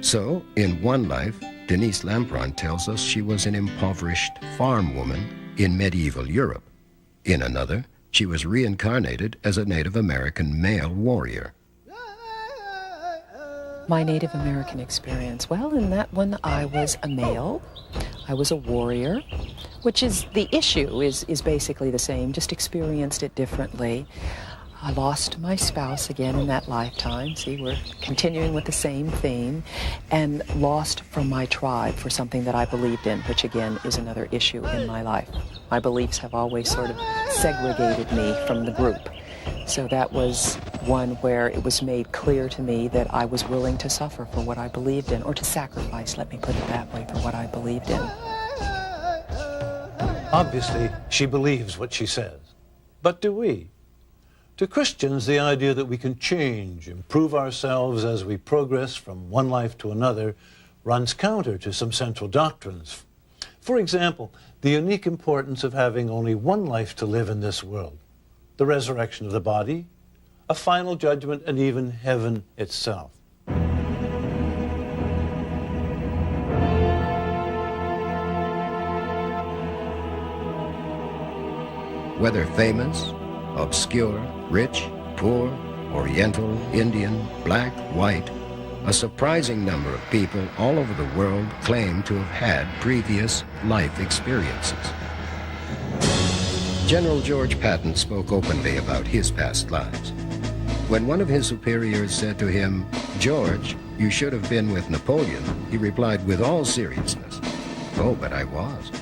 [SPEAKER 2] So, in one life, Denise Lampron tells us she was an impoverished farm woman in medieval Europe. In another, she was reincarnated as a Native American male warrior.
[SPEAKER 15] My Native American experience, well, in that one I was a male. I was a warrior, which is the issue, is basically the same, just experienced it differently. I lost my spouse again in that lifetime. See, we're continuing with the same theme. And lost from my tribe for something that I believed in, which again is another issue in my life. My beliefs have always sort of segregated me from the group. So that was one where it was made clear to me that I was willing to suffer for what I believed in, or to sacrifice, let me put it that way, for what I believed in.
[SPEAKER 5] Obviously, she believes what she says. But do we? To Christians, the idea that we can change, improve ourselves as we progress from one life to another runs counter to some central doctrines. For example, the unique importance of having only one life to live in this world, the resurrection of the body, a final judgment, and even heaven itself.
[SPEAKER 2] Whether famous, obscure, rich, poor, Oriental, Indian, black, white, a surprising number of people all over the world claim to have had previous life experiences. General George Patton spoke openly about his past lives. When one of his superiors said to him, "George, you should have been with Napoleon," he replied with all seriousness, "Oh, but I was."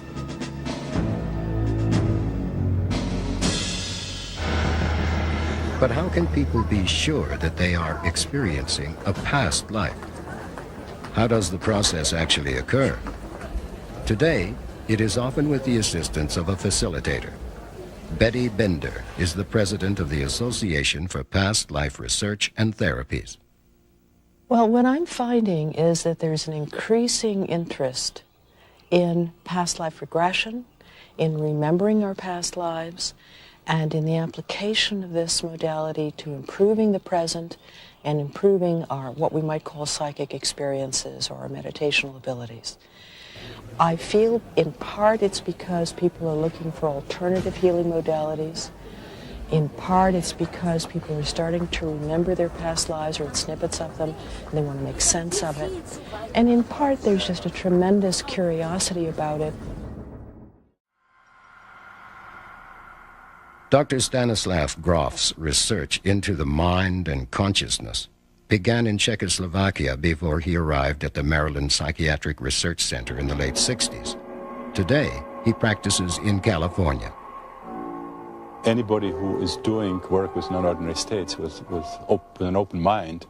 [SPEAKER 2] But how can people be sure that they are experiencing a past life? How does the process actually occur? Today, it is often with the assistance of a facilitator. Betty Bender is the president of the Association for Past Life Research and Therapies.
[SPEAKER 15] Well, what I'm finding is that there's an increasing interest in past life regression, in remembering our past lives, and in the application of this modality to improving the present and improving our, what we might call psychic experiences or our meditational abilities. I feel in part it's because people are looking for alternative healing modalities. In part it's because people are starting to remember their past lives or snippets of them and they want to make sense of it. And in part there's just a tremendous curiosity about it.
[SPEAKER 2] Dr. Stanislav Grof's research into the mind and consciousness began in Czechoslovakia before he arrived at the Maryland Psychiatric Research Center in the late 60s. Today, he practices in California.
[SPEAKER 8] Anybody who is doing work with non-ordinary states with an open mind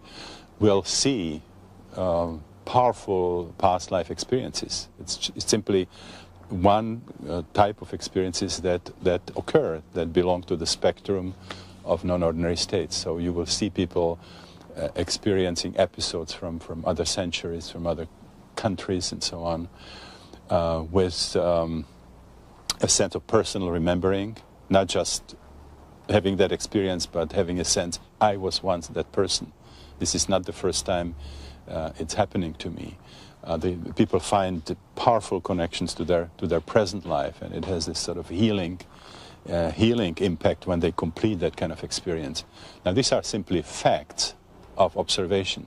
[SPEAKER 8] will see powerful past life experiences. It's simply one type of experiences that occur, that belong to the spectrum of non-ordinary states. So you will see people experiencing episodes from other centuries, from other countries and so on, with a sense of personal remembering, not just having that experience, but having a sense, I was once that person. This is not the first time it's happening to me. The people find powerful connections to their present life, and it has this sort of healing impact when they complete that kind of experience. Now, these are simply facts of observation.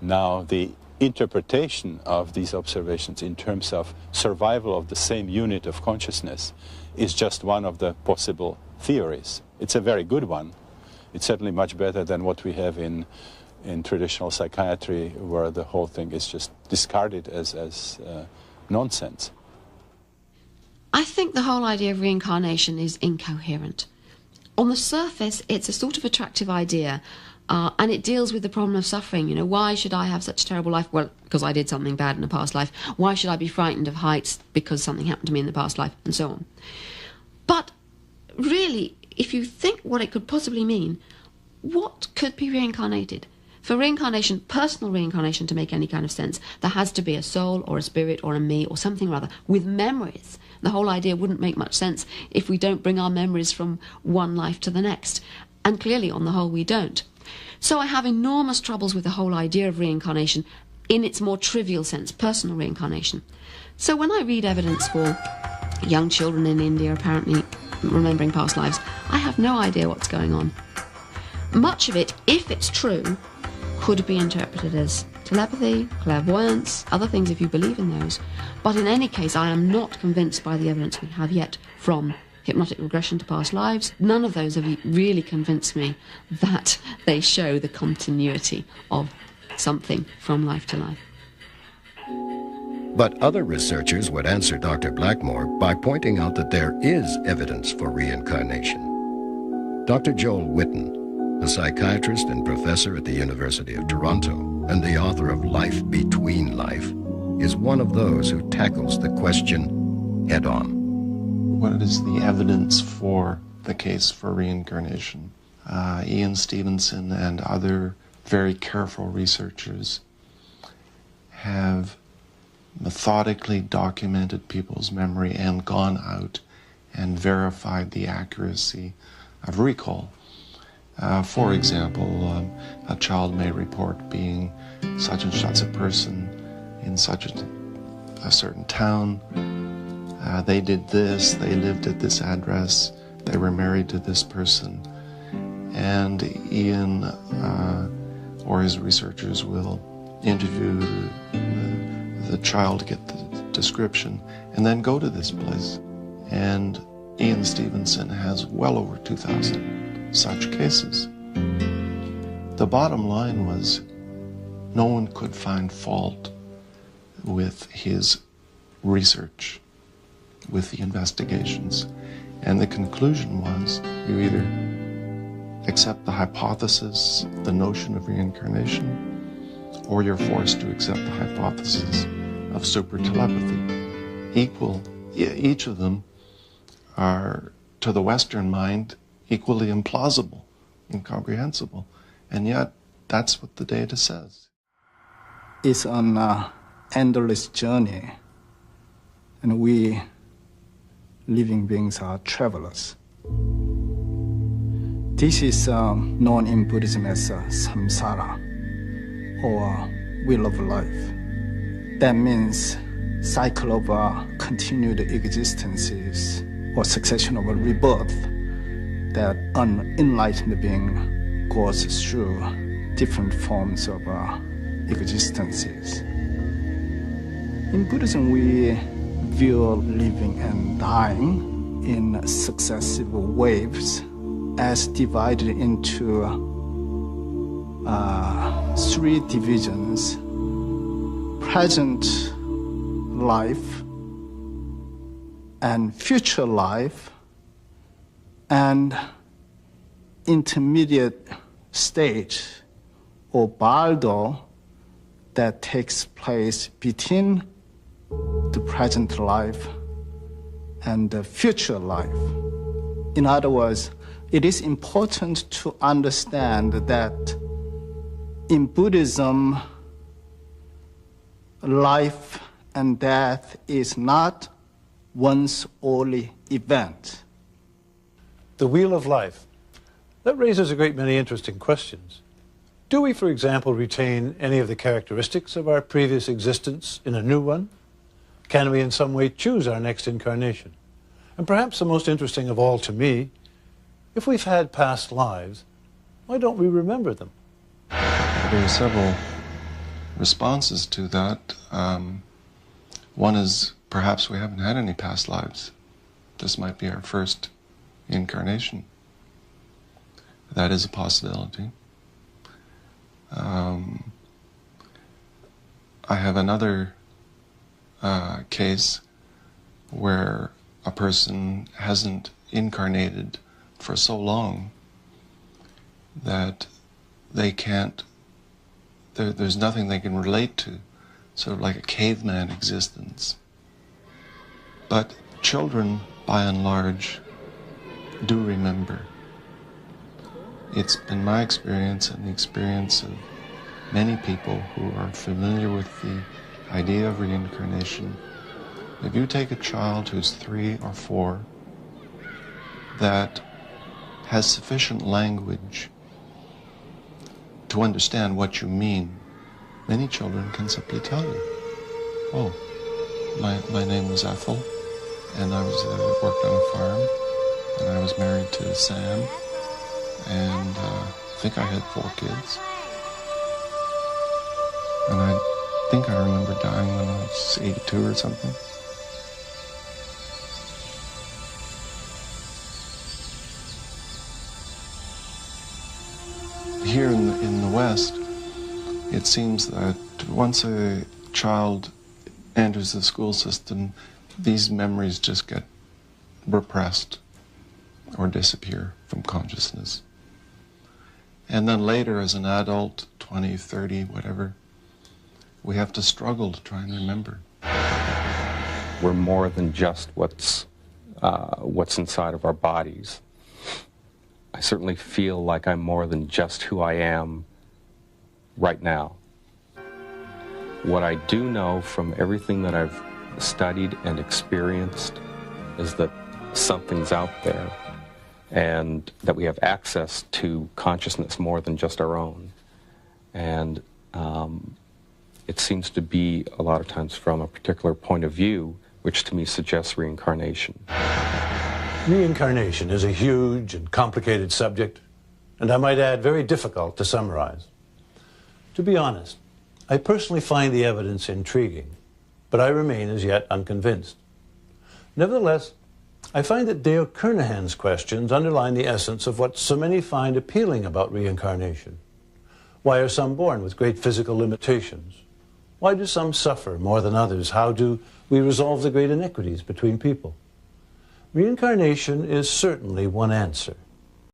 [SPEAKER 8] Now, the interpretation of these observations in terms of survival of the same unit of consciousness is just one of the possible theories. It's a very good one. It's certainly much better than what we have in traditional psychiatry, where the whole thing is just discarded as nonsense.
[SPEAKER 10] I think the whole idea of reincarnation is incoherent. On the surface, it's a sort of attractive idea, and it deals with the problem of suffering. You know, why should I have such a terrible life? Well, because I did something bad in a past life. Why should I be frightened of heights? Because something happened to me in the past life, and so on. But really, if you think what it could possibly mean, what could be reincarnated? For reincarnation, personal reincarnation, to make any kind of sense, there has to be a soul or a spirit or a me or something or other with memories. The whole idea wouldn't make much sense if we don't bring our memories from one life to the next. And clearly, on the whole, we don't. So I have enormous troubles with the whole idea of reincarnation in its more trivial sense, personal reincarnation. So when I read evidence for young children in India apparently remembering past lives, I have no idea what's going on. Much of it, if it's true, could be interpreted as telepathy, clairvoyance, other things if you believe in those. But in any case, I am not convinced by the evidence we have yet from hypnotic regression to past lives. None of those have really convinced me that they show the continuity of something from life to life.
[SPEAKER 2] But other researchers would answer Dr. Blackmore by pointing out that there is evidence for reincarnation. Dr. Joel Witten, a psychiatrist and professor at the University of Toronto and the author of Life Between Life, is one of those who tackles the question head-on.
[SPEAKER 17] What is the evidence for the case for reincarnation? Ian Stevenson and other very careful researchers have methodically documented people's memory and gone out and verified the accuracy of recall. For example, a child may report being such and such a person in such a certain town. They did this, they lived at this address, they were married to this person, and Ian or his researchers will interview the child to get the description, and then go to this place. And Ian Stevenson has well over 2,000 such cases. The bottom line was no one could find fault with his research, with the investigations. And the conclusion was you either accept the hypothesis, the notion of reincarnation, or you're forced to accept the hypothesis of super telepathy. Each of them are, to the Western mind, equally implausible, incomprehensible. And yet, that's what the data says.
[SPEAKER 1] It's an endless journey, and we living beings are travelers. This is known in Buddhism as samsara, or wheel of life. That means cycle of continued existences or succession of rebirth that an enlightened being goes through different forms of existences. In Buddhism, we view living and dying in successive waves as divided into three divisions: present life and future life and intermediate stage, or bardo, that takes place between the present life and the future life. In other words, it is important to understand that in Buddhism, life and death is not one's only event.
[SPEAKER 5] The wheel of life. That raises a great many interesting questions. Do we, for example, retain any of the characteristics of our previous existence in a new one? Can we in some way choose our next incarnation? And perhaps the most interesting of all to me, if we've had past lives, why don't we remember them?
[SPEAKER 17] There are several responses to that. One is perhaps we haven't had any past lives. This might be our first incarnation. That is a possibility. I have another case where a person hasn't incarnated for so long that they can't, there's nothing they can relate to, sort of like a caveman existence. But children, by and large, do remember. It's been my experience and the experience of many people who are familiar with the idea of reincarnation. If you take a child who's 3 or 4 that has sufficient language to understand what you mean, many children can simply tell you, oh, my name was Ethel, and I worked on a farm, and I was married to Sam, and I think I had 4 kids. And I think I remember dying when I was 82 or something. Here in the West, it seems that once a child enters the school system, these memories just get repressed or disappear from consciousness. And then later, as an adult, 20, 30, whatever, we have to struggle to try and remember.
[SPEAKER 12] We're more than just what's inside of our bodies. I certainly feel like I'm more than just who I am right now. What I do know from everything that I've studied and experienced is that something's out there and that we have access to consciousness more than just our own. And it seems to be a lot of times from a particular point of view, which to me suggests reincarnation.
[SPEAKER 5] Reincarnation is a huge and complicated subject, and I might add, very difficult to summarize. To be honest, I personally find the evidence intriguing, but I remain as yet unconvinced. Nevertheless, I find that Dale Kernahan's questions underline the essence of what so many find appealing about reincarnation. Why are some born with great physical limitations? Why do some suffer more than others? How do we resolve the great inequities between people? Reincarnation is certainly one answer.